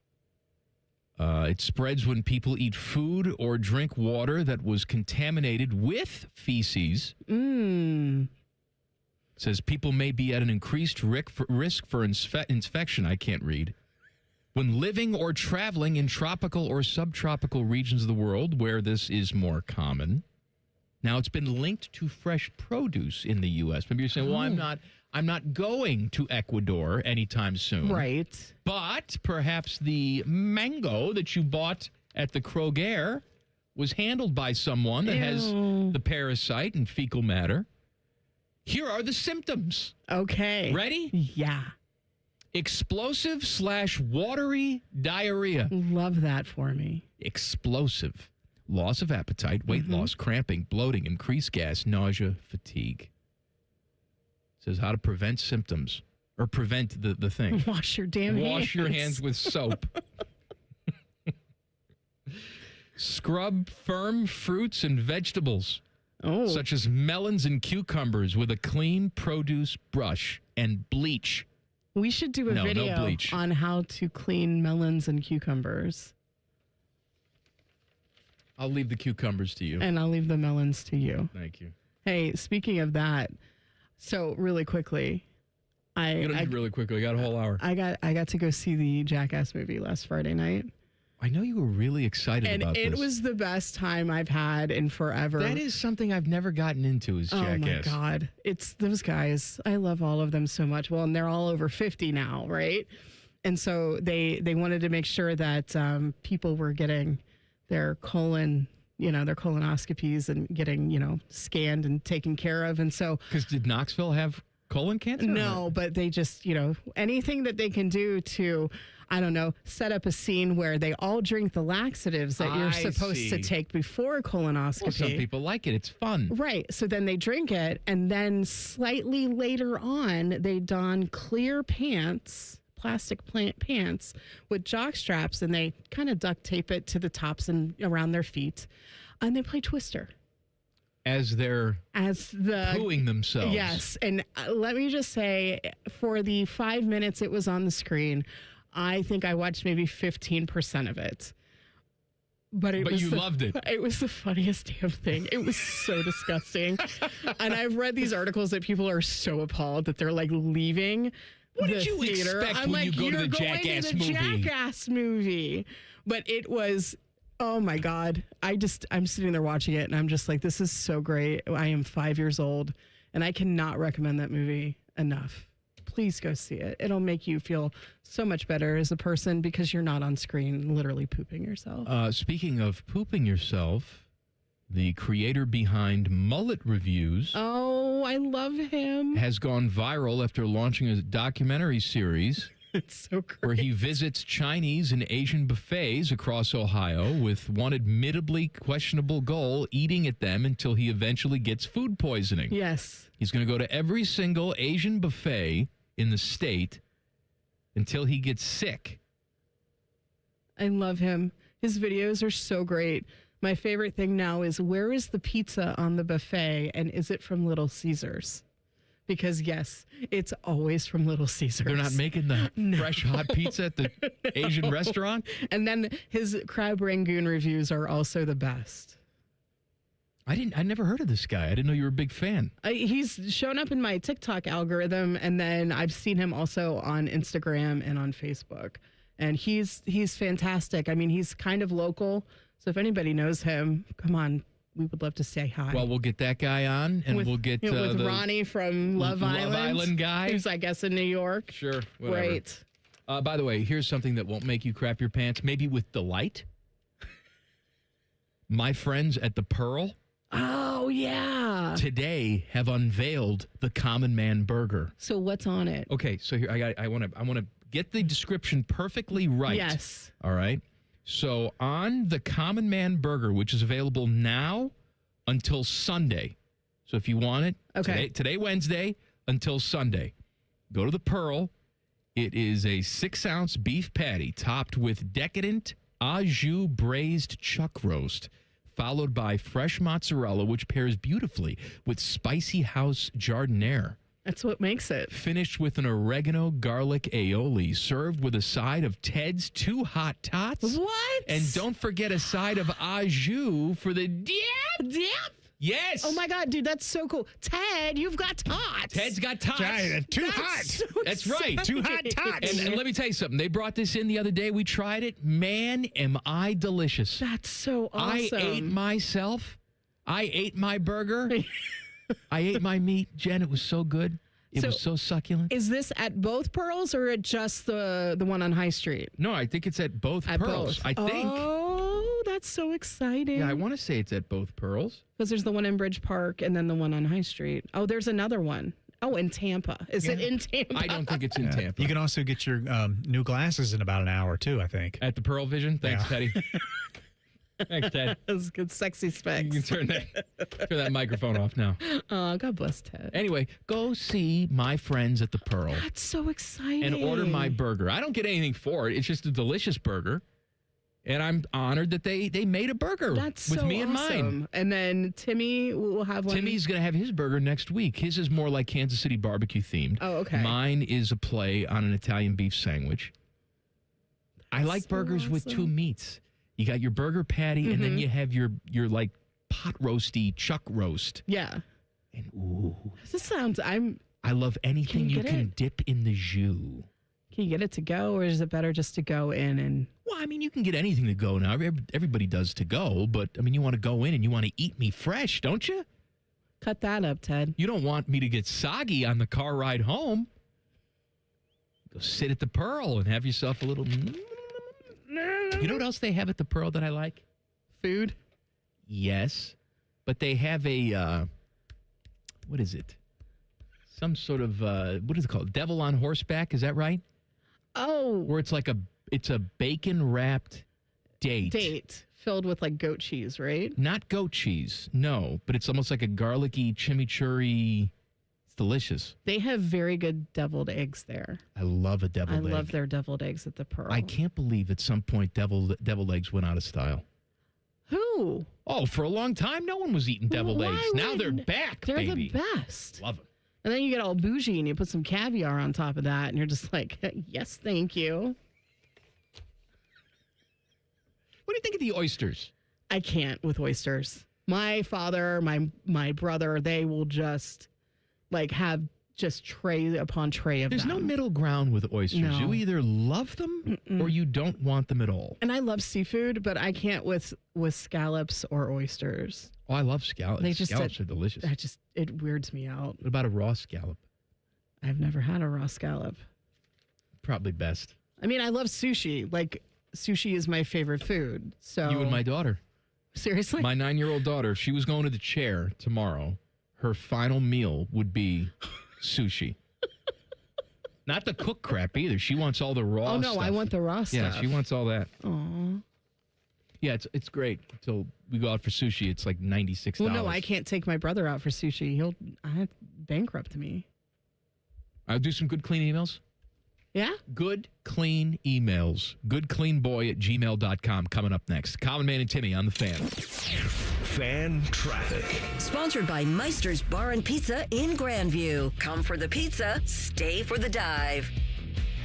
It spreads when people eat food or drink water that was contaminated with feces. It says people may be at an increased risk for infection. I can't read. When living or traveling in tropical or subtropical regions of the world where this is more common. Now, it's been linked to fresh produce in the U.S. Maybe you're saying, well, I'm not going to Ecuador anytime soon. Right. But perhaps the mango that you bought at the Kroger was handled by someone that has the parasite and fecal matter. Here are the symptoms. Okay. Ready? Yeah. Explosive/watery diarrhea. Love that for me. Explosive. Loss of appetite, weight loss, cramping, bloating, increased gas, nausea, fatigue. Says how to prevent symptoms or prevent the thing. Wash your damn hands. Wash your hands with soap. Scrub firm fruits and vegetables, such as melons and cucumbers, with a clean produce brush and bleach. We should do a video on how to clean melons and cucumbers. I'll leave the cucumbers to you. And I'll leave the melons to you. Thank you. Hey, speaking of that, so really quickly, I got a whole hour. I got to go see the Jackass movie last Friday night. I know you were really excited about this. And it was the best time I've had in forever. That is something I've never gotten into is Jackass. Oh, my God. It's those guys. I love all of them so much. Well, and they're all over 50 now, right? And so they wanted to make sure that people were getting their colonoscopies and getting, scanned and taken care of. And so... Because did Knoxville have colon cancer? No, but they just, anything that they can do to... I don't know, set up a scene where they all drink the laxatives that you're supposed to take before a colonoscopy. Well, some people like it. It's fun. Right. So then they drink it, and then slightly later on, they don clear pants, plastic pants with jock straps, and they kind of duct tape it to the tops and around their feet, and they play Twister. As they're pooing themselves. Yes. And let me just say, for the 5 minutes it was on the screen, I think I watched maybe 15% of it. But you loved it. It was the funniest damn thing. It was so disgusting. And I've read these articles that people are so appalled that they're like leaving what the did you theater. expect I'm when like, you go to the going Jackass to the movie? Jackass movie. But it was, oh my God. I'm sitting there watching it and I'm just like, this is so great. I am 5 years old and I cannot recommend that movie enough. Please go see it. It'll make you feel so much better as a person because you're not on screen literally pooping yourself. Speaking of pooping yourself, the creator behind Mullet Reviews. Oh, I love him. Has gone viral after launching a documentary series It's so great. Where he visits Chinese and Asian buffets across Ohio with one admittably questionable goal, eating at them until he eventually gets food poisoning. Yes. He's going to go to every single Asian buffet in the state until he gets sick. I love him. His videos are so great. My favorite thing now is, where is the pizza on the buffet, and is it from Little Caesars? Because, yes, it's always from Little Caesars. They're not making the fresh hot pizza at the Asian restaurant? And then his crab rangoon reviews are also the best. I never heard of this guy. I didn't know you were a big fan. He's shown up in my TikTok algorithm, and then I've seen him also on Instagram and on Facebook. And he's fantastic. I mean, he's kind of local. So if anybody knows him, come on. We would love to say hi. Well, we'll get that guy on, and we'll get with the Ronnie from Love Island guy, who's, I guess, in New York. Sure, whatever. Great. By the way, here's something that won't make you crap your pants, maybe with delight. My friends at the Pearl. Oh yeah. Today have unveiled the Common Man Burger. So what's on it? Okay, so here I want to get the description perfectly right. Yes. All right. So on the Common Man Burger, which is available now until Sunday. So if you want it, today Wednesday until Sunday, go to the Pearl. It is a 6-ounce beef patty topped with decadent au jus braised chuck roast, followed by fresh mozzarella, which pairs beautifully with spicy house jardiniere. That's what makes it. Finished with an oregano garlic aioli, served with a side of Ted's 2 hot tots. What? And don't forget a side of au jus for the dip. Yes. Oh my God, dude, that's so cool. Ted, you've got tots. Ted's got tots. Too hot. So That's right. 2 hot tots. And let me tell you something. They brought this in the other day. We tried it. Man, am I delicious. That's so awesome. I ate myself. I ate my burger. I ate my meat. Jen, it was so good. It was so succulent. Is this at both Pearls or at just the one on High Street? No, I think it's at both Pearls. I think. Oh, that's so exciting. Yeah, I want to say it's at both Pearls. Because there's the one in Bridge Park and then the one on High Street. Oh, there's another one. Oh, in Tampa. Is it in Tampa? I don't think it's in Tampa. You can also get your new glasses in about an hour, too, I think. At the Pearl Vision? Thanks, Teddy. Thanks, Ted. That's good, sexy specs. You can turn that microphone off now. Oh, God bless Ted. Anyway, go see my friends at the Pearl. That's so exciting. And order my burger. I don't get anything for it. It's just a delicious burger. And I'm honored that they made a burger with me in mind. And then Timmy will have one. Timmy's going to have his burger next week. His is more like Kansas City barbecue themed. Oh, okay. Mine is a play on an Italian beef sandwich. I like burgers with 2 meats. You got your burger patty, and then you have your like pot roasty chuck roast. Yeah. And ooh. This sounds. I love anything you can dip in the jus. Can you get it to go, or is it better just to go in and? Well, I mean, you can get anything to go now. Everybody does to go, but I mean, you want to go in and you want to eat me fresh, don't you? Cut that up, Ted. You don't want me to get soggy on the car ride home. Go sit at the Pearl and have yourself a little. You know what else they have at the Pearl that I like? Food? Yes. But they have a, what is it? Some sort of, what is it called? Devil on horseback, is that right? Oh. Where it's like it's a bacon-wrapped date. Date filled with like goat cheese, right? Not goat cheese, no. But it's almost like a garlicky chimichurri. It's delicious. They have very good deviled eggs there. I love a deviled egg. I love their deviled eggs at the Pearl. I can't believe at some point deviled eggs went out of style. Who? Oh, for a long time, no one was eating deviled eggs. Now they're back, They're baby. the best. Love them. And then you get all bougie and you put some caviar on top of that, and you're just like, yes, thank you. What do you think of the oysters? I can't with oysters. My father, my brother, they will just like have just tray upon tray of There's them. no middle ground with oysters. No. You either love them or you don't want them at all. And I love seafood, but I can't with scallops or oysters. Oh, I love scallops. Scallops are delicious. It weirds me out. What about a raw scallop? I've never had a raw scallop. Probably best. I mean, I love sushi. Like, sushi is my favorite food. So You and my daughter. Seriously? My 9-year-old daughter, if she was going to the chair tomorrow, her final meal would be sushi. Not the cook crap either. She wants all the raw Oh, no, stuff. I want the raw stuff. Yeah, she wants all that. Aw. Yeah, it's great. Until we go out for sushi, it's like $96. Well, no, I can't take my brother out for sushi. He'll bankrupt me. I'll do some good, clean emails. Yeah? Good, clean emails. Goodcleanboy@gmail.com coming up next. Common Man and Timmy on the Fan. Fan Traffic. Sponsored by Meister's Bar and Pizza in Grandview. Come for the pizza, stay for the dive.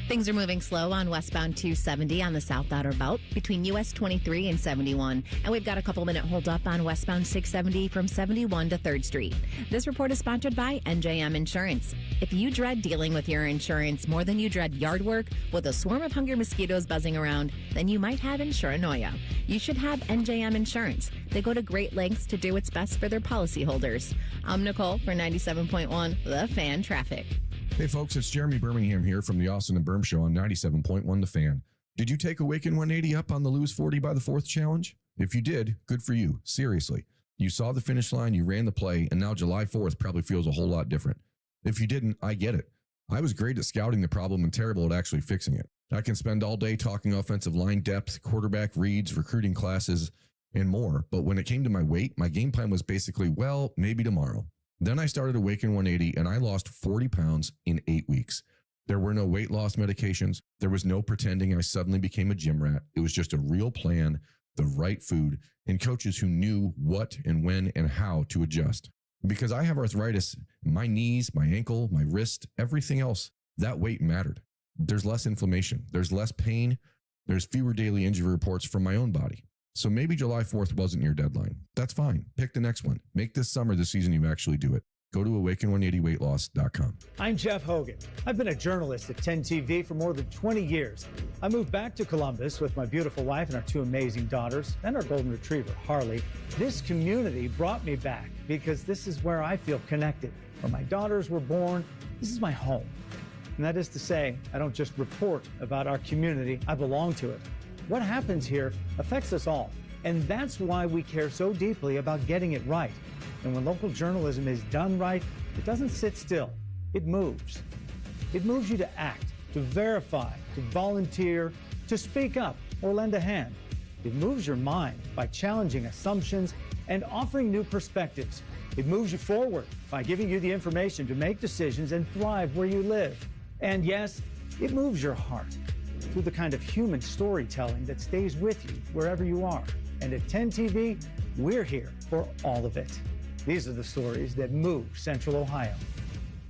Things are moving slow on westbound 270 on the South Outer Belt between US 23 and 71. And we've got a couple-minute hold-up on westbound 670 from 71 to 3rd Street. This report is sponsored by NJM Insurance. If you dread dealing with your insurance more than you dread yard work with a swarm of hungry mosquitoes buzzing around, then you might have insuranoia. You should have NJM Insurance. They go to great lengths to do what's best for their policyholders. I'm Nicole for 97.1 The Fan Traffic. Hey folks, it's Jeremy Birmingham here from the Austin and Berm Show on 97.1 The Fan. Did you take Awaken 180 up on the Lose 40 by the 4th challenge? If you did, good for you. Seriously. You saw the finish line, you ran the play, and now July 4th probably feels a whole lot different. If you didn't, I get it. I was great at scouting the problem and terrible at actually fixing it. I can spend all day talking offensive line depth, quarterback reads, recruiting classes, and more. But when it came to my weight, my game plan was basically, well, maybe tomorrow. Then I started Awaken 180 and I lost 40 pounds in 8 weeks. There were no weight loss medications. There was no pretending I suddenly became a gym rat. It was just a real plan, the right food, and coaches who knew what and when and how to adjust. Because I have arthritis, my knees, my ankle, my wrist, everything else, that weight mattered. There's less inflammation. There's less pain. There's fewer daily injury reports from my own body. So maybe July 4th wasn't your deadline. That's fine. Pick the next one. Make this summer the season you actually do it. Go to awaken180weightloss.com. I'm Jeff Hogan. I've been a journalist at 10 TV for more than 20 years. I moved back to Columbus with my beautiful wife and our 2 amazing daughters and our golden retriever, Harley. This community brought me back because this is where I feel connected. Where my daughters were born, this is my home. And that is to say, I don't just report about our community, I belong to it. What happens here affects us all, and that's why we care so deeply about getting it right. And when local journalism is done right, it doesn't sit still, it moves. It moves you to act, to verify, to volunteer, to speak up or lend a hand. It moves your mind by challenging assumptions and offering new perspectives. It moves you forward by giving you the information to make decisions and thrive where you live. And yes, it moves your heart through the kind of human storytelling that stays with you wherever you are. And at 10 TV, we're here for all of it. These are the stories that move Central Ohio.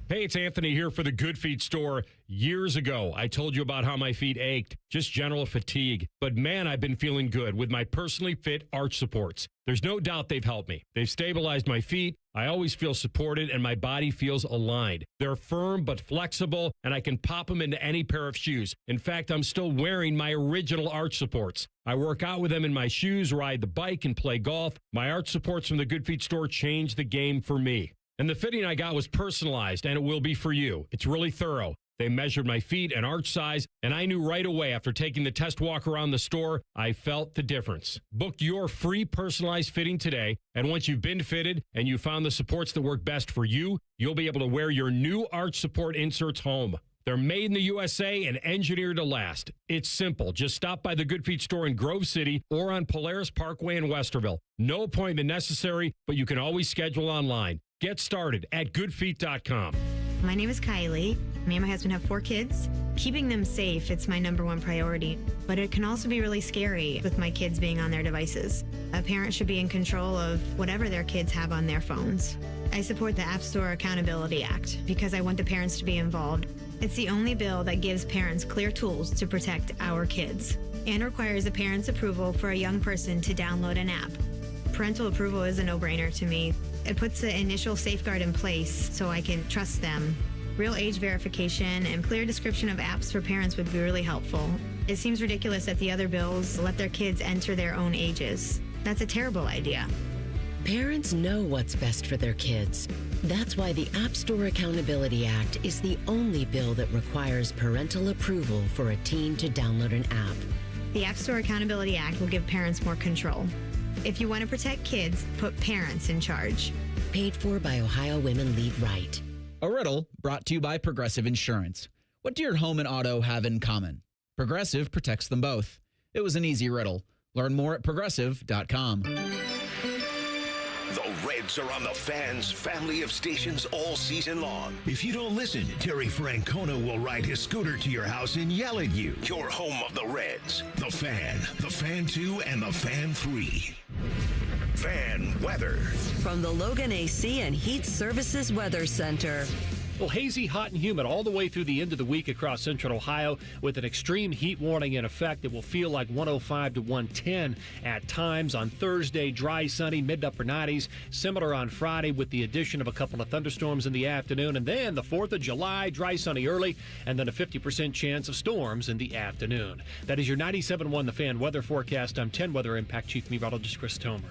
Hey, it's Anthony here for the Good Feet store. Years ago, I told you about how my feet ached, just general fatigue. But man, I've been feeling good with my personally fit arch supports. There's no doubt they've helped me. They've stabilized my feet. I always feel supported and my body feels aligned. They're firm but flexible, and I can pop them into any pair of shoes. In fact, I'm still wearing my original arch supports. I work out with them in my shoes, ride the bike, and play golf. My arch supports from the Good Feet store changed the game for me. And the fitting I got was personalized, and it will be for you. It's really thorough. They measured my feet and arch size, and I knew right away after taking the test walk around the store, I felt the difference. Book your free personalized fitting today, and once you've been fitted and you found the supports that work best for you, you'll be able to wear your new arch support inserts home. They're made in the USA and engineered to last. It's simple. Just stop by the Good Feet store in Grove City or on Polaris Parkway in Westerville. No appointment necessary, but you can always schedule online. Get started at goodfeet.com. My name is Kylie. Me and my husband have 4 kids. Keeping them safe, it's my #1 priority. But it can also be really scary with my kids being on their devices. A parent should be in control of whatever their kids have on their phones. I support the App Store Accountability Act because I want the parents to be involved. It's the only bill that gives parents clear tools to protect our kids and requires a parent's approval for a young person to download an app. Parental approval is a no-brainer to me. It puts the initial safeguard in place so I can trust them. Real age verification and clear description of apps for parents would be really helpful. It seems ridiculous that the other bills let their kids enter their own ages. That's a terrible idea. Parents know what's best for their kids. That's why the App Store Accountability Act is the only bill that requires parental approval for a teen to download an app. The App Store Accountability Act will give parents more control. If you want to protect kids, put parents in charge. Paid for by Ohio Women Lead Right. A riddle brought to you by Progressive Insurance. What do your home and auto have in common? Progressive protects them both. It was an easy riddle. Learn more at progressive.com. The Reds are on the Fan's family of stations all season long. If you don't listen, Terry Francona will ride his scooter to your house and yell at you. Your home of the Reds. The Fan, the Fan 2, and the Fan 3. Fan weather. From the Logan AC and Heat Services Weather Center. Well, hazy, hot, and humid all the way through the end of the week across central Ohio with an extreme heat warning in effect. It will feel like 105 to 110 at times. On Thursday, dry, sunny, mid to upper 90s. Similar on Friday with the addition of a couple of thunderstorms in the afternoon. And then the 4th of July, dry, sunny early, and then a 50% chance of storms in the afternoon. That is your 97.1 The Fan weather forecast. I'm 10 Weather Impact Chief Meteorologist Chris Tomer.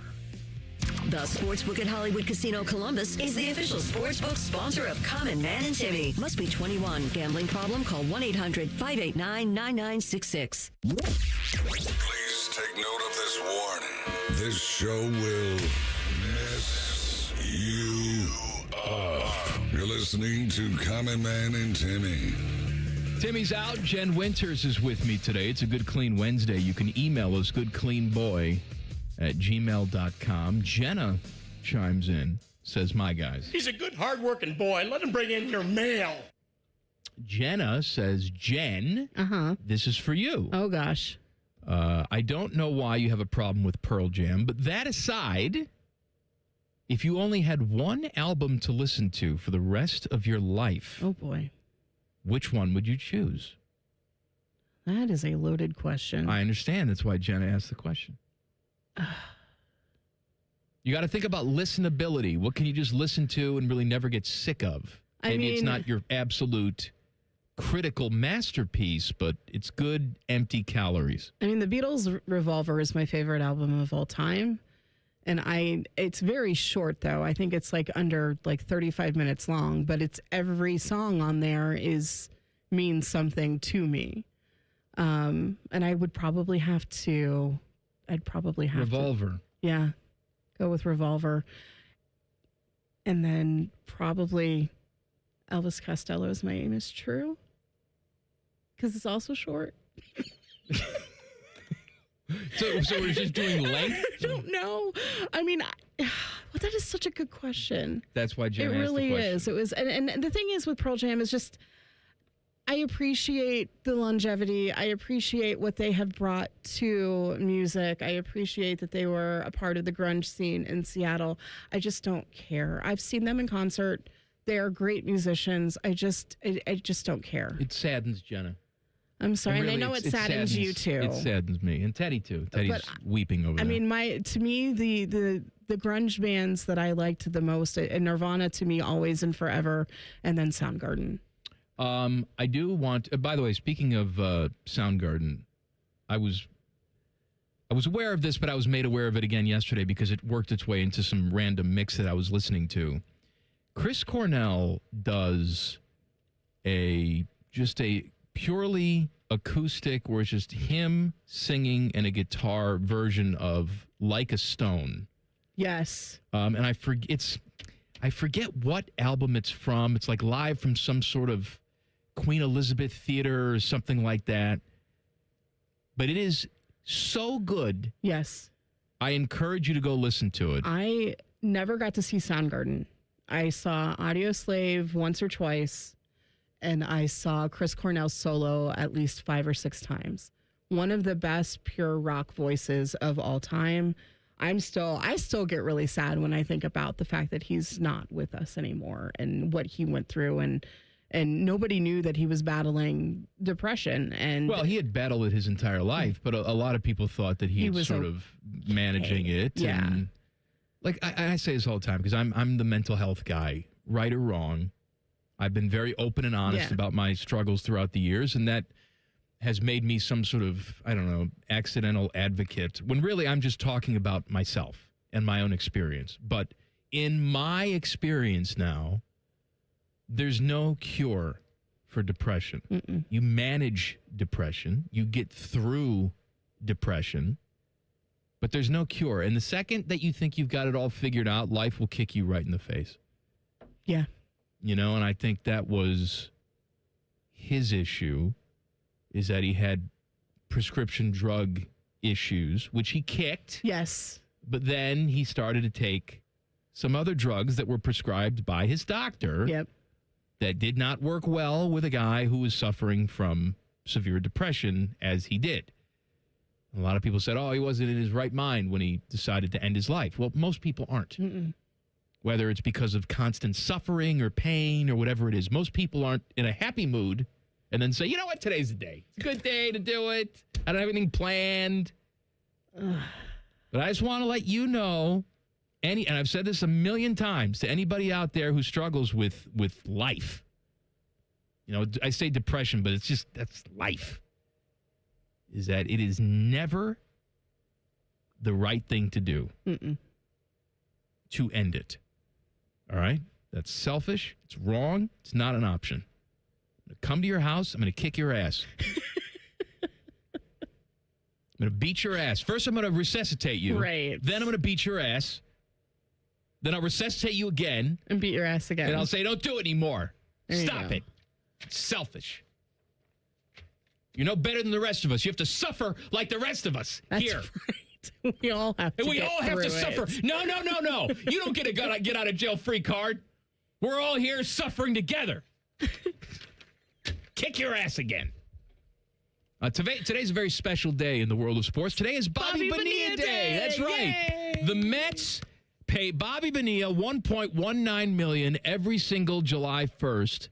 The Sportsbook at Hollywood Casino Columbus is the official sportsbook sponsor of Common Man and Timmy. Must be 21. Gambling problem? Call 1-800-589-9966. Please take note of this warning. This show will mess you up. You're listening to Common Man and Timmy. Timmy's out. Jen Winters is with me today. It's a Good Clean Wednesday. You can email us goodcleanboy@gmail.com. Jenna chimes in, says, my guys. He's a good, hard-working boy. Let him bring in your mail. Jenna says, Jen, this is for you. Oh, gosh. I don't know why you have a problem with Pearl Jam, but that aside, if you only had one album to listen to for the rest of your life, oh boy, which one would you choose? That is a loaded question. I understand. That's why Jenna asked the question. You got to think about listenability. What can you just listen to and really never get sick of? Maybe it's not your absolute critical masterpiece, but it's good, empty calories. I mean, the Beatles' Revolver is my favorite album of all time. And it's very short, though. I think it's under 35 minutes long, but it's every song on there means something to me. And I would probably have to... Revolver. Yeah. Go with Revolver. And then probably Elvis Costello's My Aim Is True. Because it's also short. So we're just doing length? I don't know. I mean, that is such a good question. That's why Jen asked the question. It really is. It was, and the thing is with Pearl Jam is just... I appreciate the longevity. I appreciate what they have brought to music. I appreciate that they were a part of the grunge scene in Seattle. I just don't care. I've seen them in concert. They are great musicians. I just don't care. It saddens Jenna. I'm sorry, really, and I know it saddens you too. It saddens me, and Teddy too. Teddy's weeping over that. I mean, to me, the grunge bands that I liked the most, and Nirvana to me, always and forever, and then Soundgarden. I do want. By the way, speaking of Soundgarden, I was aware of this, but I was made aware of it again yesterday because it worked its way into some random mix that I was listening to. Chris Cornell does just a purely acoustic, where it's just him singing and a guitar version of "Like a Stone." Yes. And I forget what album it's from. It's like live from some sort of Queen Elizabeth Theater or something like that. But it is so good. Yes. I encourage you to go listen to it. I never got to see Soundgarden. I saw Audio Slave once or twice, and I saw Chris Cornell solo at least 5 or 6 times. One of the best pure rock voices of all time. I still get really sad when I think about the fact that he's not with us anymore and what he went through, and nobody knew that he was battling depression. And well, he had battled it his entire life, but a lot of people thought that he was sort of managing it. Yeah. And I say this all the time because I'm the mental health guy, right or wrong. I've been very open and honest about my struggles throughout the years, and that has made me some sort of, I don't know, accidental advocate, when really I'm just talking about myself and my own experience. But in my experience now, there's no cure for depression. Mm-mm. You manage depression. You get through depression. But there's no cure. And the second that you think you've got it all figured out, life will kick you right in the face. Yeah. You know, and I think that was his issue is that he had prescription drug issues, which he kicked. Yes. But then he started to take some other drugs that were prescribed by his doctor. Yep. That did not work well with a guy who was suffering from severe depression as he did. A lot of people said, oh, he wasn't in his right mind when he decided to end his life. Well, most people aren't. Mm-mm. Whether it's because of constant suffering or pain or whatever it is, most people aren't in a happy mood and then say, you know what, today's the day. It's a good day to do it. I don't have anything planned. But I just want to let you know, and I've said this a million times to anybody out there who struggles with life. You know, I say depression, but that's life. Is that it is never the right thing to do to end it. All right? That's selfish. It's wrong. It's not an option. I'm going to come to your house. I'm going to kick your ass. I'm going to beat your ass. First, I'm going to resuscitate you. Right. Then I'm going to beat your ass. Then I'll resuscitate you again. And beat your ass again. And I'll say, don't do it anymore. There Stop it. It's selfish. You're no better than the rest of us. You have to suffer like the rest of us. That's here. Right. We all have to. And we all have to it. suffer. No. You don't get a get out of jail free card. We're all here suffering together. Kick your ass again. Today's a very special day in the world of sports. Today is Bobby Bonilla Day. That's right. Yay. The Mets pay Bobby Bonilla $1.19 million every single July 1st.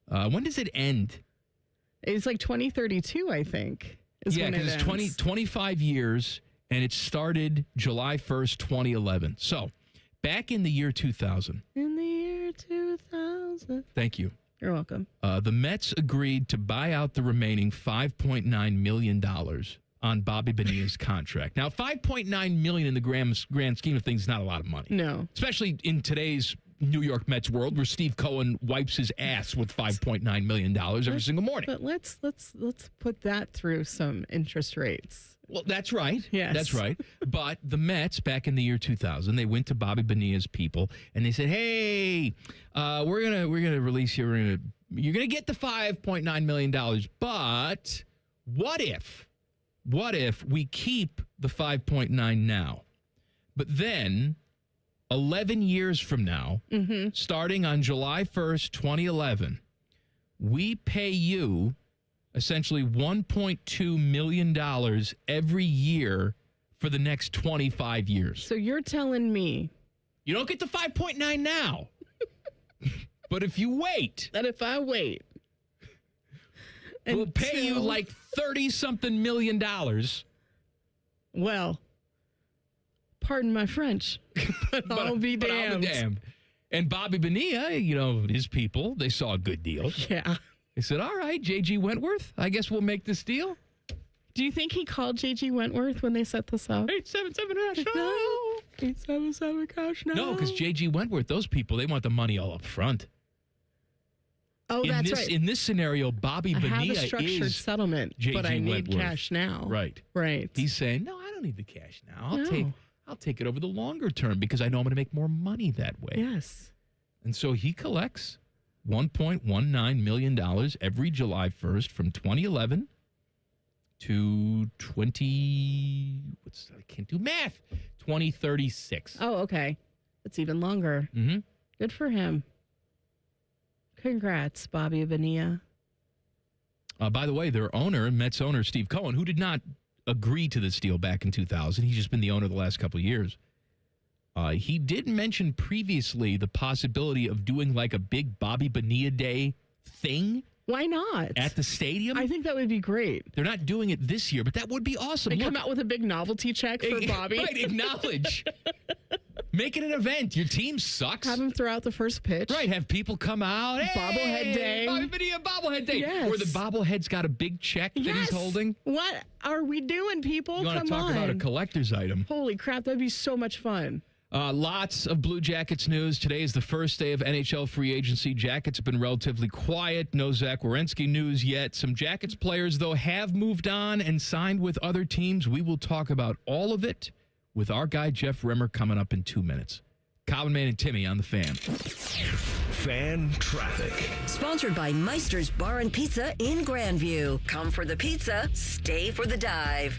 When does it end? It's like 2032, I think. Yeah, because it's 25 years, and it started July 1st, 2011. So, back in the year 2000. In the year 2000. Thank you. You're welcome. The Mets agreed to buy out the remaining $5.9 million on Bobby Bonilla's contract. Now, $5.9 million in the grand scheme of things is not a lot of money. No. Especially in today's New York Mets world, where Steve Cohen wipes his ass with $5.9 million every single morning. But let's put that through some interest rates. Well, that's right. Yes. That's right. But the Mets, back in the year 2000, they went to Bobby Bonilla's people and they said, "Hey, we're gonna release you. You're gonna get the $5.9 million. But what if we keep the 5.9 now, but then 11 years from now, starting on July 1st, 2011, we pay you." Essentially $1.2 million every year for the next 25 years. So you're telling me you don't get the 5.9 now. But if you wait. That if I wait. We'll pay you like 30-something million. Well, pardon my French. But I'll be damned. And Bobby Bonilla, you know, his people, they saw a good deal. Yeah. They said, all right, J.G. Wentworth, I guess we'll make this deal. Do you think he called J.G. Wentworth when they set this up? 877 cash now. 877 cash now. No, because J.G. Wentworth, those people, they want the money all up front. Oh, that's right. In this scenario, Bobby Bonilla have a structured settlement, but I need Wentworth. cash now. Right. Right. He's saying, no, I don't need the cash now. I'll take it over the longer term because I know I'm going to make more money that way. Yes. And so he collects $1.19 million every July 1st from 2011 to 2036. Oh, okay. That's even longer. Mm-hmm. Good for him. Congrats, Bobby Bonilla. By the way, their owner, Mets owner Steve Cohen, who did not agree to this deal back in 2000, he's just been the owner the last couple of years. He did mention previously the possibility of doing like a big Bobby Bonilla Day thing. Why not? At the stadium? I think that would be great. They're not doing it this year, but that would be awesome. They come out with a big novelty check for Bobby. Right, acknowledge. Make it an event. Your team sucks. Have him throw out the first pitch. Right, have people come out. Hey, bobblehead day. Bobby Bonilla bobblehead day. Yes. Where the bobblehead's got a big check that he's holding. What are we doing, people? You want to talk about a collector's item. Holy crap, that'd be so much fun. Lots of Blue Jackets news. Today is the first day of NHL free agency. Jackets have been relatively quiet. No Zach Werenski news yet. Some Jackets players, though, have moved on and signed with other teams. We will talk about all of it with our guy, Jeff Rimmer, coming up in 2 minutes. Common Man and Timmy on the Fan. Fan traffic. Sponsored by Meister's Bar and Pizza in Grandview. Come for the pizza, stay for the dive.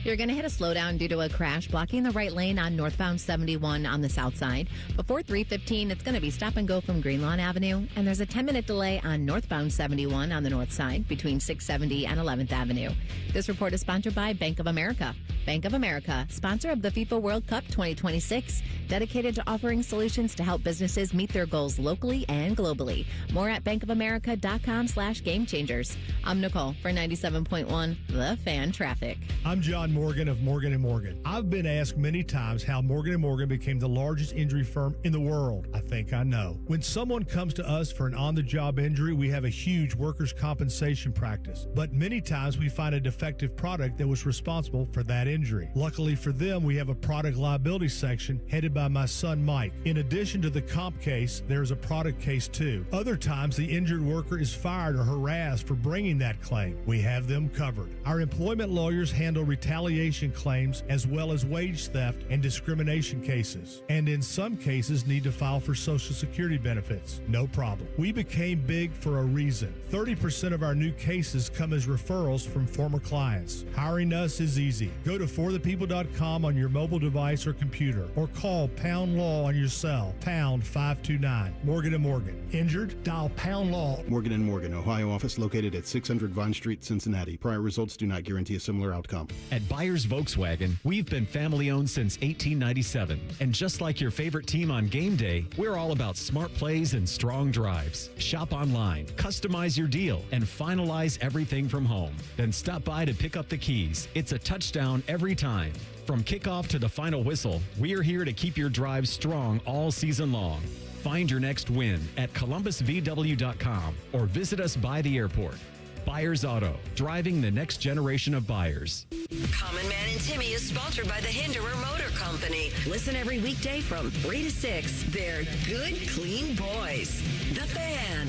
You're going to hit a slowdown due to a crash blocking the right lane on northbound 71 on the south side. Before 3:15, it's going to be stop and go from Greenlawn Avenue. And there's a 10-minute delay on northbound 71 on the north side between 670 and 11th Avenue. This report is sponsored by Bank of America. Bank of America, sponsor of the FIFA World Cup 2026, dedicated to offering solutions to help businesses meet their goals locally and globally. More at bankofamerica.com/gamechangers. I'm Nicole for 97.1 The Fan Traffic. I'm John Morgan of Morgan & Morgan. I've been asked many times how Morgan & Morgan became the largest injury firm in the world. I think I know. When someone comes to us for an on-the-job injury, we have a huge workers' compensation practice. But many times we find a defective product that was responsible for that injury. Luckily for them, we have a product liability section headed by my son Mike. In addition to the comp case, there is a product case too. Other times, the injured worker is fired or harassed for bringing that claim. We have them covered. Our employment lawyers handle retaliation claims as well as wage theft and discrimination cases, and in some cases need to file for Social Security benefits. No problem. We became big for a reason. 30% of our new cases come as referrals from former clients. Hiring us is easy. Go to forthepeople.com on your mobile device or computer, or call Pound Law on your cell, pound 529. Morgan & Morgan. Injured? Dial Pound Law. Morgan & Morgan, Ohio office located at 600 Vine Street, Cincinnati. Prior results do not guarantee a similar outcome. At Byers Volkswagen, we've been family-owned since 1897. And just like your favorite team on game day, we're all about smart plays and strong drives. Shop online, customize your deal, and finalize everything from home. Then stop by to pick up the keys. It's a touchdown every time. From kickoff to the final whistle, we're here to keep your drive strong all season long. Find your next win at columbusvw.com or visit us by the airport. Byers Auto, driving the next generation of buyers. Common Man and Timmy is sponsored by the Hinderer Motor Company. Listen every weekday from 3 to 6. They're good, clean boys. The Fan.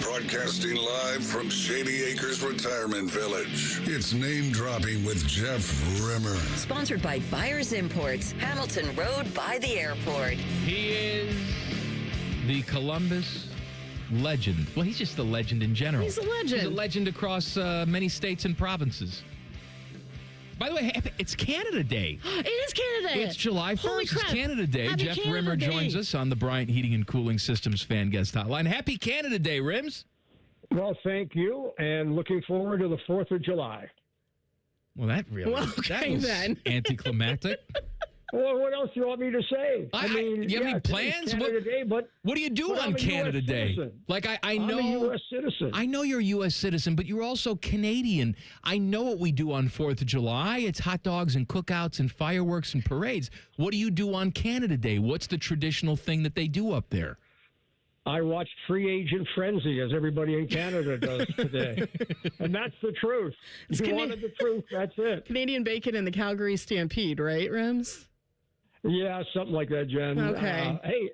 Broadcasting live from Shady Acres Retirement Village. It's Name Dropping with Jeff Rimmer. Sponsored by Byers Imports, Hamilton Road by the airport. He is the Columbus legend. Well, he's just a legend in general. He's a legend. He's a legend across many states and provinces. By the way, it's Canada Day. It is Canada Day. It's July 1st. Holy crap. It's Canada Day. Happy Jeff Canada Rimmer Day. joins us on the Bryant Heating and Cooling Systems fan guest hotline. Happy Canada Day, Rims. Well, thank you, and looking forward to the 4th of July. Well, that really that was anticlimactic. Well, what else do you want me to say? I mean, you have any plans? Canada Day, but what do you do on Canada Day? Like I know, I'm a U.S. citizen. I know you're a U.S. citizen, but you're also Canadian. I know what we do on 4th of July. It's hot dogs and cookouts and fireworks and parades. What do you do on Canada Day? What's the traditional thing that they do up there? I watched Free Agent Frenzy, as everybody in Canada does today. And that's the truth. If you wanted the truth, that's it. Canadian bacon and the Calgary Stampede, right, Rims? Yeah, something like that, Jen. Okay. Hey,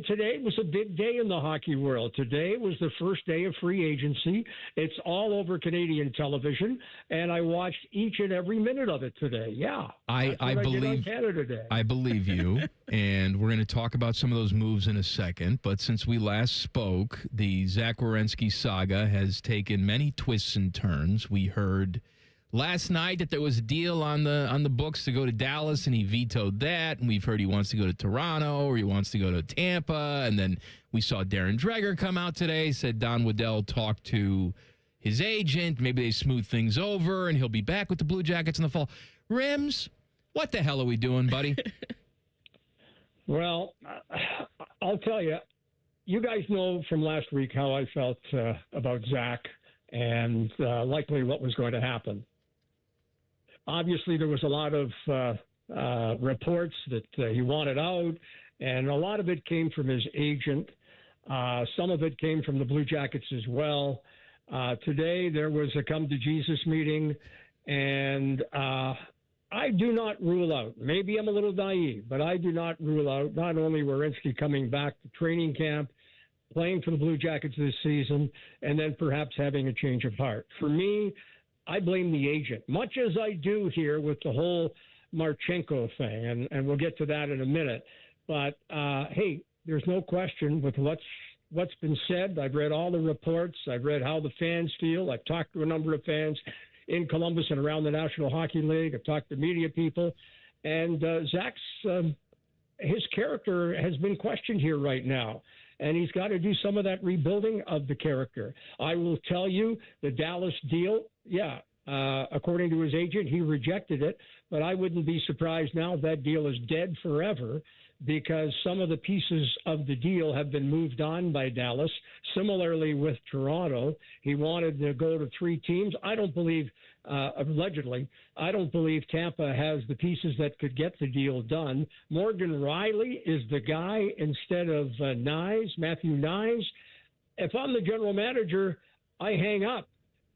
today was a big day in the hockey world. Today was the first day of free agency. It's all over Canadian television, and I watched each and every minute of it today. Yeah. I believe Canada Day. I believe you, and we're going to talk about some of those moves in a second. But since we last spoke, the Zach Werenski saga has taken many twists and turns. We heard last night that there was a deal on the books to go to Dallas, and he vetoed that. And we've heard he wants to go to Toronto, or he wants to go to Tampa. And then we saw Darren Dreger come out today, said Don Waddell talked to his agent. Maybe they smooth things over, and he'll be back with the Blue Jackets in the fall. Rims, what the hell are we doing, buddy? Well, I'll tell you, you guys know from last week how I felt about Zach and likely what was going to happen. Obviously, there was a lot of reports that he wanted out, and a lot of it came from his agent. Some of it came from the Blue Jackets as well. Today, there was a come-to-Jesus meeting, and I do not rule out, maybe I'm a little naive, but I do not rule out not only Werenski coming back to training camp, playing for the Blue Jackets this season, and then perhaps having a change of heart. For me, I blame the agent, much as I do here with the whole Marchenko thing, and we'll get to that in a minute. But, hey, there's no question with what's been said. I've read all the reports. I've read how the fans feel. I've talked to a number of fans in Columbus and around the National Hockey League. I've talked to media people. And Zach's his character has been questioned here right now. And he's got to do some of that rebuilding of the character. I will tell you, the Dallas deal, according to his agent, he rejected it. But I wouldn't be surprised now if that deal is dead forever, because some of the pieces of the deal have been moved on by Dallas. Similarly with Toronto, he wanted to go to 3 teams. I don't believe, allegedly, I don't believe Tampa has the pieces that could get the deal done. Morgan Riley is the guy instead of Matthew Nyes. If I'm the general manager, I hang up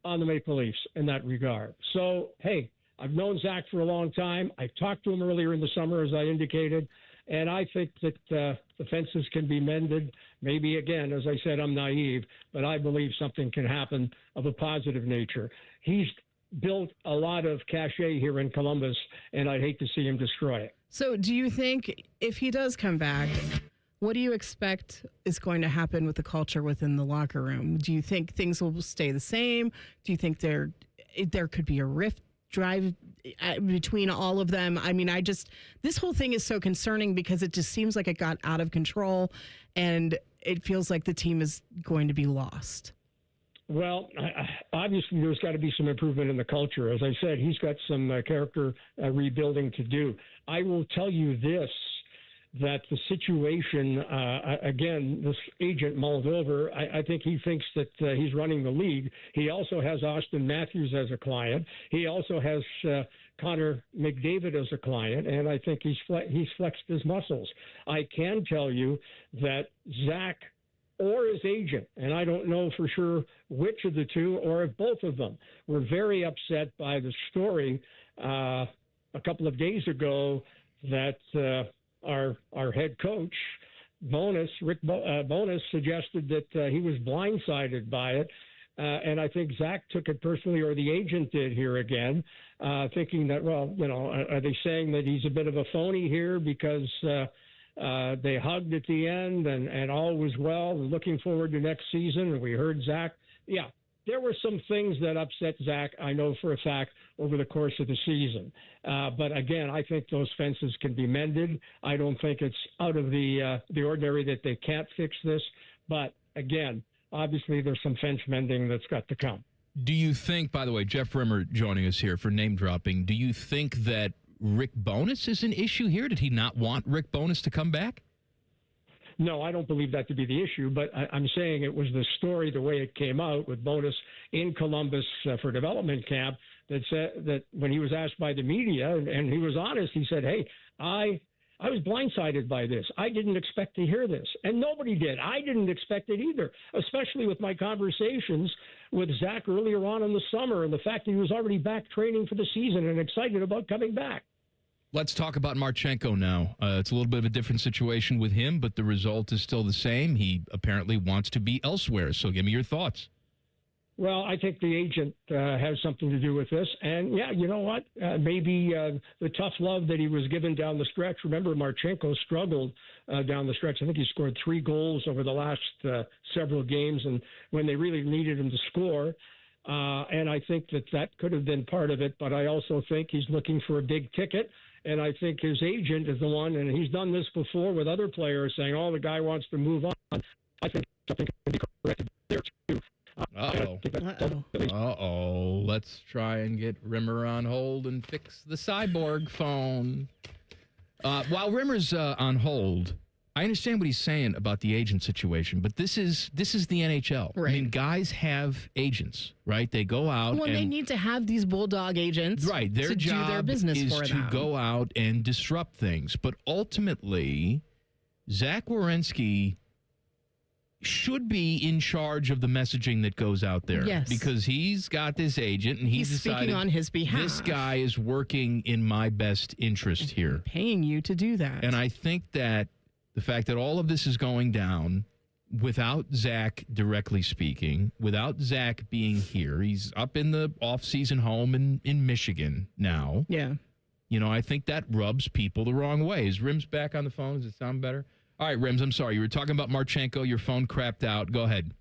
on the Maple Leafs in that regard. So, hey, I've known Zach for a long time. I talked to him earlier in the summer, as I indicated. And I think that the fences can be mended. Maybe, again, as I said, I'm naive, but I believe something can happen of a positive nature. He's built a lot of cachet here in Columbus, and I'd hate to see him destroy it. So do you think if he does come back, what do you expect is going to happen with the culture within the locker room? Do you think things will stay the same? Do you think there could be a rift drive between all of them? I mean, this whole thing is so concerning because it just seems like it got out of control and it feels like the team is going to be lost. Well, obviously there's got to be some improvement in the culture. As I said, he's got some character rebuilding to do. I will tell you this, that the situation, again, this agent mulled over, I think he thinks that he's running the league. He also has Austin Matthews as a client. He also has Connor McDavid as a client, and I think he's flexed his muscles. I can tell you that Zach or his agent, and I don't know for sure which of the two or if both of them, were very upset by the story a couple of days ago that our head coach, Rick Bowness, suggested that he was blindsided by it. And I think Zach took it personally, or the agent did here again, thinking that, well, are they saying that he's a bit of a phony here because they hugged at the end and all was well and looking forward to next season? And we heard Zach. Yeah, there were some things that upset Zach, I know for a fact, over the course of the season. But again, I think those fences can be mended. I don't think it's out of the ordinary that they can't fix this. But again, obviously there's some fence mending that's got to come. Do you think, by the way, Jeff Rimmer joining us here for name dropping, do you think that Rick Bowness is an issue here? Did he not want Rick Bowness to come back? No, I don't believe that to be the issue, but I'm saying it was the story, the way it came out with Bowness in Columbus for development camp, that said that when he was asked by the media, and he was honest, he said, hey, I was blindsided by this. I didn't expect to hear this, and nobody did. I didn't expect it either, especially with my conversations with Zach earlier on in the summer and the fact that he was already back training for the season and excited about coming back. Let's talk about Marchenko now. It's a little bit of a different situation with him, but the result is still the same. He apparently wants to be elsewhere. So give me your thoughts. Well, I think the agent has something to do with this. And, yeah, you know what? Maybe the tough love that he was given down the stretch. Remember, Marchenko struggled down the stretch. I think he scored 3 goals over the last several games, and when they really needed him to score. And I think that could have been part of it. But I also think he's looking for a big ticket. And I think his agent is the one, and he's done this before with other players, saying, oh, the guy wants to move on. I think something can be corrected there, too. Uh-oh. Let's try and get Rimmer on hold and fix the cyborg phone. While Rimmer's on hold, I understand what he's saying about the agent situation, but this is the NHL. Right. I mean, guys have agents, right? They go out. Well, they need to have these bulldog agents, right? Their job do their business is for to them. Go out and disrupt things. But ultimately, Zach Werenski should be in charge of the messaging that goes out there. Yes. Because he's got this agent, and he's decided speaking on his behalf. This guy is working in my best interest here. Paying you to do that. And I think that the fact that all of this is going down without Zach directly speaking, without Zach being here, he's up in the off-season home in Michigan now. Yeah. I think that rubs people the wrong way. Is Rims back on the phone? Does it sound better? All right, Rims, I'm sorry. You were talking about Marchenko. Your phone crapped out. Go ahead.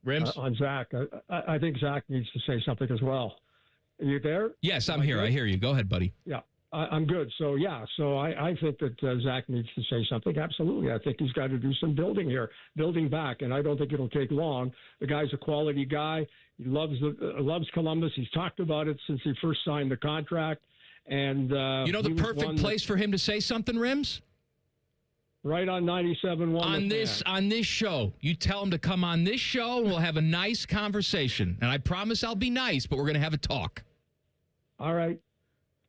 Rims? On Zach, I think Zach needs to say something as well. Are you there? Yes, I'm here. I hear you. Go ahead, buddy. Yeah, I'm good. So, I think that Zach needs to say something. Absolutely. I think he's got to do some building here, building back, and I don't think it'll take long. The guy's a quality guy. He loves Columbus. He's talked about it since he first signed the contract. And the perfect place for him to say something, Rims? Right on 97.1. On this show. You tell him to come on this show, and we'll have a nice conversation. And I promise I'll be nice, but we're going to have a talk. All right.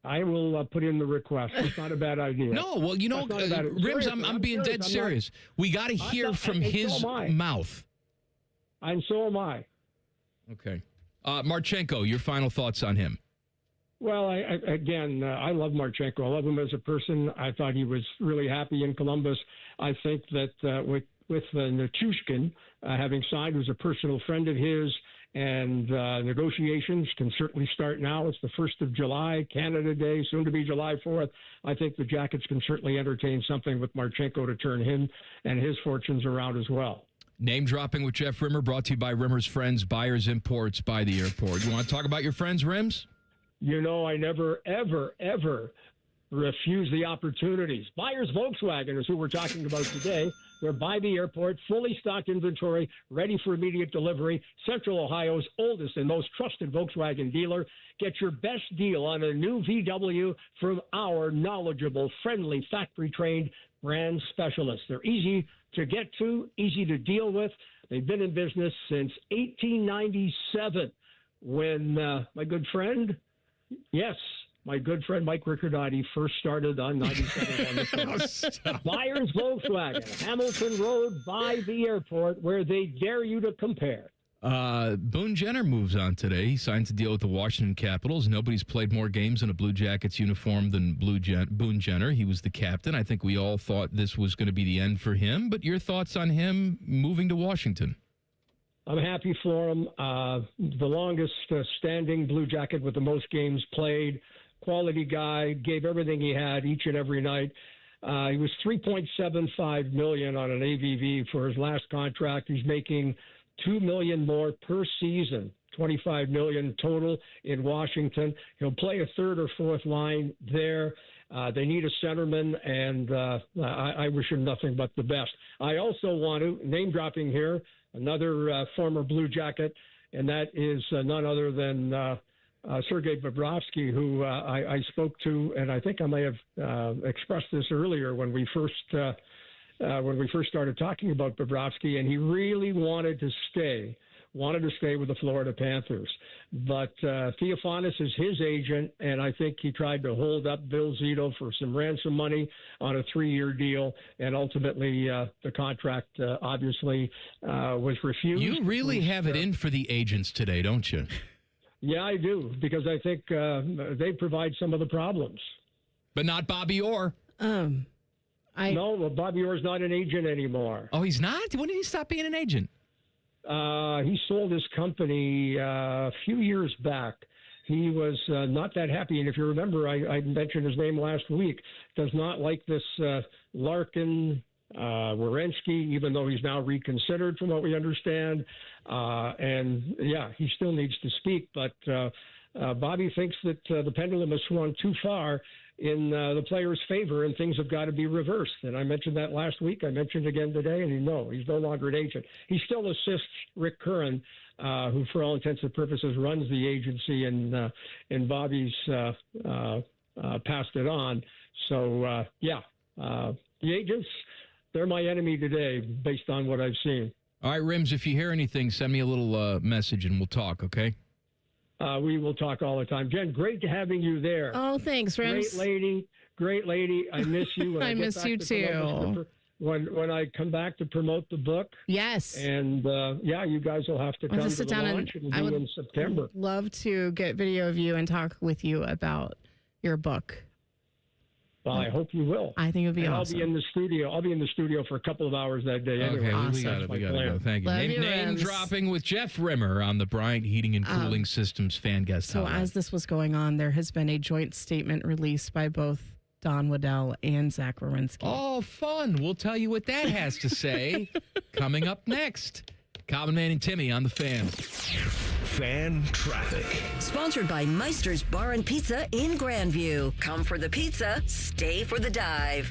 I will put in the request. It's not a bad idea. No, well, Rims, I'm being dead serious. We got to hear from his mouth. And so am I. Okay. Marchenko, your final thoughts on him. Well, I love Marchenko. I love him as a person. I thought he was really happy in Columbus. I think that with Nichushkin having signed, who's a personal friend of his, and negotiations can certainly start now. It's the 1st of July, Canada Day, soon to be July 4th. I think the Jackets can certainly entertain something with Marchenko to turn him and his fortunes around as well. Name dropping with Jeff Rimmer, brought to you by Rimmer's Friends, Buyers Imports by the Airport. You want to talk about your friends, Rims? I never, ever, ever refuse the opportunities. Buyers Volkswagen is who we're talking about today. They're by the airport, fully stocked inventory, ready for immediate delivery. Central Ohio's oldest and most trusted Volkswagen dealer. Get your best deal on a new VW from our knowledgeable, friendly, factory-trained brand specialists. They're easy to get to, easy to deal with. They've been in business since 1897 when my good friend Mike Riccardotti first started on 97.1. Buyers Volkswagen, Hamilton Road by the airport, where they dare you to compare. Boone Jenner moves on today. He signs a deal with the Washington Capitals. Nobody's played more games in a Blue Jackets uniform than Boone Jenner. He was the captain. I think we all thought this was going to be the end for him. But your thoughts on him moving to Washington? I'm happy for him. The longest standing Blue Jacket with the most games played. Quality guy, gave everything he had each and every night. He was $3.75 million on an AVV for his last contract. He's making $2 million more per season, $25 million total in Washington. He'll play a third or fourth line there. They need a centerman, and I wish him nothing but the best. I also want to, name dropping here, another former Blue Jacket, and that is none other than Sergei Bobrovsky, who I spoke to, and I think I may have expressed this earlier when we first started talking about Bobrovsky, and he really wanted to stay with the Florida Panthers. But Theophanis is his agent, and I think he tried to hold up Bill Zito for some ransom money on a 3-year deal, and ultimately the contract obviously was refused. You really have it in for the agents today, don't you? Yeah, I do, because I think they provide some of the problems. But not Bobby Orr. No, well, Bobby Orr's not an agent anymore. Oh, he's not? When did he stop being an agent? He sold his company a few years back. He was not that happy. And if you remember, I mentioned his name last week. Does not like this Larkin, Werenski, even though he's now reconsidered from what we understand. And, yeah, he still needs to speak. But Bobby thinks that the pendulum has swung too far in the player's favor, and things have got to be reversed. And I mentioned that last week. I mentioned again today, and he's no longer an agent. He still assists Rick Curran, who, for all intents and purposes, runs the agency, and Bobby's passed it on. So, the agents, they're my enemy today, based on what I've seen. All right, Rims, if you hear anything, send me a little message, and we'll talk, okay? We will talk all the time. Jen, great having you there. Oh, thanks, Rims. Great lady. I miss you. I miss you too. When I come back to promote the book. Yes. And you guys will have to come to the launch. It'll be in September. Love to get video of you and talk with you about your book. Well, I hope you will. I think it would be awesome. I'll be in the studio. I'll be in the studio for a couple of hours that day anyway. Okay, Awesome. we got to go. Thank you. Love you, Name Rams. dropping with Jeff Rimmer on the Bryant Heating and Cooling Systems fan guest So hotline. as this was going on, there has been a joint statement released by both Don Waddell and Zach Werenski. Oh, fun. We'll tell you what that has to say coming up next. Common Man and Timmy on the Fan. Fan traffic. Sponsored by Meister's Bar and Pizza in Grandview. Come for the pizza, stay for the dive.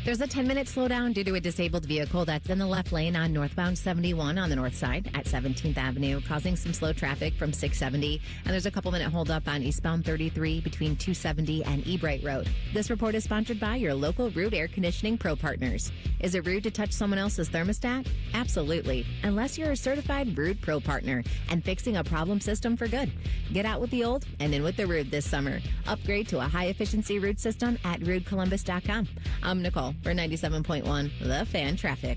There's a 10-minute slowdown due to a disabled vehicle that's in the left lane on northbound 71 on the north side at 17th Avenue, causing some slow traffic from 670. And there's a couple-minute holdup on eastbound 33 between 270 and Ebright Road. This report is sponsored by your local Rude Air Conditioning Pro Partners. Is it rude to touch someone else's thermostat? Absolutely, unless you're a certified Rude Pro Partner and fixing a problem system for good. Get out with the old and in with the Rude this summer. Upgrade to a high-efficiency Rude system at rudecolumbus.com. I'm Nicole for 97.1 The Fan Traffic.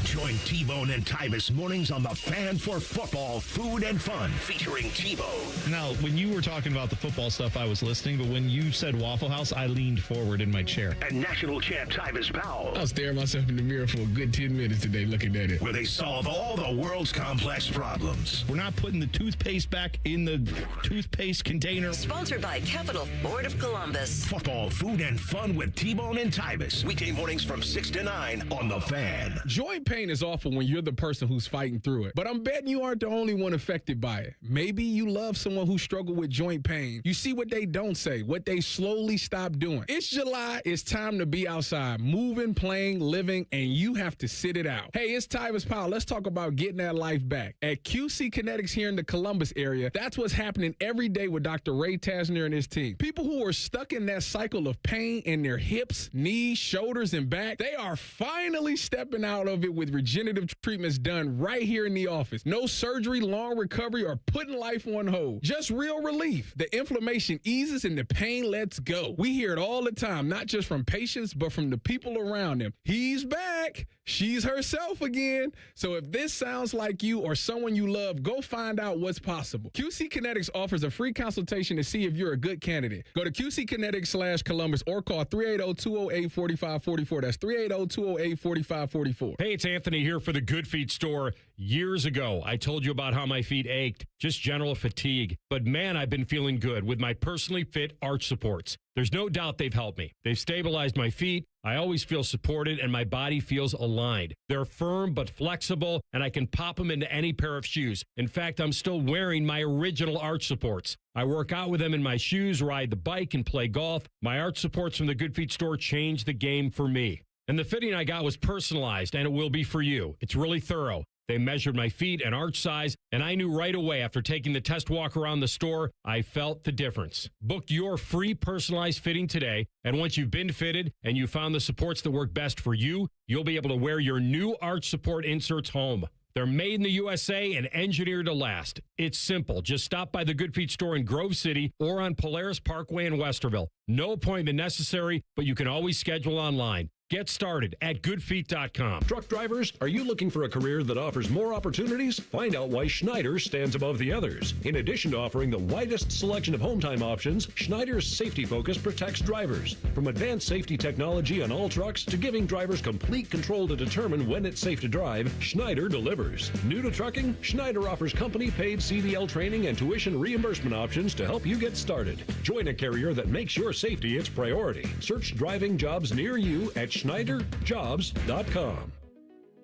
Join T-Bone and Tyvus mornings on the Fan for football, food, and fun, featuring T-Bone. Now, when you were talking about the football stuff, I was listening, but when you said Waffle House, I leaned forward in my chair. And national champ Tyvus Powell. I was staring myself in the mirror for a good 10 minutes today looking at it. Where they solve all the world's complex problems. We're not putting the toothpaste back in the toothpaste container. Sponsored by Capital Ford of Columbus. Football, food, and fun with T-Bone and Tyvus. Weekday mornings from 6 to 9 on the Fan. Joint pain is awful when you're the person who's fighting through it. But I'm betting you aren't the only one affected by it. Maybe you love someone who struggled with joint pain. You see what they don't say, what they slowly stop doing. It's July. It's time to be outside, moving, playing, living, and you have to sit it out. Hey, it's Tyvus Powell. Let's talk about getting that life back. At QC Kinetics here in the Columbus area, that's what's happening every day with Dr. Ray Tasner and his team. People who are stuck in that cycle of pain in their hips, knees, shoulders, and back, they are finally stepping out of it with regenerative treatments done right here in the office. No surgery, long recovery, or putting life on hold. Just real relief. The inflammation eases and the pain lets go. We hear it all the time, not just from patients, but from the people around them. He's back. She's herself again. So if this sounds like you or someone you love, go find out what's possible. QC Kinetics offers a free consultation to see if you're a good candidate. Go to QCkinetics/Columbus or call 380-208-4544. That's 380-208-4544. Hey, it's Anthony here for the Good Feet store. Years ago, I told you about how my feet ached, just general fatigue. But man, I've been feeling good with my personally fit arch supports. There's no doubt they've helped me. They've stabilized my feet. I always feel supported and my body feels aligned. They're firm but flexible, and I can pop them into any pair of shoes. In fact, I'm still wearing my original arch supports. I work out with them in my shoes, ride the bike, and play golf. My arch supports from the Good Feet store changed the game for me. And the fitting I got was personalized, and it will be for you. It's really thorough. They measured my feet and arch size, and I knew right away after taking the test walk around the store, I felt the difference. Book your free personalized fitting today, and once you've been fitted and you found the supports that work best for you, you'll be able to wear your new arch support inserts home. They're made in the USA and engineered to last. It's simple. Just stop by the Good Feet store in Grove City or on Polaris Parkway in Westerville. No appointment necessary, but you can always schedule online. Get started at goodfeet.com. Truck drivers, are you looking for a career that offers more opportunities? Find out why Schneider stands above the others. In addition to offering the widest selection of home time options, Schneider's safety focus protects drivers. From advanced safety technology on all trucks to giving drivers complete control to determine when it's safe to drive, Schneider delivers. New to trucking, Schneider offers company-paid CDL training and tuition reimbursement options to help you get started. Join a carrier that makes your safety its priority. Search driving jobs near you at SchneiderJobs.com.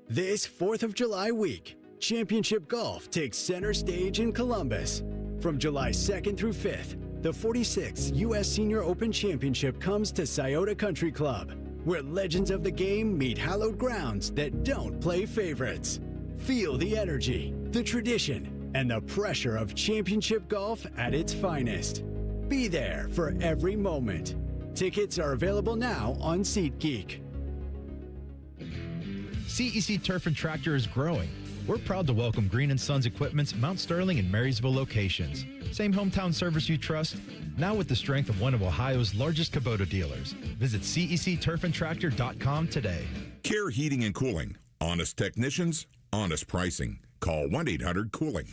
This 4th of July week, Championship Golf takes center stage in Columbus. From July 2nd through 5th, the 46th U.S. Senior Open Championship comes to Scioto Country Club, where legends of the game meet hallowed grounds that don't play favorites. Feel the energy, the tradition, and the pressure of championship golf at its finest. Be there for every moment. Tickets are available now on SeatGeek. CEC Turf and Tractor is growing. We're proud to welcome Green & Sons Equipment's Mount Sterling and Marysville locations. Same hometown service you trust, now with the strength of one of Ohio's largest Kubota dealers. Visit CECturfandtractor.com today. Care Heating and Cooling. Honest technicians, Honest pricing. Call 1-800-COOLING.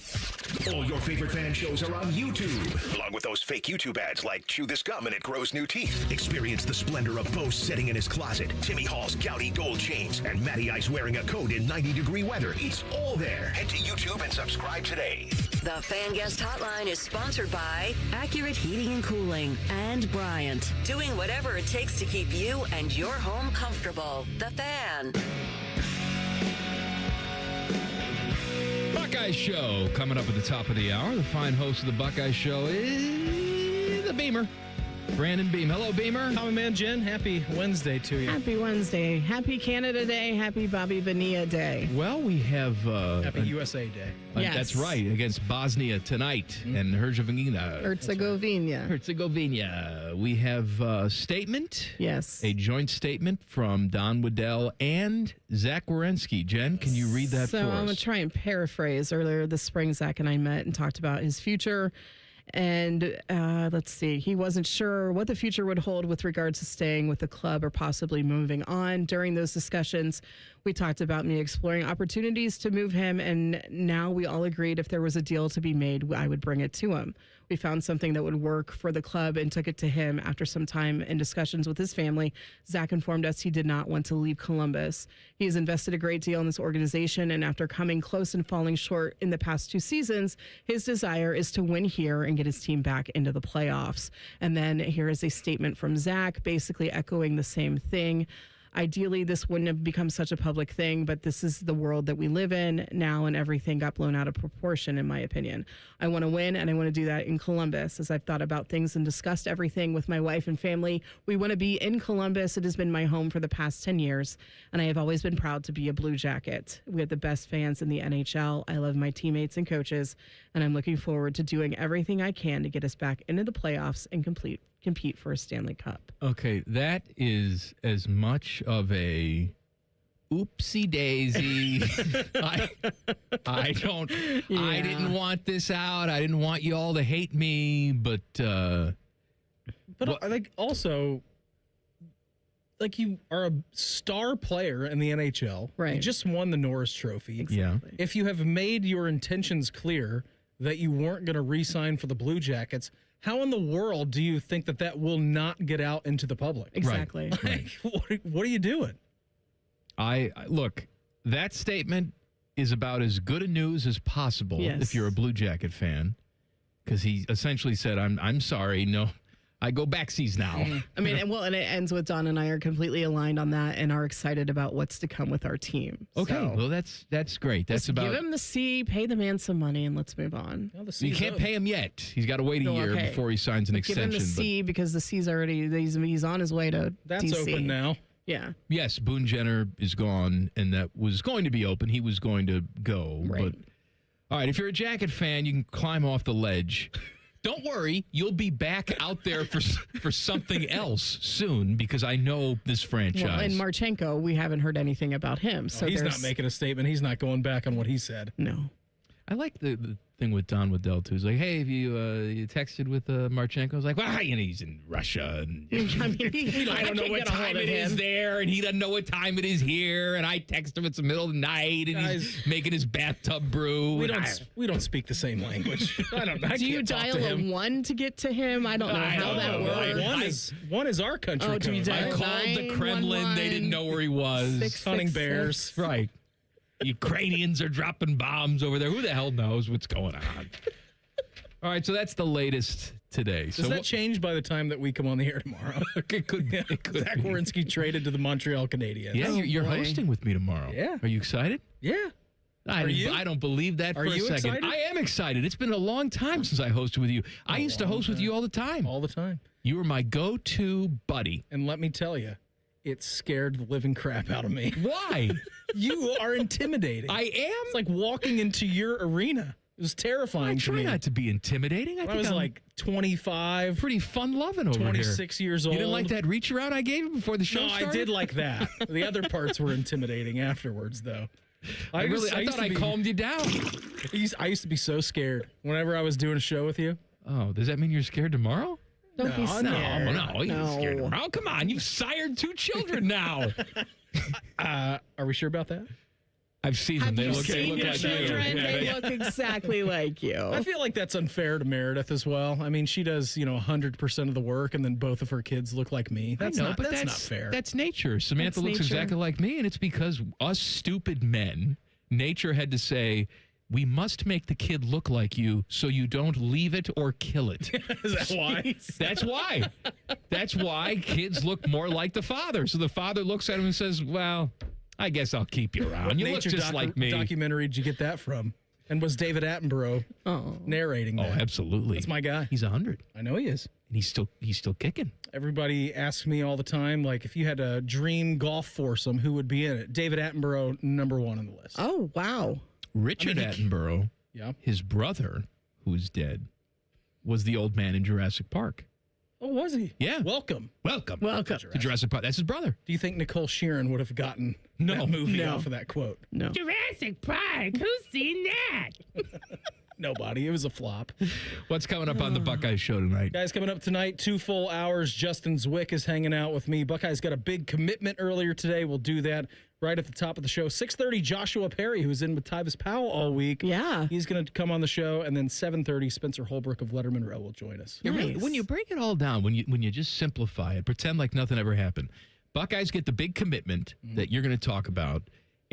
All your favorite fan shows are on YouTube, along with those fake YouTube ads like Chew This Gum and It Grows New Teeth. Experience the splendor of Bo sitting in his closet, Timmy Hall's gouty gold chains, and Matty Ice wearing a coat in 90-degree weather. It's all there. Head to YouTube and subscribe today. The Fan Guest Hotline is sponsored by Accurate Heating and Cooling and Bryant, doing whatever it takes to keep you and your home comfortable. The Fan. Buckeye Show coming up at the top of the hour. The fine host of the Buckeye Show is the Beamer, Brandon Beam. Hello, Beamer. Common Man Jen, happy Wednesday to you. Happy Wednesday. Happy Canada Day. Happy Bobby Bonilla Day. Well, we have... happy USA Day. Yes. That's right, against Bosnia tonight and Herzegovina. Herzegovina. We have a statement. Yes. A joint statement from Don Waddell and Zach Werenski. Jen, can you read that for us? So I'm going to try and paraphrase. Earlier this spring, Zach and I met and talked about his future. And let's see, he wasn't sure what the future would hold with regards to staying with the club or possibly moving on. During those discussions, we talked about me exploring opportunities to move him, and now we all agreed if there was a deal to be made, I would bring it to him. We found something that would work for the club and took it to him. After some time in discussions with his family, Zach informed us he did not want to leave Columbus. He has invested a great deal in this organization, and after coming close and falling short in the past 2 seasons, his desire is to win here and get his team back into the playoffs. And then here is a statement from Zach, basically echoing the same thing. Ideally, this wouldn't have become such a public thing, but this is the world that we live in now, and everything got blown out of proportion, in my opinion. I want to win, and I want to do that in Columbus. As I've thought about things and discussed everything with my wife and family, we want to be in Columbus. It has been my home for the past 10 years, and I have always been proud to be a Blue Jacket. We have the best fans in the NHL. I love my teammates and coaches, and I'm looking forward to doing everything I can to get us back into the playoffs and compete for a Stanley Cup. Okay, that is as much of a oopsie daisy. I didn't want this out. I didn't want you all to hate me, but I think also, like, you are a star player in the NHL. Right. You just won the Norris Trophy. Exactly. If you have made your intentions clear that you weren't going to re-sign for the Blue Jackets, how in the world do you think that will not get out into the public? Exactly. Like, what are you doing? I look, that statement is about as good a news as possible if you're a Blue Jacket fan, because he essentially said, I'm sorry, no, I go backsies now. I mean, and it ends with Don and I are completely aligned on that and are excited about what's to come with our team. Okay, so, well, that's great. That's about... Give him the C, pay the man some money, and let's move on. Well, you can't pay him yet. He's got to wait a year before he signs an extension. Give him the C because the C's already, he's on his way to That's DC. open now. Yeah. Yes, Boone Jenner is gone, and that was going to be open. He was going to go. Right. But, all right, if you're a Jacket fan, you can climb off the ledge. Don't worry, you'll be back out there for something else soon, because I know this franchise. Well, and Marchenko, we haven't heard anything about him. So he's not making a statement. He's not going back on what he said. No. I like the thing with Don Waddell, too. He's like, hey, have you texted with Marchenko? I was like, well, he's in Russia. And, I mean, I don't know what time it is there, and he doesn't know what time it is here, and I text him it's the middle of the night, and he's making his bathtub brew. We don't speak the same language. I don't know. Do you dial a 1 to get to him? I don't know how that works. One is our country code. Do you dial I called the Kremlin. They didn't know where he was. Hunting bears. Right. Ukrainians are dropping bombs over there. Who the hell knows what's going on? All right, so that's the latest today. Does that change by the time that we come on the air tomorrow? It could. Zach Werenski traded to the Montreal Canadiens. Yeah, you're hosting with me tomorrow. Yeah. Are you excited? Yeah. I don't believe that for a second. Excited? I am excited. It's been a long time since I hosted with you. I used to host with you all the time. All the time. You were my go-to buddy. And let me tell you, it scared the living crap out of me. Why? You are intimidating. I am? It's like walking into your arena. It was terrifying to me. I try not to be intimidating. I was like 25. Pretty fun-loving over 26 years old. You didn't like that reach-around I gave you before the show started? No, I did like that. The other parts were intimidating afterwards, though. I thought I calmed you down. I used to be so scared whenever I was doing a show with you. Oh, does that mean you're scared tomorrow? Don't be scared. No, you're scared tomorrow. Come on, you've sired 2 children now. Are we sure about that? I've seen them. They look like you. They look exactly like you. I feel like that's unfair to Meredith as well. I mean, she does, 100% of the work, and then both of her kids look like me. That's not fair. That's nature. Samantha looks exactly like me, and it's because us stupid men, nature had to say, we must make the kid look like you so you don't leave it or kill it. Is that why? That's why. That's why kids look more like the father. So the father looks at him and says, well, I guess I'll keep you around. You look just like me. Documentary did you get that from? And was David Attenborough narrating that? Oh, absolutely. That's my guy. He's 100. I know he is. And he's still kicking. Everybody asks me all the time, like, if you had a dream golf foursome, who would be in it? David Attenborough, number one on the list. Oh, wow. Richard Attenborough, his brother, who's dead, was the old man in Jurassic Park. Oh, was he? Yeah. Welcome to Jurassic Park. That's his brother. Do you think Nicole Shearin would have gotten that movie off of that quote? No. Jurassic Park? Who's seen that? Nobody. It was a flop. What's coming up on the Buckeyes show tonight? Guys, coming up tonight, 2 full hours. Justin Zwick is hanging out with me. Buckeyes got a big commitment earlier today. We'll do that right at the top of the show. 6:30, Joshua Perry, who's in with Tyvis Powell all week. Yeah. He's going to come on the show. And then 7:30, Spencer Holbrook of Letterman Row will join us. Nice. When you break it all down, when you just simplify it, pretend like nothing ever happened, Buckeyes get the big commitment that you're going to talk about.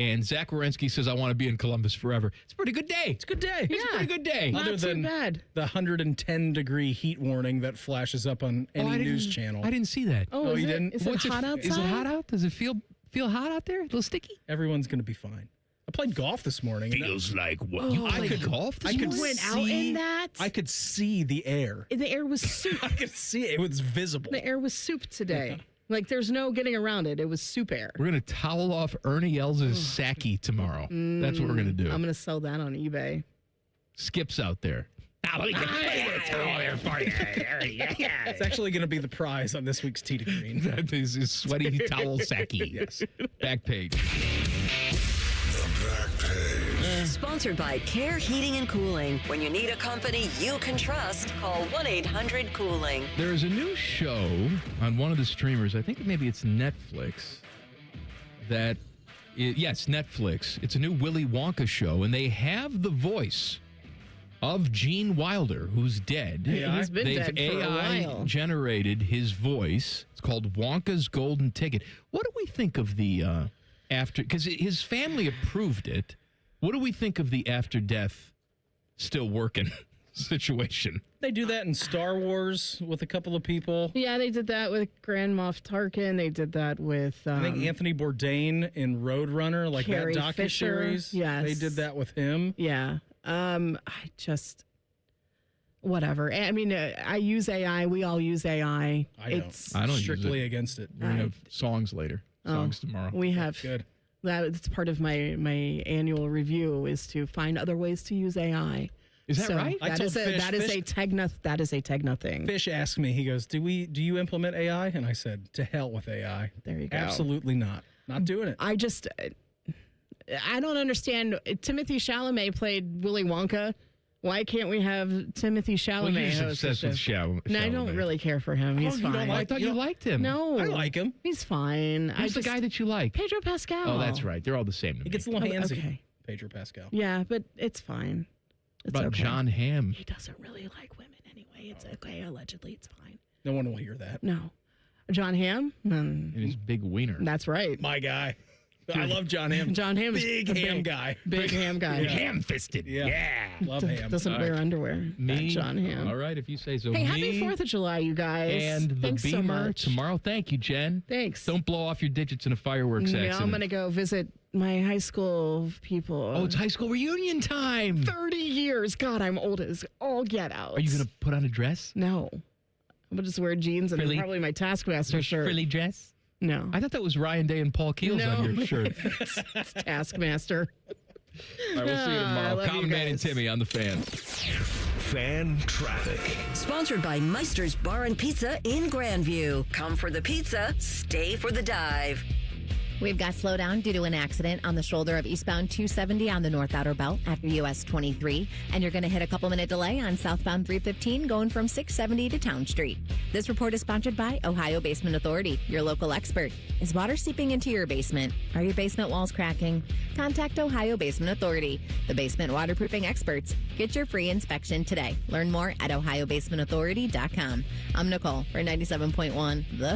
And Zach Werenski says, I want to be in Columbus forever. It's a pretty good day. It's a good day. It's a pretty good day. Other than bad. The 100-degree heat warning that flashes up on any news channel. I didn't see that. Oh, you didn't? Is it hot outside? Is it hot out? Does it feel hot out there? A little sticky? Everyone's going to be fine. I played golf this morning. Feels like what? You played golf this morning? You went out in that? I could see the air. The air was soup. I could see it. It was visible. The air was soup today. Like, there's no getting around it. It was soup air. We're going to towel off Ernie Els' Saki tomorrow. That's what we're going to do. I'm going to sell that on eBay. Skip's out there. It's actually going to be the prize on this week's Tee to Green. That is his sweaty towel Saki. Yes. Back page. The back page. Sponsored by Care Heating and Cooling. When you need a company you can trust, call 1-800-COOLING. There is a new show on one of the streamers. I think maybe it's Netflix. Yes, Netflix. It's a new Willy Wonka show, and they have the voice of Gene Wilder, who's dead. Yeah, he's been dead for a while. Generated his voice. It's called Wonka's Golden Ticket. What do we think of the after? Because his family approved it. What do we think of the after death still working situation? They do that in Star Wars with a couple of people. Yeah, they did that with Grand Moff Tarkin. They did that with I think Anthony Bourdain in Roadrunner, like Carrie that docuseries. Yes, they did that with him. Yeah. I just whatever. I mean, I use AI. We all use AI. I don't strictly against it. We're gonna have songs later. Songs tomorrow. We have good. That's part of my annual review is to find other ways to use AI. Is that right? That is a Tegna thing. Fish asked me, he goes, do you implement AI? And I said, to hell with AI. There you go. Absolutely not. Not doing it. I don't understand. Timothy Chalamet played Willy Wonka. Why can't we have Timothy Chalamet? Well, he's obsessed with Chalamet. No, I don't really care for him. He's fine. I thought you liked him. No. I like him. He's fine. Who's the guy that you like? Pedro Pascal. Oh, that's right. They're all the same to me. He gets a little handsy. Okay. Pedro Pascal. Yeah, but it's fine. It's about okay. John Hamm? He doesn't really like women anyway. It's okay. Allegedly, it's fine. No one will hear that. No. John Hamm? And his big wiener. That's right. My guy. I love John Hamm. John Hamm is big ham guy. Big ham guy. Yeah. Ham-fisted. Yeah. Love ham. Doesn't wear underwear. Me? John Hamm. All right, if you say so. Hey, happy 4th of July, you guys. And the Thanks Beamer so much. tomorrow. Thank you, Jen. Thanks. Don't blow off your digits in a fireworks accident. No, I'm going to go visit my high school people. Oh, it's high school reunion time. 30 years. God, I'm old as all get out. Are you going to put on a dress? No. I'm going to just wear jeans and probably my Taskmaster shirt. Frilly dress? No. I thought that was Ryan Day and Paul Keels on your shirt. It's Taskmaster. All right, we'll see you tomorrow. Common Man and guys. Timmy on the Fan. Fan traffic. Sponsored by Meister's Bar and Pizza in Grandview. Come for the pizza, stay for the dive. We've got slowdown due to an accident on the shoulder of eastbound 270 on the North Outer Belt after US 23. And you're going to hit a couple-minute delay on southbound 315 going from 670 to Town Street. This report is sponsored by Ohio Basement Authority, your local expert. Is water seeping into your basement? Are your basement walls cracking? Contact Ohio Basement Authority, the basement waterproofing experts. Get your free inspection today. Learn more at ohiobasementauthority.com. I'm Nicole for 97.1 The